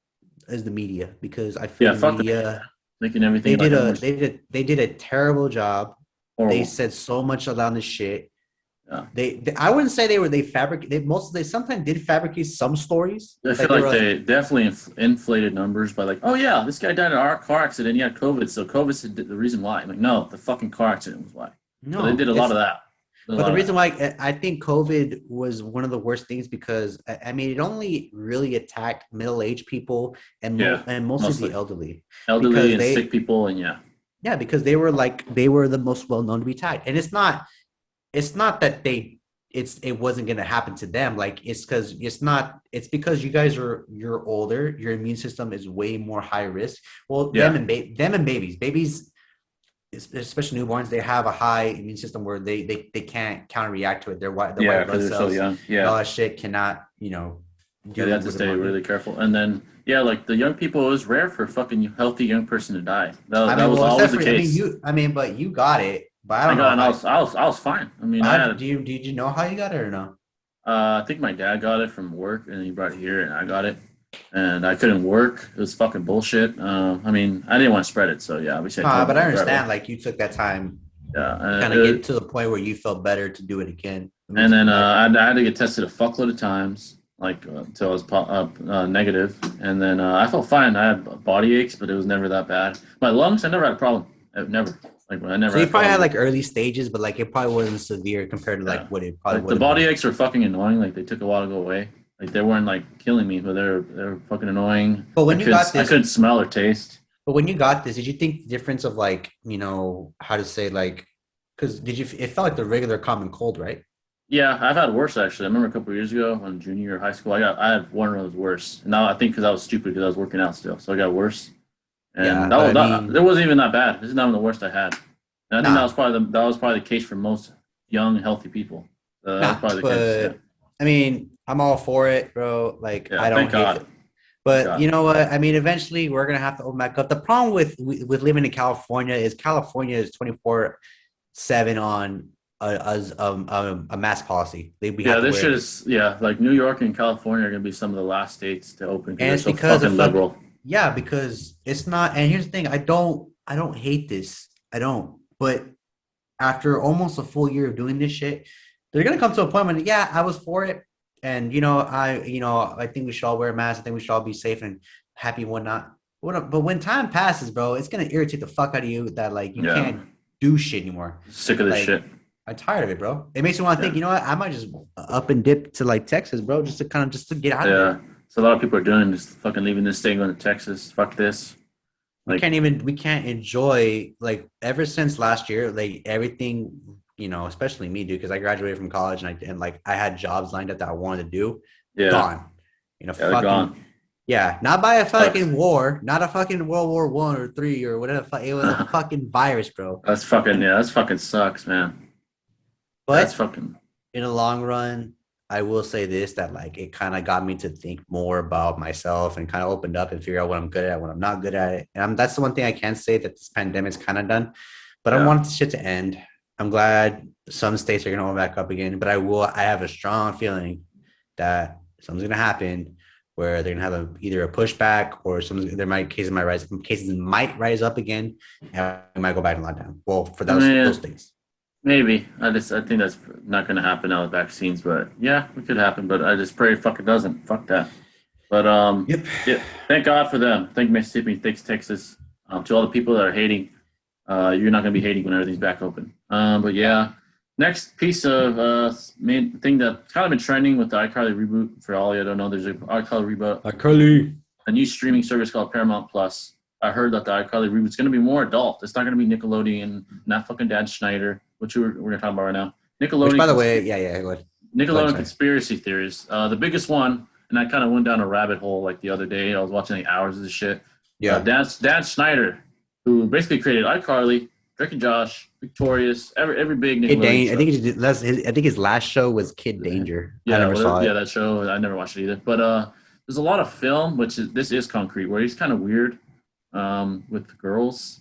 is the media because I feel the media making everything. They did a terrible job. Horrible. They said so much around this shit. Yeah. They I wouldn't say they fabricated. They sometimes did fabricate some stories. I feel like they definitely inflated numbers by this guy died in a car accident. He had COVID, so COVID's the reason why. I'm like, no, the fucking car accident was why. No, so they did a lot of that. But the reason why I think COVID was one of the worst things because I mean it only really attacked middle-aged people and Yeah, mostly the mostly elderly elderly because and sick people, and because they were the most well known to be attacked, and it's not that it wasn't going to happen to them. Like it's because you guys you're older, your immune system is way more high risk. Well, yeah, them and babies, especially newborns, they have a high immune system where they can't counter react to it. Their yeah, white because blood they're so cells young. and all Yeah, that shit cannot yeah, they do have to what they stay want to do. really careful. And then yeah, like the young people, it was rare for a fucking healthy young person to die. I That mean, was well, always except the for case. but you got it. But I I don't know got, and how. I was fine. I mean, How did you know how you got it or no? I think my dad got it from work, and he brought it here, and I got it, and I couldn't work. It was fucking bullshit. I mean, I didn't want to spread it, so yeah, obviously I No, told but I him right away. understand. Like you took that time Yeah, to kind of get to the point where you felt better to do it again. I mean, and to then come back. I had to get tested a fuckload of times, like until I was negative, and then I felt fine. I had body aches, but it was never that bad. My lungs, I never had a problem. I've never, like, I never So you had probably had problems. like early stages, but like it probably wasn't severe compared to like Yeah, what it probably like the would have body been. aches were fucking annoying. Like they took a while to go away. Like they weren't like killing me, but they're fucking annoying. But when you got I this, couldn't smell or taste. but when you got this, did you think the difference of like how to say like, because did you it felt like the regular common cold, right? Yeah, I've had worse actually. I remember a couple of years ago when junior year of high school, I had one of those worse. And now I think because I was stupid because I was working out still, so I got worse. Yeah, And but I it mean, wasn't even that bad. This is not even the worst I had. And I think nah, that was probably the case for most young healthy people. That was nah. probably the case. Yeah, But I mean, I'm all for it, bro. Like yeah. I don't Thank hate God. it. Thank But you God. know what? I mean, eventually we're gonna have to open back up. The problem with living in California is California is 24/7 on a mask policy. We Yeah, have to this wear shit it, is like New York and California are gonna be some of the last states to open because and they're it's so because of fucking liberal. yeah, because it's not. And here's the thing: I don't hate this. I don't. But after almost a full year of doing this shit, they're gonna come to a point when yeah, I was for it, and I think we should all wear masks. I think we should all be safe and happy and whatnot. But when time passes, bro, it's gonna irritate the fuck out of you that like you Yeah, can't do shit anymore. sick of this Like shit. I'm tired of it, bro. It makes me want to think, Yeah, you know what? I might just up and dip to like Texas, bro, just to just to get out of yeah. there. So a lot of people are doing just fucking leaving this state, going to Texas. Fuck this. Like, We can't enjoy like ever since last year, like everything, especially me, dude, because I graduated from college and like I had jobs lined up that I wanted to do, yeah, gone. yeah, they're Fucking gone. yeah, not by a Sucks. fucking war, not a fucking World War I or III or whatever. It was a fucking virus, bro. That's fucking And yeah. That's fucking sucks, man. That's but fucking in the long run, I will say this that like it kind of got me to think more about myself and kind of opened up and figure out what I'm good at, what I'm not good at. It. And that's the one thing I can say that this pandemic's kind of done. But I yeah. want this shit to end. I'm glad some states are gonna open back up again, but I have a strong feeling that something's gonna happen where they're gonna have either a pushback or cases might rise up again and we might go back to lockdown. Well, for I those mean, states. maybe. I think that's not gonna happen now with vaccines, but yeah, it could happen. But I just pray it fucking doesn't. Fuck that. But Yep. yeah. Thank God for them. Thank Mississippi. Thanks Texas. To all the people that are hating, you're not gonna be hating when everything's back open. But yeah. Next piece of main thing that kind of been trending with the iCarly reboot. For all you don't know, there's an iCarly reboot, Curly. a new streaming service called Paramount Plus. I heard that the iCarly reboot's going to be more adult. It's not going to be Nickelodeon, not fucking Dad Schneider, which we're going to talk about right now. Which, Nickelodeon, by the way, yeah, go ahead. Go ahead, Nickelodeon sorry. conspiracy theories. The biggest one, and I kind of went down a rabbit hole like the other day. I was watching like hours of this shit. Yeah. Dan Schneider, who basically created iCarly, Drake and Josh, Victorious, every big Kid Nickelodeon Danger. show. I think his last show was Kid Danger. I Yeah, never saw yeah, it. that show. I never watched it either. But there's a lot of film, this is concrete, where he's kind of weird with girls.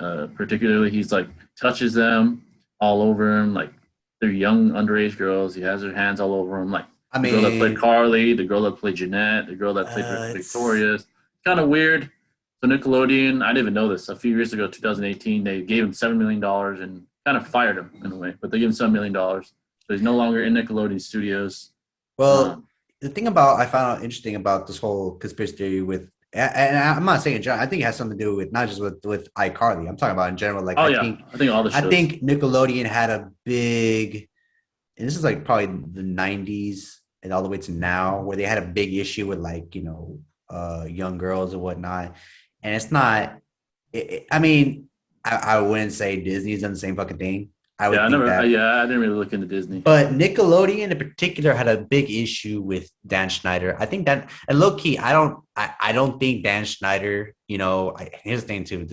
Particularly, he's like touches them all over him, like they're young underage girls. He has their hands all over them, like I the girl that played mean, Carly, the girl that played Jeanette, the girl that played it's Victoria. Kind of weird. So Nickelodeon, I didn't even know this. A few years ago, 2018, they gave him $7 million and kind of fired him in a way, but they gave him $7 million. So he's no longer in Nickelodeon Studios. well, Um, the thing about I found out interesting about this whole conspiracy theory with And I'm not saying in general. I think it has something to do with not just with iCarly. I'm talking about in general. Like Oh yeah, I think all the I shows. think Nickelodeon had a big, and this is like probably the '90s and all the way to now, where they had a big issue with like young girls and whatnot. And it's not. I mean, I wouldn't say Disney's done the same fucking thing. I Yeah, would think that. yeah, I didn't really look into Disney. But Nickelodeon in particular had a big issue with Dan Schneider. I think that, and low key, I don't think Dan Schneider. Here's the thing too.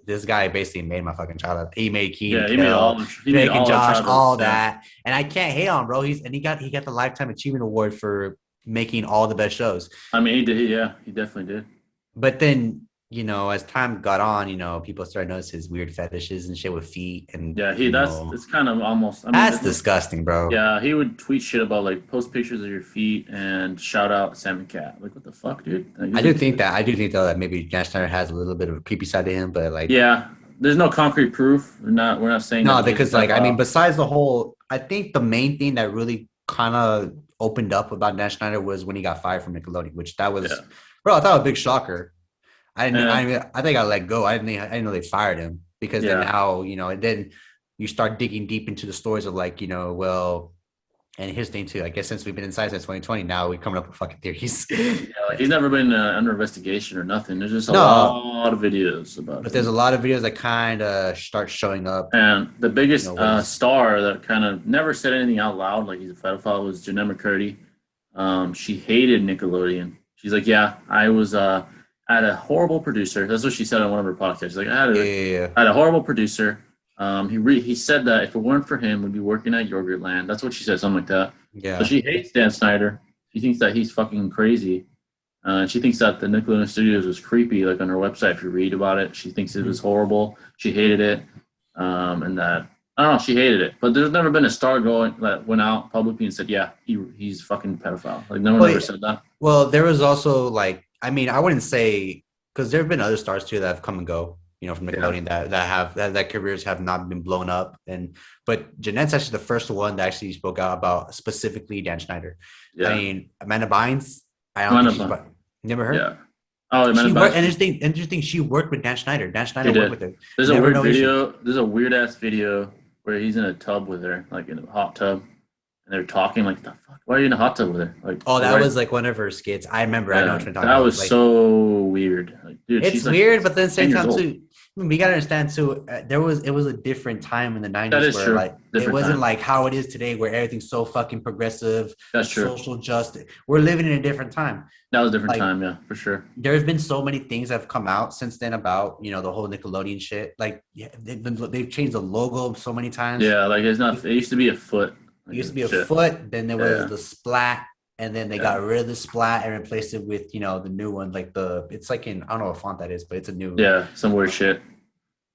This guy basically made my fucking child up. He made Key and Yeah, he made Kel, he made Drake and all our Josh, childhoods. all Yeah. that, and I can't hate on bro. He got the Lifetime Achievement Award for making all the best shows. I mean, he did. Yeah, he definitely did. But then, as time got on, people started noticing his weird fetishes and shit with feet. And Yeah, it's kind of almost. I mean, that's disgusting, bro. Yeah, he would tweet shit about like post pictures of your feet and shout out Sam and Cat. Like, what the fuck, dude? Like, I do think though that maybe Dan Schneider has a little bit of a creepy side to him, but like yeah, there's no concrete proof. We're not saying no, that because like I mean, besides the whole, I think the main thing that really kind of opened up about Dan Schneider was when he got fired from Nickelodeon, which that was, bro, I thought a big shocker. I think I let go. I didn't know they fired him because then now, and then you start digging deep into the stories of like, well, and here's the thing too, I guess since we've been inside since 2020, now we're coming up with fucking theories. Like he's never been under investigation or nothing. There's just a lot of videos about it. But there's a lot of videos that kind of start showing up. And the biggest star that kind of never said anything out loud, like he's a pedophile, was Jenna McCurdy. She hated Nickelodeon. She's like, yeah, I had a horrible producer. That's what she said on one of her podcasts. She's like, I had a horrible producer. He said that if it weren't for him, we'd be working at Yogurtland. That's what she said, something like that. Yeah. So she hates Dan Snyder. She thinks that he's fucking crazy. She thinks that the Nickelodeon Studios was creepy. Like on her website, if you read about it, she thinks it was horrible. She hated it, and that I don't know. She hated it. But there's never been a star that went out publicly and said, yeah, he's fucking pedophile. Like no one ever said that. Well, there was also like, I mean, I wouldn't say, because there have been other stars too that have come and go, from Nickelodeon that careers have not been blown up. But Jeanette's actually the first one that actually spoke out about specifically Dan Schneider. Yeah. I mean, Amanda Bynes, I don't think she's never heard. Yeah. Oh, Amanda Bynes. Interesting. She worked with Dan Schneider. Dan Schneider worked with her. There's a weird video. There's a weird ass video where he's in a tub with her, like in a hot tub. They're talking like, the fuck? Why are you in a hot tub with her? Like, that was like one of her skits. I remember. I know what you're talking about. That was like, so weird. Like, dude, it's weird, but then at the same time too, we gotta understand too. It was a different time in the '90s where like it wasn't like how it is today, where everything's so fucking progressive. That's true. Social justice. We're living in a different time. That was a different time, yeah, for sure. There's been so many things that have come out since then about the whole Nickelodeon shit. Like, they've changed the logo so many times. Yeah, like it's not. It used to be a foot. It used to be a foot, then there was the splat, and then they got rid of the splat and replaced it with, the new one, like it's like I don't know what font that is, but it's a new. Yeah, some weird shit.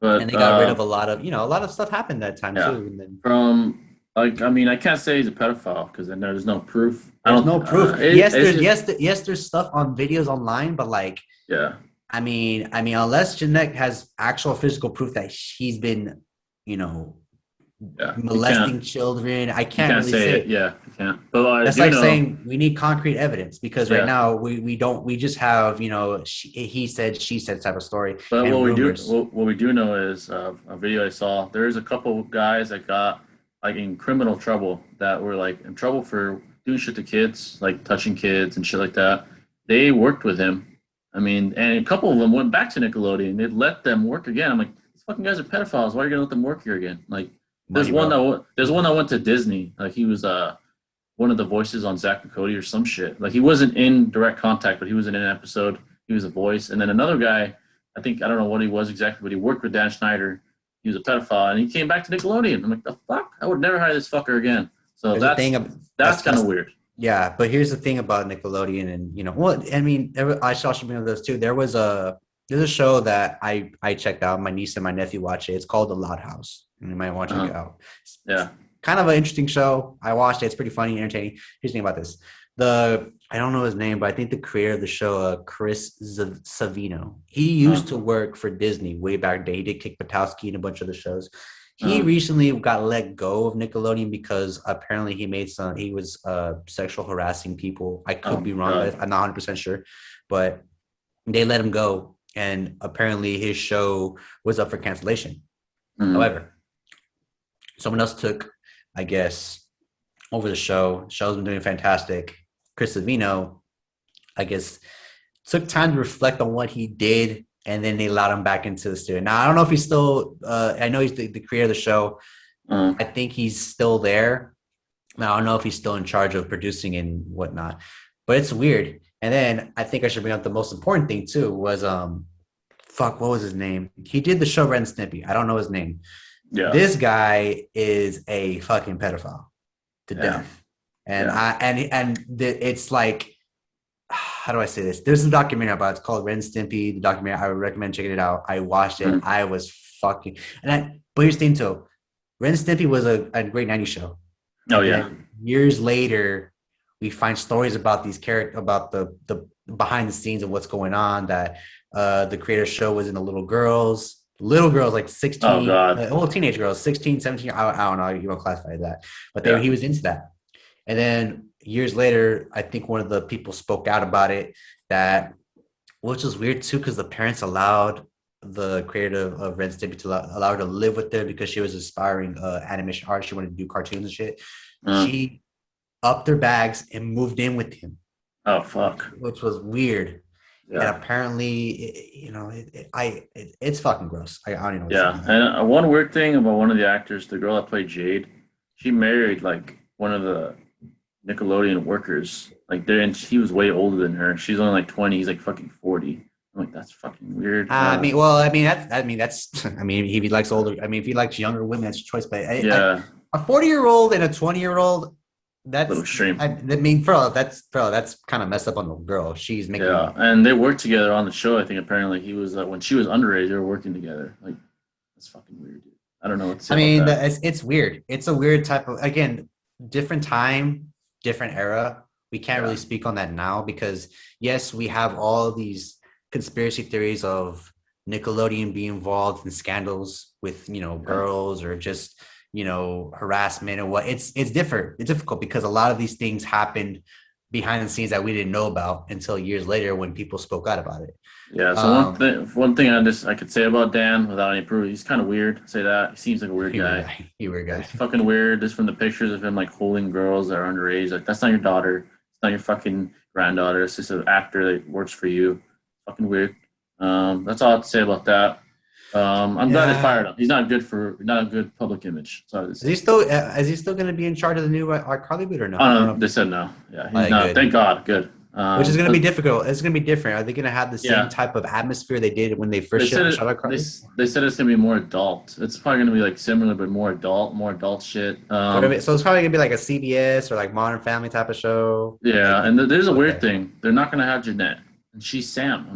But and they got rid of a lot of stuff happened that time too. And then I can't say he's a pedophile because then there's no proof. There's no proof. Yes, there's stuff on videos online, but like, yeah. I mean, unless Jeanette has actual physical proof that she's been, molesting children, I can't really say it. Yeah, you can't. But that's like saying we need concrete evidence because right now we don't. We just have he said, she said type of story. But what we do know is a video I saw. There's a couple guys that got like in criminal trouble that were like in trouble for doing shit to kids, like touching kids and shit like that. They worked with him. I mean, and a couple of them went back to Nickelodeon. They let them work again. I'm like, these fucking guys are pedophiles. Why are you gonna let them work here again? Like. There's one that went to Disney. Like he was one of the voices on Zack and Cody or some shit. Like he wasn't in direct contact, but he was in an episode. He was a voice. And then another guy, I don't know what he was exactly, but he worked with Dan Schneider. He was a pedophile, and he came back to Nickelodeon. I'm like, the fuck? I would never hire this fucker again. So that's kind of weird. Yeah, but here's the thing about Nickelodeon, and I mean, I saw something of this too. There's a show that I checked out. My niece and my nephew watch it. It's called The Loud House. You might want to check it out. Yeah. Kind of an interesting show. I watched it. It's pretty funny, entertaining. Here's the thing about this. I don't know his name, but I think the creator of the show, Chris Savino, he used to work for Disney way back in the day. He did Kick Buttowski and a bunch of the shows. He recently got let go of Nickelodeon because apparently he was sexual harassing people. I could be wrong. I'm not 100% sure. But They let him go, and apparently his show was up for cancellation. Mm. However, someone else took, I guess, over the show. Show's been doing fantastic. Chris Savino, I guess, took time to reflect on what he did, and then they allowed him back into the studio. Now I don't know if he's still. I know he's the creator of the show. Mm. I think he's still there. Now I don't know if he's still in charge of producing and whatnot, but it's weird. And then I think I should bring up the most important thing too was fuck, what was his name? He did the show Ren and Snippy. I don't know his name. Yeah. This guy is a fucking pedophile to Yeah. death. And Yeah. it's like, how do I say this? There's a documentary about it. It's called Ren and Stimpy. The documentary, I would recommend checking it out. I watched it. I was fucking but here's the thing too. Ren and Stimpy was a great 90s show. Oh And yeah. then years later, we find stories about these characters, about the behind the scenes of what's going on. That the creator show was in the little girls like 16, Oh god. well, teenage girls, 16, 17. I don't know. You don't classify that, but Yeah. he was into that. And then years later, I think one of the people spoke out about it, which was weird too, because the parents allowed the creator of Ren Stimpy to allow her to live with them because she was aspiring animation artist. She wanted to do cartoons and shit. She upped their bags and moved in with him. Oh fuck. Which was weird. Yeah. And apparently, it's fucking gross. I don't even know. Yeah, and one weird thing about one of the actors, the girl that played Jade, she married like one of the Nickelodeon workers. Like, and he was way older than her. She's only like 20. He's like fucking 40. I'm like, that's fucking weird. If he likes older, if he likes younger women, that's your choice. But yeah, a 40-year-old and a 20-year-old, that's a little extreme. That's kind of messed up on the girl. She's making. Yeah, and they worked together on the show. I think apparently he was when she was underage, they were working together. Like, that's fucking weird, dude. I don't know what to say. It's weird. It's a weird type of, again, different time, different era. We can't really speak on that now because yes, we have all these conspiracy theories of Nickelodeon being involved in scandals with girls or just harassment or what. It's different. It's difficult because a lot of these things happened behind the scenes that we didn't know about until years later when people spoke out about it. Yeah. So one thing I could say about Dan without any proof, he's kind of weird. I'd say that he seems like a weird guy. Weird guy. He's fucking weird. Just from the pictures of him like holding girls that are underage. Like, that's not your daughter. It's not your fucking granddaughter. It's just an actor that works for you. Fucking weird. That's all I have to say about that. I'm glad they fired him. He's not a good public image. So is he still going to be in charge of the new iCarly boot or no? No, they said no. Yeah, he's not. Thank God. Good. Which is going to be difficult. It's going to be different. Are they going to have the same type of atmosphere they did when they first showed iCarly? They said it's going to be more adult. It's probably going to be like similar, but more adult shit. So it's probably going to be like a CBS or like Modern Family type of show. Yeah, and there's a weird thing. They're not going to have Jeanette. And she's Sam.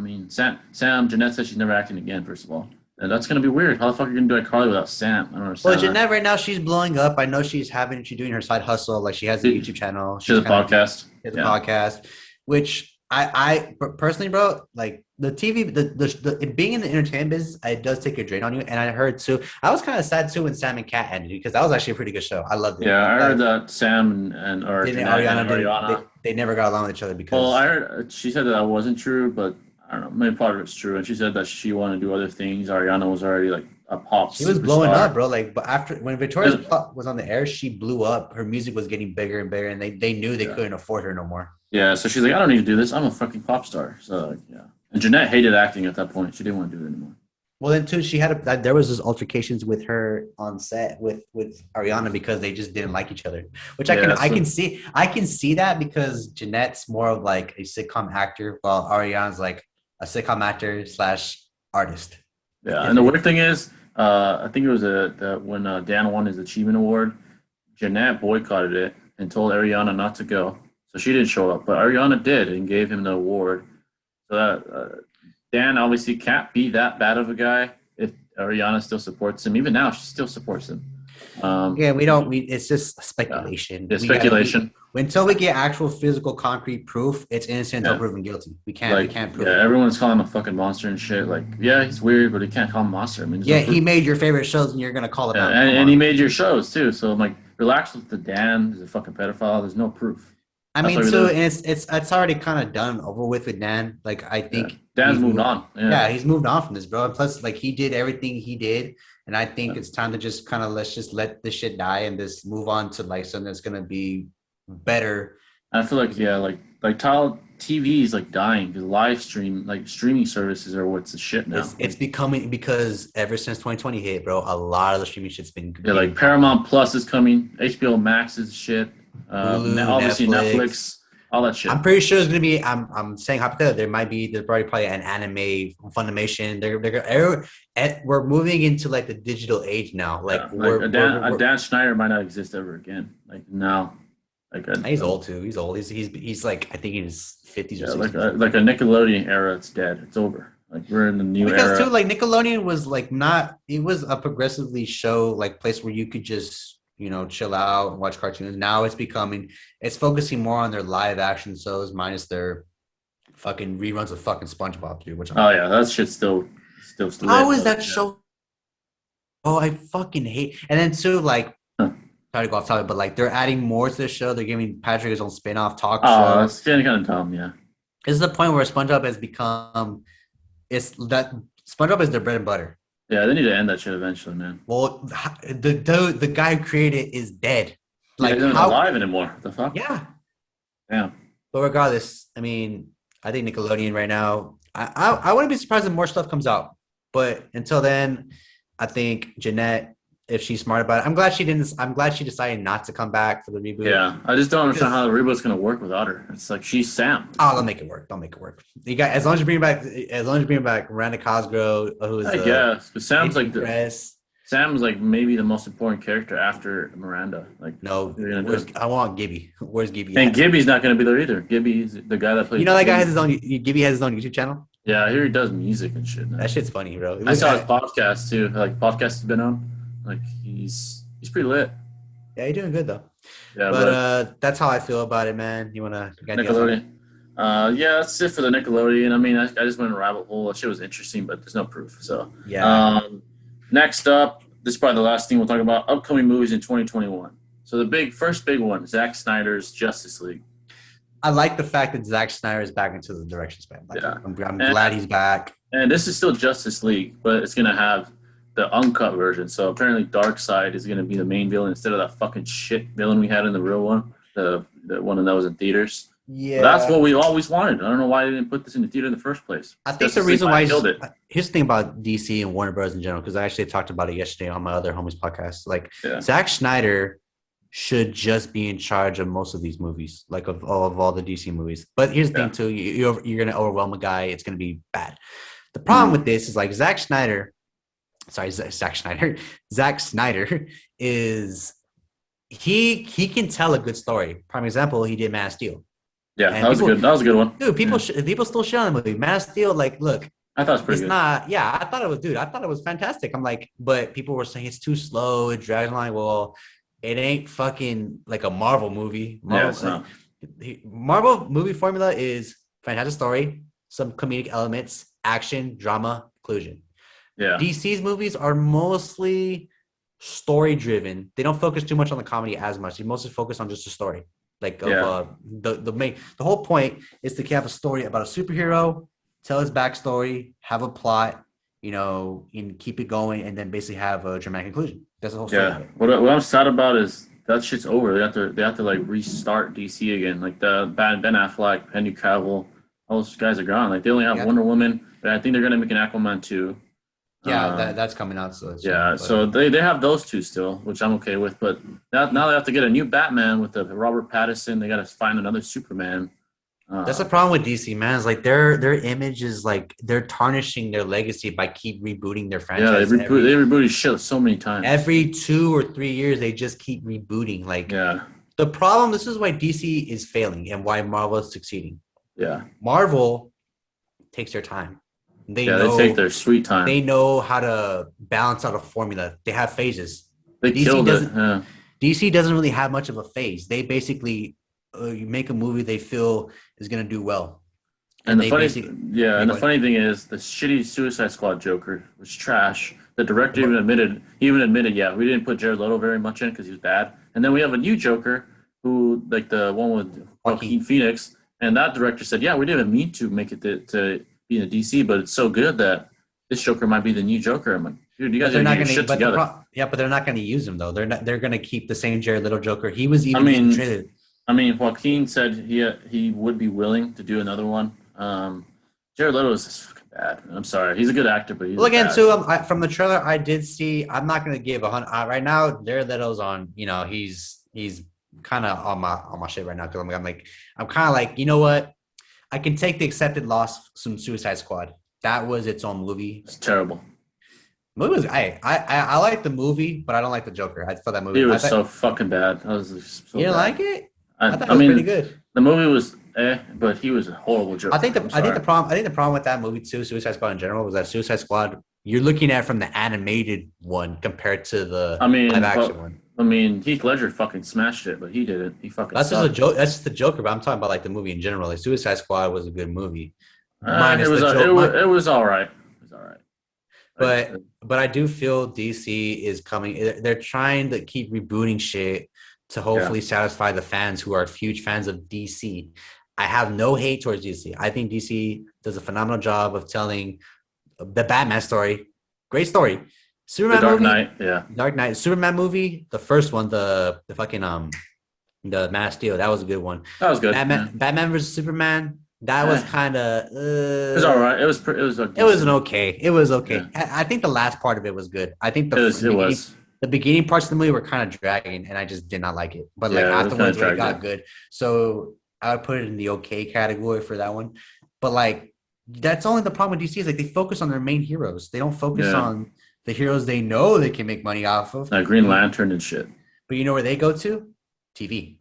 Jeanette said she's never acting again, first of all. And that's going to be weird. How the fuck are you going to do iCarly without Sam? I don't understand. Well, Jeanette right now, she's blowing up. I know she's doing her side hustle. Like, she has a YouTube channel. She has a podcast. She has a podcast, which I personally, bro, like the TV, the being in the entertainment business, it does take a drain on you. And I heard too, I was kind of sad too when Sam and Cat ended because that was actually a pretty good show. I loved it. Yeah, I heard that Sam and Ariana, they never got along with each other because. Well, I heard she said that wasn't true, but I don't know. Maybe part of it's true, and she said that she wanted to do other things. Ariana was already like a pop. She was blowing up, bro. Like, but when Victoria's Pop was on the air, she blew up. Her music was getting bigger and bigger, and they knew they couldn't afford her no more. Yeah, so she's like, I don't need to do this. I'm a fucking pop star. So yeah, and Jeanette hated acting at that point. She didn't want to do it anymore. Well, then too, there was this altercations with her on set with Ariana because they just didn't like each other. Which I can see that because Jeanette's more of like a sitcom actor, while Ariana's like a sitcom actor / artist. Yeah, and the weird thing is, I think it was when Dan won his achievement award, Jeanette boycotted it and told Ariana not to go, so she didn't show up. But Ariana did and gave him the award. So that Dan obviously can't be that bad of a guy if Ariana still supports him. Even now, she still supports him. It's just speculation. Yeah, speculation. Until we get actual physical concrete proof, it's innocent until proven guilty. We can't prove it. Yeah, everyone's calling him a fucking monster and shit. Like, yeah, he's weird, but he can't call him a monster. I mean, he made your favorite shows and you're gonna call him out. And he made your shows too. So I'm like, relax with the Dan. He's a fucking pedophile. There's no proof. I That's mean, what we so do. and it's already kind of done over with Dan. Like I Yeah, think Dan's he's moved moved. on. Yeah. Yeah, he's moved on from this, bro. And plus, like he did everything he did, and I think Yeah. it's time to just kind of let's just let this shit die and just move on to like something that's gonna be better. I feel like yeah, like tile TV is like dying because live stream like streaming services are what's the shit now. It's Like becoming because ever since 2020 hit, bro, a lot of the streaming shit's been yeah, like getting cut down. Paramount Plus is coming, HBO Max is shit. Hulu, Obviously Netflix. Netflix, all that shit. I'm pretty sure it's gonna be. I'm saying hypothetically, there's probably an anime Funimation. We're moving into like the digital age now. Like Yeah, like a Dan Schneider might not exist ever again. Like now, like he's old too. He's old. He's like I think in his 50s or yeah, 60s. like a Nickelodeon era, it's dead. It's over. Like we're in the new Because too, era. like Nickelodeon was like not. It was a progressively show like place where you could just chill out and watch cartoons. Now it's focusing more on their live action shows minus their fucking reruns of fucking SpongeBob, dude. Which Oh yeah, that shit's still lit. how is But that yeah. show? Oh, I fucking hate. And then too, like, Huh. sorry to go off topic, but like they're adding more to the show. They're giving Patrick his own spin-off talk Oh, show. it's getting kind of dumb. Yeah. This is the point where SpongeBob has become it's that SpongeBob is their bread and butter. Yeah, they need to end that shit eventually, man. Well, the guy who created it is dead. Yeah, Like he's not how? alive anymore. The fuck? Yeah. Yeah. But regardless, I mean, I think Nickelodeon right now. I wouldn't be surprised if more stuff comes out. But until then, I think Jeanette, if she's smart about it, I'm glad she didn't. I'm glad she decided not to come back for the reboot. Yeah. I just don't understand Because how the reboot's gonna work without her. It's like she's Sam. oh, they'll make it work. They'll make it work. You got as long as you bring back Miranda Cosgrove, who is I guess. But Press. Sam's like maybe the most important character after Miranda. Like No, what are you gonna do? I want Gibby. Where's Gibby And at? Gibby's not gonna be there either. Gibby's the guy that plays. You know that guy has his own. Gibby has his own YouTube channel. Yeah, I hear he does music and shit now. That shit's funny, bro. I saw his podcast too. Like podcast he's been on. Like he's pretty lit. Yeah, you're doing good though. Yeah, But that's how I feel about it, man. You got anything else on it? Nickelodeon. Yeah, that's it for the Nickelodeon. I mean, I just went in a rabbit hole. That shit was interesting, but there's no proof. So, Yeah. next up, this is probably the last thing we'll talk about: upcoming movies in 2021. So the first big one, Zack Snyder's Justice League. I like the fact that Zack Snyder is back into the direction span. Like, Yeah. I'm And- glad he's back. And this is still Justice League, but it's gonna have the uncut version. So apparently, Darkseid is gonna be the main villain instead of that fucking shit villain we had in the real one, the one that was in theaters. Yeah. That's what we always wanted. I don't know why they didn't put this in the theater in the first place. I think Justice the reason League why killed it. here's the thing about DC and Warner Bros. In general, because I actually talked about it yesterday on my other homies podcast. Like Yeah. Zack Snyder should just be in charge of most of these movies, like of all the DC movies. But here's the thing too, you're gonna overwhelm a guy, it's gonna be bad. The problem with this is like Zack Snyder is he can tell a good story. Prime example, he did Man of Steel. Yeah, And that was good. That was a good one. Dude, people still shit on the movie. Man of Steel, like, look, I thought it was pretty it's good. not. Yeah, I thought it was fantastic. I'm like, but people were saying it's too slow. It drags. I'm like, well, it ain't fucking like a Marvel movie. Yeah, it's not. Marvel movie formula is fantastic story, some comedic elements, action, drama, conclusion. Yeah, DC's movies are mostly story driven. They don't focus too much on the comedy as much. They mostly focus on just the story. Like the whole point is to have a story about a superhero, tell his backstory, have a plot, and keep it going, and then basically have a dramatic conclusion. That's the whole story. yeah. What I'm sad about is that shit's over. They have to like restart DC again. Like the Ben Affleck, Henry Cavill, all those guys are gone. Like they only have Wonder Woman, but I think they're gonna make an Aquaman too. Yeah, that's coming out. So they have those two still, which I'm okay with. But now they have to get a new Batman with the Robert Pattinson. They got to find another Superman. That's the problem with DC, man. It's like their image is like they're tarnishing their legacy by keep rebooting their franchise. Yeah, they rebooted shit so many times. Every 2 or 3 years, they just keep rebooting. Like yeah, the problem. This is why DC is failing and why Marvel is succeeding. yeah. Marvel takes their time. They take their sweet time. They know how to balance out a formula. They have phases. They killed it. Yeah. DC doesn't really have much of a phase. They basically you make a movie they feel is going to do well. And the funny thing is the shitty Suicide Squad Joker was trash. The director even admitted, yeah, we didn't put Jared Leto very much in because he was bad. And then we have a new Joker who like the one with Joaquin Phoenix, and that director said, "Yeah, we didn't mean to make it to be in the DC, but it's so good that this Joker might be the new Joker." I'm like, dude, you guys They're gotta not get your going to. shit together. But they're not going to use him though. They're going to keep the same Jared Little Joker. He was I even in the mean, trailer. Joaquin said he would be willing to do another one. Jared Leto is just fucking bad. I'm sorry, he's a good actor, but he's Well, again, bad. too, from the trailer, I did see. I'm not going to give 100 right now. Jared Leto's on. He's kind of on my shit right now because I'm kind of like, you know what? I can take the accepted loss from Suicide Squad. That was its own movie. It's terrible. Movie was I like the movie, but I don't like the Joker. I thought that movie It was so fucking bad. I was so you didn't bad. like it? I thought it was pretty good. The movie was but he was a horrible Joker. I think the problem with that movie too, Suicide Squad in general, was that Suicide Squad you're looking at from the animated one compared to the live action one. I mean, Heath Ledger fucking smashed it, but he didn't. He fucking. That's just a joke. That's just the Joker. But I'm talking about like the movie in general. Like Suicide Squad was a good movie. It was all right. It was all right. But I do feel DC is coming. They're trying to keep rebooting shit to hopefully satisfy the fans who are huge fans of DC. I have no hate towards DC. I think DC does a phenomenal job of telling the Batman story. Great story. Superman Dark movie, Knight, yeah. Dark Knight, Superman movie, the first one, the fucking the Man of Steel, that was a good one. That was good. Batman versus Superman, that was kind of. It was all right. It was okay. It was okay. Yeah. I think the last part of it was good. I think the beginning parts of the movie were kind of dragging, and I just did not like it. But like afterwards, it got good. So I would put it in the okay category for that one. But like that's only the problem with DC is like they focus on their main heroes. They don't focus on the heroes they know they can make money off of. Like Green Lantern and shit. But you know where they go to? TV.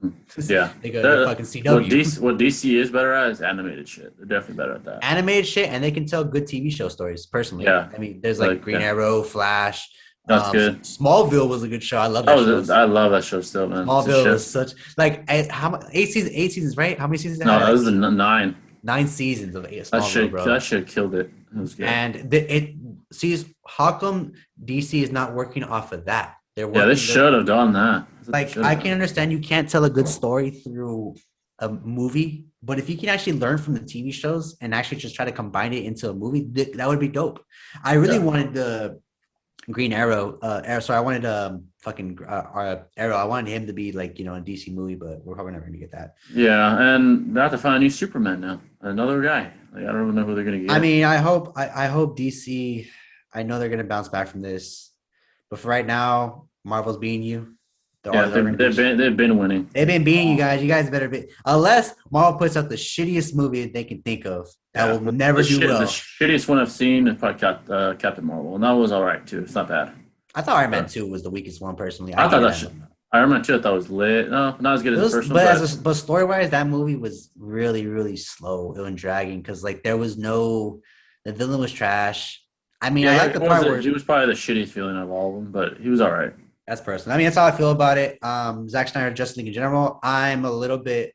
Yeah. They go to fucking CW. What DC is better at is animated shit. They're definitely better at that. Animated shit, and they can tell good TV show stories, personally. Yeah. I mean, there's like Green Arrow, Flash. That's good. Smallville was a good show. I love that show. I love that show still, man. Smallville was such like eight seasons, right? How many seasons? No, that was 9. 9 seasons of Smallville, bro. That shit killed it. It was good. And how come DC is not working off of that? They should have done that. Like I can understand you can't tell a good story through a movie, but if you can actually learn from the TV shows and actually just try to combine it into a movie, that would be dope. I really wanted the Green Arrow. So I wanted Arrow. I wanted him to be like a DC movie, but we're probably never gonna get that. Yeah, and they have to find a new Superman now. Another guy. Like, I don't know who they're gonna get. I mean, I hope DC. I know they're gonna bounce back from this, but for right now, Marvel's beating you. They've been winning. They've been beating you guys. You guys better be, unless Marvel puts out the shittiest movie they can think of that will never do well. The shittiest one I've seen is probably Captain Marvel, and that was all right too. It's not bad. I thought Iron Man 2 was the weakest one personally. I thought that Iron Man 2 I thought was lit. No, not as good as the first one. But story wise, that movie was really, really slow. It was dragging because like the villain was trash. I mean, I like the part where he was probably the shittiest villain of all of them, but he was all right. That's personal. I mean, that's how I feel about it. Zack Snyder, Justice League in general, I'm a little bit.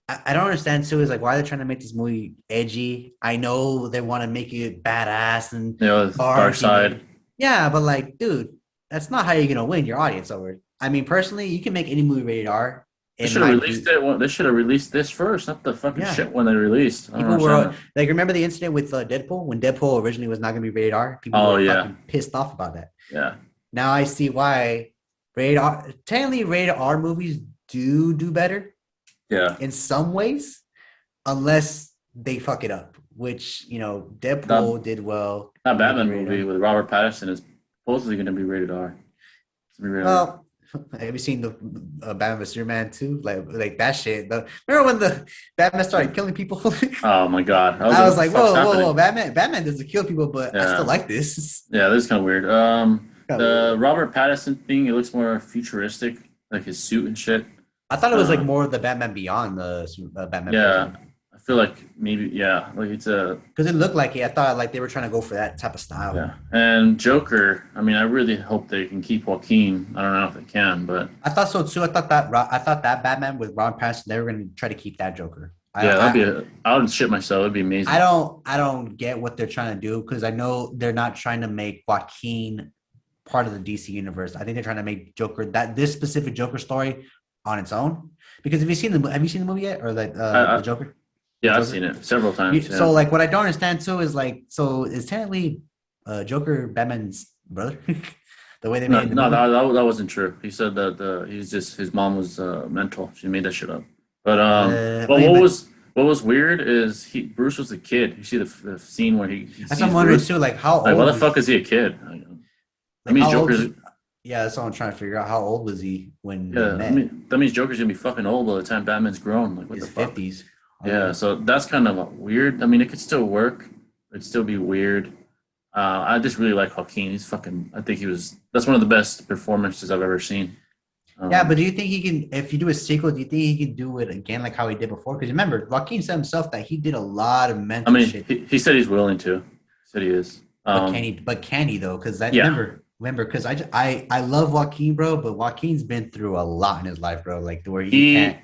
I don't understand too. Is like why they're trying to make this movie edgy. I know they want to make it badass and dark side. Yeah, but like, dude, that's not how you're gonna win your audience over. I mean, personally, you can make any movie rated R. They should have released it. They should have released this first, not the fucking shit when they released. People were like, remember the incident with Deadpool when Deadpool originally was not gonna be rated R. People were fucking pissed off about that. Yeah. Now I see why. Technically rated R movies do better. Yeah. In some ways, unless they fuck it up, which Deadpool did well. That Batman movie with Robert Pattinson is supposedly going to be rated R. Well, have you seen the Batman vs Superman 2? Like that shit. Remember when the Batman started killing people? Oh my god! I was like, whoa! Batman doesn't kill people, but I still like this. Yeah, this is kind of weird. The Robert Pattinson thing, it looks more futuristic, like his suit and shit. I thought it was like more of the Batman Beyond the Batman. Yeah, I feel like maybe like it's because it looked like it. I thought like they were trying to go for that type of style. Yeah, and Joker. I mean, I really hope they can keep Joaquin. I don't know if they can, but I thought so too. I thought that Batman with Robert Pattinson, they were going to try to keep that Joker. I would shit myself. It'd be amazing. I don't get what they're trying to do because I know they're not trying to make Joaquin part of the DC universe. I think they're trying to make Joker this specific Joker story on its own. Because have you seen the movie yet, or like the Joker? Yeah, The I've Joker? seen it several times. Yeah. So like, what I don't understand too is like, so is technically Joker Batman's brother? The way they No, made the no, movie that wasn't true. He said that he's just his mom was mental. She made that shit up. But I well, mean, but what was weird is Bruce was a kid. You see the scene where he that's sees what I'm wondering Bruce. too. Like, how Like, why old the fuck was is he a kid? That like means how old? Joker's. Yeah, that's what I'm trying to figure out. How old was he when they Yeah, I met? mean that means Joker's gonna be fucking old by the time Batman's grown. Like, what the His fuck? 50s. Yeah, so that's kind of weird. I mean, it could still work. It'd still be weird. I just really like Joaquin. He's fucking. I think he was. That's one of the best performances I've ever seen. Yeah, but do you think he can, if you do a sequel, do you think he can do it again like how he did before? Because remember, Joaquin said himself that he did a lot of I mental mean, shit. he said he's willing to. He said he is. But can he though? Because that Yeah, remember, because I love Joaquin, bro, but Joaquin's been through a lot in his life, bro. Like where he can't.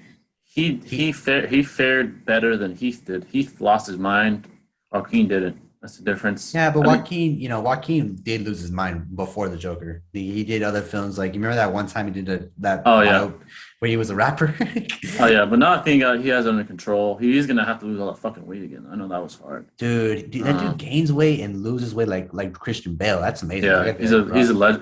he fared better than Heath did. Heath lost his mind. Joaquin didn't. That's the difference. Yeah, but I mean, Joaquin, Joaquin did lose his mind before the Joker. He did other films, like you remember that one time he did that oh yeah, where he was a rapper. oh yeah. But now I think he has it under control. He's gonna have to lose all that fucking weight again. I know that was hard. Dude, that dude gains weight and loses weight like Christian Bale. That's amazing. Yeah,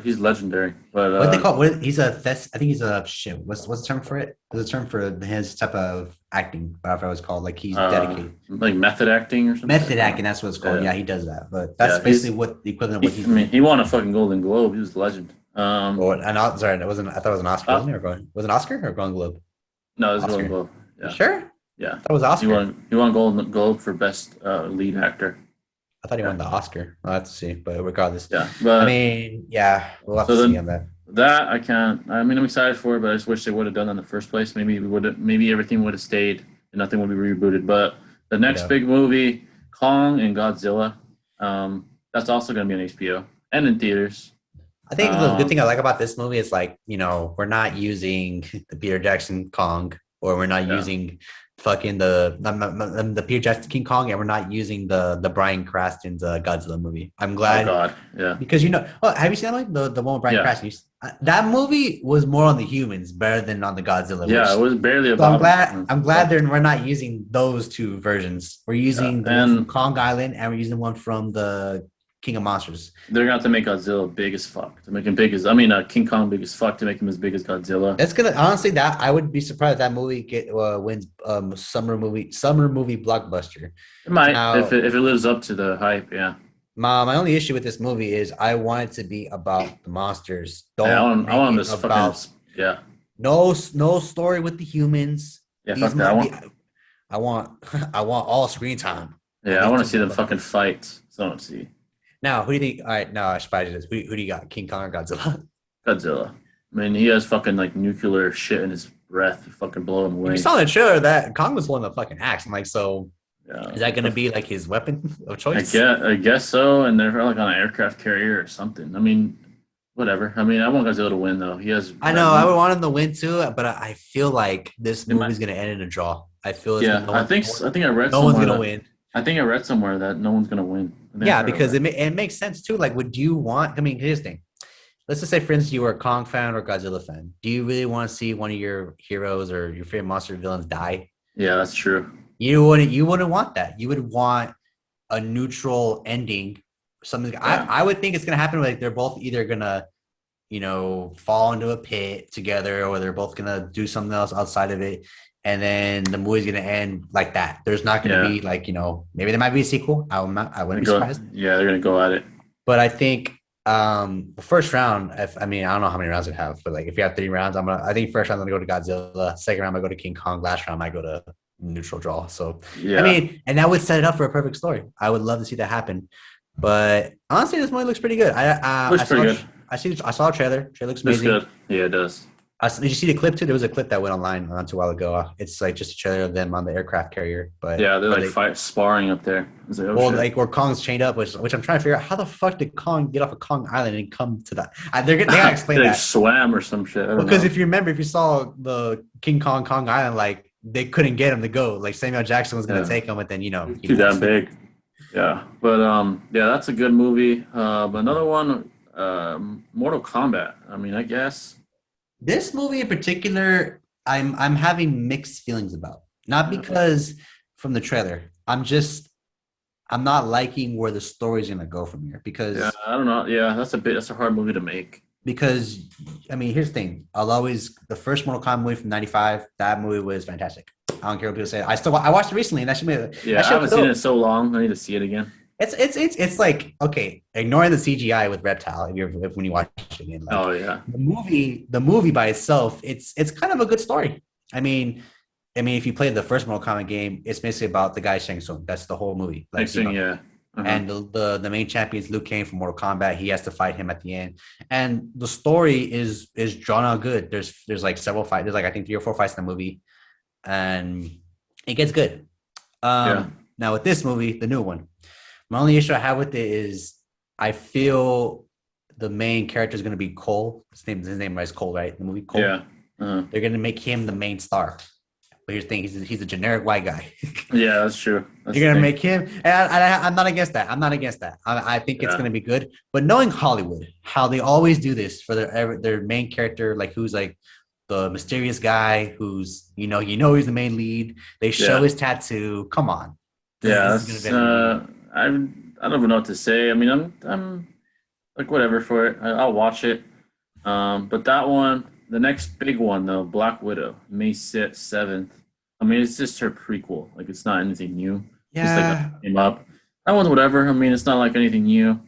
he's legendary. But what they call he's a I think he's a shit. What's the term for it? There's a term for his type of acting, whatever it was called. Like he's dedicated. Like method acting or something. Method acting, that's what it's called. Yeah, he does that. But that's basically what the equivalent of what he's. I mean, he won a fucking Golden Globe. He was a legend. Sorry, that wasn't. I thought it was an Oscar. Wasn't it? Was it an Oscar or a Golden Globe? No, it was Oscar. Golden Globe. Yeah. You sure? Yeah. That was Oscar. He won Golden Globe for best lead actor. I thought he won the Oscar. I'll have to see, but regardless. Yeah, but I mean, yeah, we'll have to see on that. That I can't. I mean, I'm excited for it, but I just wish they would have done that in the first place. Maybe everything would have stayed and nothing would be rebooted. But the next big movie, Kong and Godzilla, that's also going to be on HBO and in theaters. I think the good thing I like about this movie is like, we're not using the Peter Jackson Kong, or we're not using fucking the Peter Jackson King Kong, and we're not using the Bryan Cranston's Godzilla movie. I'm glad. Oh God, yeah. Because have you seen that movie? The one with Bryan Cranston? That movie was more on the humans better than on the Godzilla. Yeah, it was barely about. I'm glad we're not using those two versions. We're using the one from Kong Island, and we're using the one from the King of Monsters. They're gonna have to make Godzilla big as fuck to make him King Kong big as fuck to make him as big as Godzilla. It's gonna honestly that I would be surprised if that movie wins summer movie blockbuster. It might if it lives up to the hype. Yeah. My only issue with this movie is I want it to be about the monsters. I want this about no story with the humans. Yeah, fuck that. I want all screen time. Yeah, I want to see them fucking fight. So I don't see. Now, who do you think? All right, now I should this. Who do you got? King Kong or Godzilla? Godzilla. I mean, he has fucking like nuclear shit in his breath, fucking blowing away. You saw in the trailer that Kong was one of the fucking axe. I'm like, so yeah. Is that going to be like his weapon of choice? I guess so. And they're like on an aircraft carrier or something. I mean, whatever. I mean, I want Godzilla to win though. He has. I know. I would want him to win too, but I feel like this movie is going to end in a draw. I feel. I think I read. No one's going to win. I think I read somewhere that no one's going to win. Yeah, because it makes sense too. Like, would you want? I mean, here's the thing. Let's just say, for instance, you were a Kong fan or a Godzilla fan. Do you really want to see one of your heroes or your favorite monster villains die? Yeah, that's true. You wouldn't want that. You would want a neutral ending. Something. Yeah. I would think it's gonna happen. Like they're both either gonna, fall into a pit together, or they're both gonna do something else outside of it, and then the movie's gonna end like that. There's not gonna be like maybe there might be a sequel. I wouldn't be surprised. Yeah, they're gonna go at it. But I think the first round. I don't know how many rounds it have, but like if you have 3 rounds, I think first round I'm gonna go to Godzilla. Second round I go to King Kong. Last round I go to neutral draw. So yeah. I mean, and that would set it up for a perfect story. I would love to see that happen. But honestly, this movie looks pretty good. Looks pretty good. I saw a trailer. Trailer looks amazing. Looks good. Yeah, it does. Did you see the clip too? There was a clip that went online not too while ago. It's like just a trailer of them on the aircraft carrier. But yeah, they're like sparring up there. Like where Kong's chained up, which I'm trying to figure out how the fuck did Kong get off of Kong Island and come to that? They gotta explain that. Swam or some shit. Because if you remember, if you saw the King Kong Island, like they couldn't get him to go. Like Samuel Jackson was gonna take him, but then too damn big. Yeah, but that's a good movie. But another one, Mortal Kombat. I mean, I guess this movie in particular, I'm having mixed feelings about. Not because from the trailer. I'm not liking where the story's gonna go from here Yeah, I don't know. Yeah, that's a hard movie to make. because I mean here's the thing. I'll always the first Mortal Kombat movie from '95. That movie was fantastic. I don't care what people say. I watched it recently and Yeah, that I shit haven't was seen it in dope. so long. I need to see it again. It's like okay, ignoring the CGI with Reptile if when you watch it again, like Oh yeah, the movie by itself, it's kind of a good story. I mean, if you play the first Mortal Kombat game, it's basically about the guy Shang Tsung. That's the whole movie. Like next thing, yeah. Uh-huh. and the main champion is Liu Kang from Mortal Kombat. He has to fight him at the end, and the story is drawn out good. There's like several fights. There's like I think 3 or 4 fights in the movie, and it gets good. Yeah. Now with this movie, the new one, my only issue I have with it is I feel the main character is going to be Cole. His name is Cole, right? The movie Cole. Yeah. Uh-huh. They're going to make him the main star. But here's the thing: he's a generic white guy. Yeah, that's true. That's You're the gonna thing. make him, and I'm not against that. I'm not against that. I think it's Yeah. gonna be good. But knowing Hollywood, how they always do this for their main character, like who's like the mysterious guy, who's he's the main lead. They show Yeah. his tattoo. Come on, Yeah, this is that's gonna be a movie. I don't even know what to say. I mean, I'm like whatever for it. I'll watch it. But that one, the next big one though, Black Widow, May 7th. I mean, it's just her prequel. Like it's not anything new. Just like Yeah. came up. That one's whatever. I mean, it's not like anything new.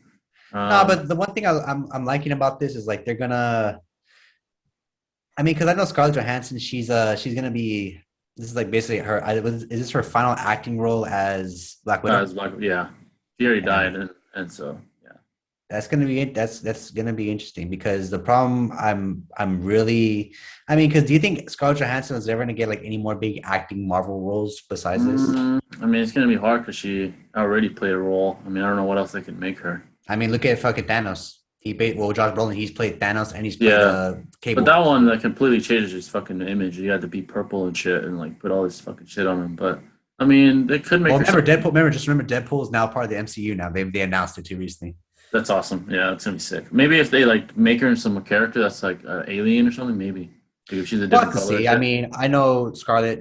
No, Um, but the one thing I'm liking about this is like they're gonna. I mean, because I know Scarlett Johansson, she's gonna be. This is like basically her. Is this her final acting role as Black Widow? as Black, yeah, she already Yeah. died, and so yeah, That's gonna be interesting because the problem I'm really because do you think Scarlett Johansson is ever gonna get like any more big acting Marvel roles besides this? I mean, it's gonna be hard because she already played a role. I mean, I don't know what else they can make her. I mean, look at fucking Thanos. Josh Brolin, he's played Thanos and he's played Yeah, but Cable. that one that completely changes his fucking image. You had to be purple and shit, and like put all this fucking shit on him. But I mean, they could make Well, her. remember Deadpool. Remember Deadpool is now part of the MCU now. They announced it too recently. That's awesome. Yeah, that's gonna be sick. Maybe if they like make her some character that's like alien or something, maybe. Like, if she's a We'll have different to color. see. I mean, I know Scarlett.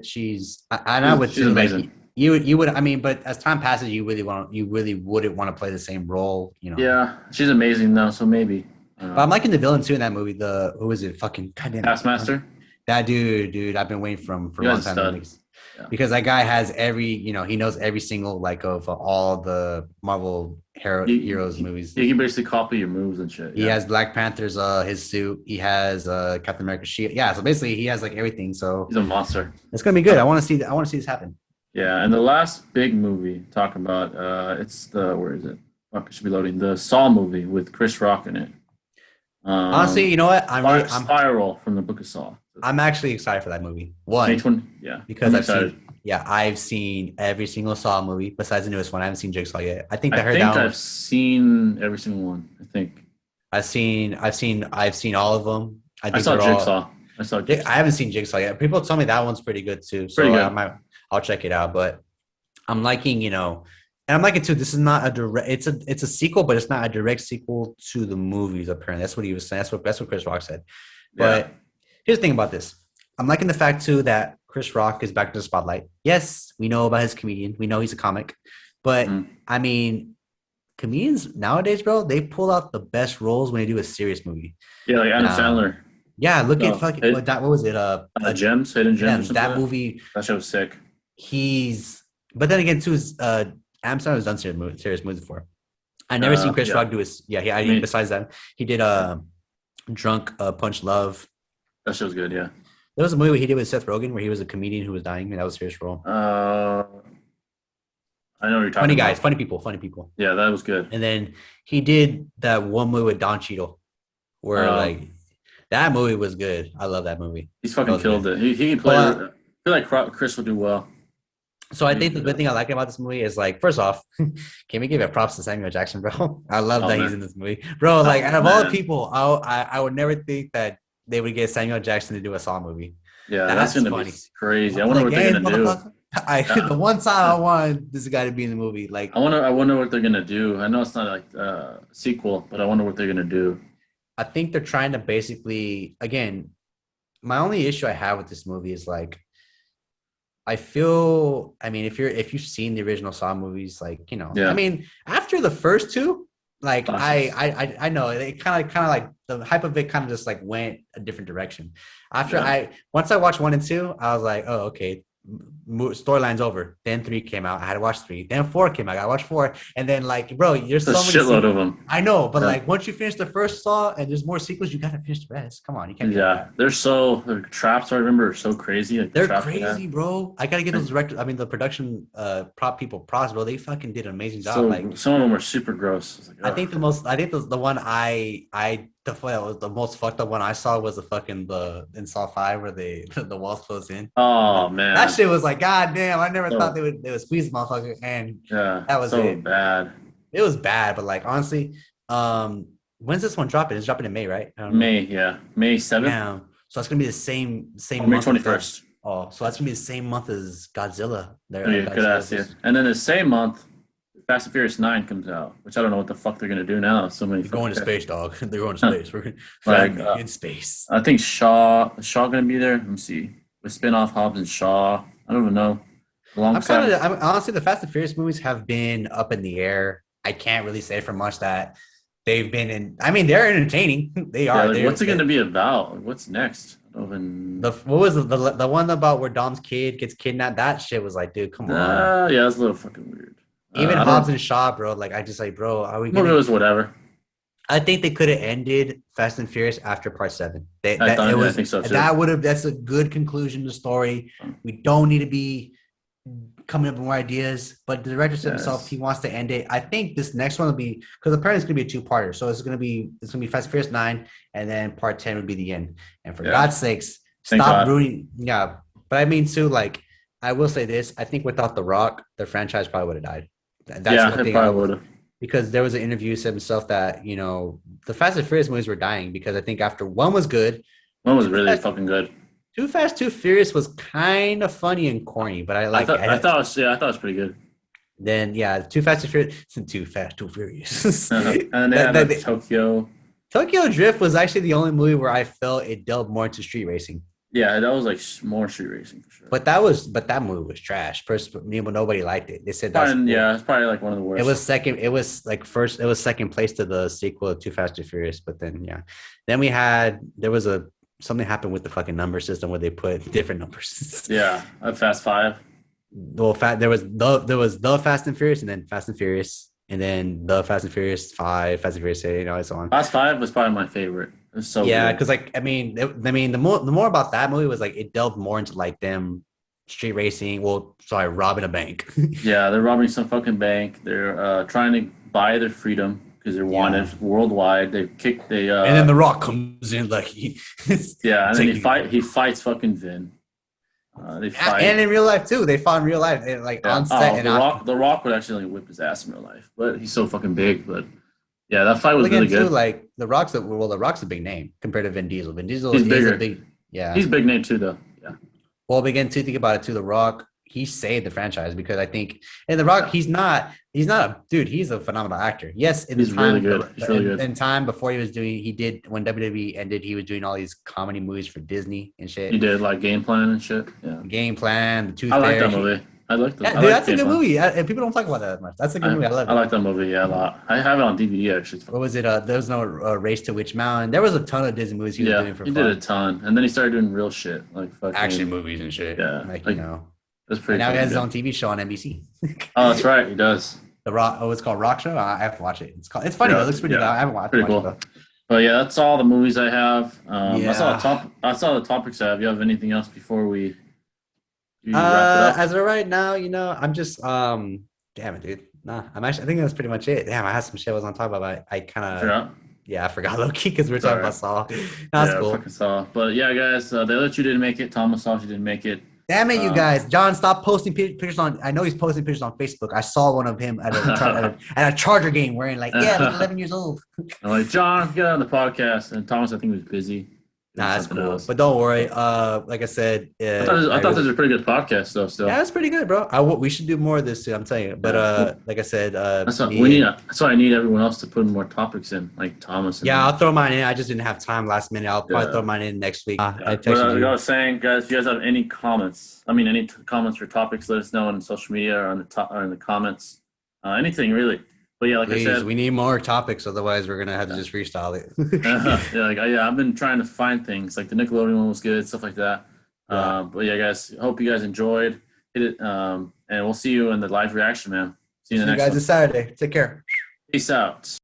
I would She's too. Like amazing. you would. I mean, but as time passes, you really wouldn't want to play the same role. Yeah, she's amazing though. So maybe. But I'm liking the villain too in that movie. Who is it? Fucking goddamn Taskmaster. that dude. I've been waiting for You a long guys a time. stud. Yeah. Because that guy has he knows every single like of all the Marvel heroes movies. He can basically copy your moves and shit. He Yeah. has Black Panther's his suit. He has Captain America's shield. Yeah, so basically he has like everything. So He's a monster. it's gonna be good. I want to see. I want to see this happen. Yeah, and the last big movie talking about it's the where is it? Fuck, it should be loading the Saw movie with Chris Rock in it. Honestly, you know what? Spiral from the Book of Saw. I'm actually excited for that movie. May One, 20, yeah, because I'm I've excited. I've seen every single Saw movie besides the newest one. I haven't seen Jigsaw yet. I think I I heard think that one. I've seen every single one. I think I've seen all of them. I I think saw they're all. Jigsaw. I saw I Jigsaw. haven't seen Jigsaw yet. People tell me that one's pretty good too. So Pretty good. I'll check it out. But I'm liking, and I'm liking too. This is not a direct. It's a sequel, but it's not a direct sequel to the movies. Apparently, that's what he was saying. That's what Chris Rock said. But here's the thing about this. I'm liking the fact too that Chris Rock is back to the spotlight. Yes, we know about his comedian. We know he's a comic, but I mean, comedians nowadays, bro, they pull out the best roles when they do a serious movie. Yeah, like Adam Sandler. Yeah, look Oh, at fucking what was it? Gems, Hidden Gems. Or Yeah, something that like movie. That show was sick. But then again, too, Adam Sandler has done serious movies before. I never seen Chris yeah. Rock do his. Yeah, besides that, he did Drunk Punch Love. That show's good. Yeah. There was a movie he did with Seth Rogen where he was a comedian who was dying, and that was a serious role. I know what you're talking Funny about. guys, funny people. Yeah, that was good. And then he did that one movie with Don Cheadle, where like that movie was good. I love that movie. He's fucking killed it. He can play. I feel like Chris will do well. So I think the good thing I like about this movie is like, first off, can we give it props to Samuel Jackson, bro? I love that he's in this movie, bro. Like out of all the people, I would never think that they would get Samuel Jackson to do a Saw movie. Yeah, that's gonna funny. be crazy. I wonder what they're gonna do. The one time I want this guy to be in the movie, like I wonder what they're gonna do. I know it's not like a sequel, but I wonder what they're gonna do. I think they're trying to basically, again, my only issue I have with this movie is like I feel. I mean, if you've seen the original Saw movies, like I Yeah, mean, after the first two, like classics. I know it kind of like the hype of it kind of just like went a different direction. After Yeah, once I watched 1 and 2, I was like, oh okay, storyline's over. Then 3 came out. I had to watch 3. Then 4 came out. I watched 4, and then like, bro, there's it's a so many shitload of sequels. them. I know, but Yeah, like once you finish the first Saw and there's more sequels, you gotta finish the rest. Come on, you can't be like yeah. that. The traps I remember are so crazy. Like the They're traps they had. crazy, bro. I gotta give those directors. I mean, the production prop people props, bro. They fucking did an amazing job. So Like, some of them were super gross. It's like, I ugh. think the one was the most fucked up one I saw was the fucking the in Saw 5 where they the walls closed in. Oh That man. shit was like, god damn, I never thought So they would squeeze the motherfucker, and yeah, that was so it. bad. It was bad, but like honestly, when's this one dropping? It's dropping in May, right? I don't know. May 7th Yeah. So that's gonna be the same or May month as 21st. oh, so that's gonna be the same month as Godzilla. There, Oh, yeah, good ass, yeah. Godzilla's And then the same month, Fast and Furious 9 comes out, which I don't know what the fuck they're gonna do now. So many they're going to fucking space, dog. They're going to space. We're like family in space. I think Shaw gonna be there. Let me see. With spin-off Hobbs and Shaw. I don't even know. Alongside I'm honestly the Fast and Furious movies have been up in the air. I can't really say for much that they've been in. I mean, they're entertaining. They yeah, are. like, what's it gonna be about? Like, what's next? I don't even What was the one about where Dom's kid gets kidnapped? That shit was like, dude, come on. yeah, it's a little fucking weird. Even I Hobbs don't and Shaw, bro. Like, I just like, bro, are we movie gonna? was whatever. I think they could have ended Fast and Furious after Part 7. I think so too. That would have. That's a good conclusion to the story. We don't need to be coming up with more ideas. But the director said himself he wants to end it. I think this next one will be because apparently it's gonna be a two-parter. So it's gonna be Fast and Furious 9, and then Part 10 would be the end. And for God's sakes, stop ruining. Yeah, but I mean too. Like I will say this: I think without The Rock, the franchise probably would have died. That's it probably would have. because there was an interview he said himself that the Fast and Furious movies were dying because I think after 1 was good, One was really fucking good. Too Fast, Too Furious was kind of funny and corny, but I thought it was pretty good. Then yeah, Too Fast, Too Furious, Too Fast, Too Furious. And they had Tokyo. Tokyo Drift was actually the only movie where I felt it delved more into street racing. Yeah, that was like more street racing for sure. But that movie was trash. Nobody liked it. They said it's probably like one of the worst. It was second. It was like first. It was second place to the sequel, Too Fast, Too Furious. But then there was something happened with the fucking number system where they put different numbers. Yeah, Fast 5. Well, there was the Fast and Furious, and then Fast and Furious, and then the Fast and Furious 5, Fast and Furious 8, and so on. Fast 5 was probably my favorite. It was so good. Because like I mean the more about that movie was like it delved more into like them street racing. Well, sorry, robbing a bank. Yeah, they're robbing some fucking bank. They're trying to buy their freedom because they're wanted worldwide. And then The Rock comes in like and then he fights fucking Vin. They fight. And in real life too. They fought in real life, on set. The Rock would actually whip his ass in real life, but he's so fucking big. But yeah, that fight was really good. Too, like The Rock's a big name compared to Vin Diesel. Vin Diesel he's bigger. He's a big name too, though. Yeah. Well, again, to think about it too, The Rock, he saved the franchise because I think, and The Rock, he's not a dude. He's a phenomenal actor. Yes, he's really good. He's really good. In time before when WWE ended, he was doing all these comedy movies for Disney and shit. He did like Game Plan and shit. Yeah. Game Plan, The Tooth I like Fairy. that movie. I like that. Yeah, dude, that's a good movie. And people don't talk about that much. That's a good movie. I love it. I like that movie, a lot. I have it on DVD, actually. What was it? There was no Race to Witch Mountain. There was a ton of Disney movies he was doing for fun. He did a ton. And then he started doing real shit, like fucking action movies and shit. Yeah. That's pretty. And now he has his own TV show on NBC. Oh, that's right. He does. The Rock. Oh, it's called Rock Show. I have to watch it. It's funny. It looks pretty good. I haven't watched it. Cool. But yeah, that's all the movies I have. I saw the topics I have. You have anything else before we wrap it up? As of right now, I'm just damn it, dude. Nah, I think that's pretty much it. Damn, I had some shit I was on top of. I kind of I forgot low-key because we were talking about Saw. That's cool. Fucking Saw. But yeah, guys, the other two didn't make it. Thomas Saw, she didn't make it. Damn it, you guys. John, stop posting pictures on. I know he's posting pictures on Facebook. I saw one of him at a Charger game wearing 11 years old. I'm like, John, get on the podcast. And Thomas, I think, was busy. Nah, that's something cool. else. But don't worry. Like I said, I thought this was a pretty good podcast though. Still, yeah, that's pretty good, bro. We should do more of this too. I'm telling you. But like I said, that's what we me need. and That's why I need everyone else to put more topics in, like Thomas. And yeah, I'll throw mine in. I just didn't have time last minute. I'll probably throw mine in next week. I But texted like I you. was saying, guys, if you guys have any comments, comments or topics, let us know on social media or on the top or in the comments. Anything really. But yeah, like Please, I said, we need more topics. Otherwise, we're gonna have to just freestyle it. I've been trying to find things like the Nickelodeon one was good, stuff like that. Yeah. But yeah, guys, hope you guys enjoyed. Hit it, and we'll see you in the live reaction, man. See you in the See you next guys one. this Saturday. Take care. Peace out.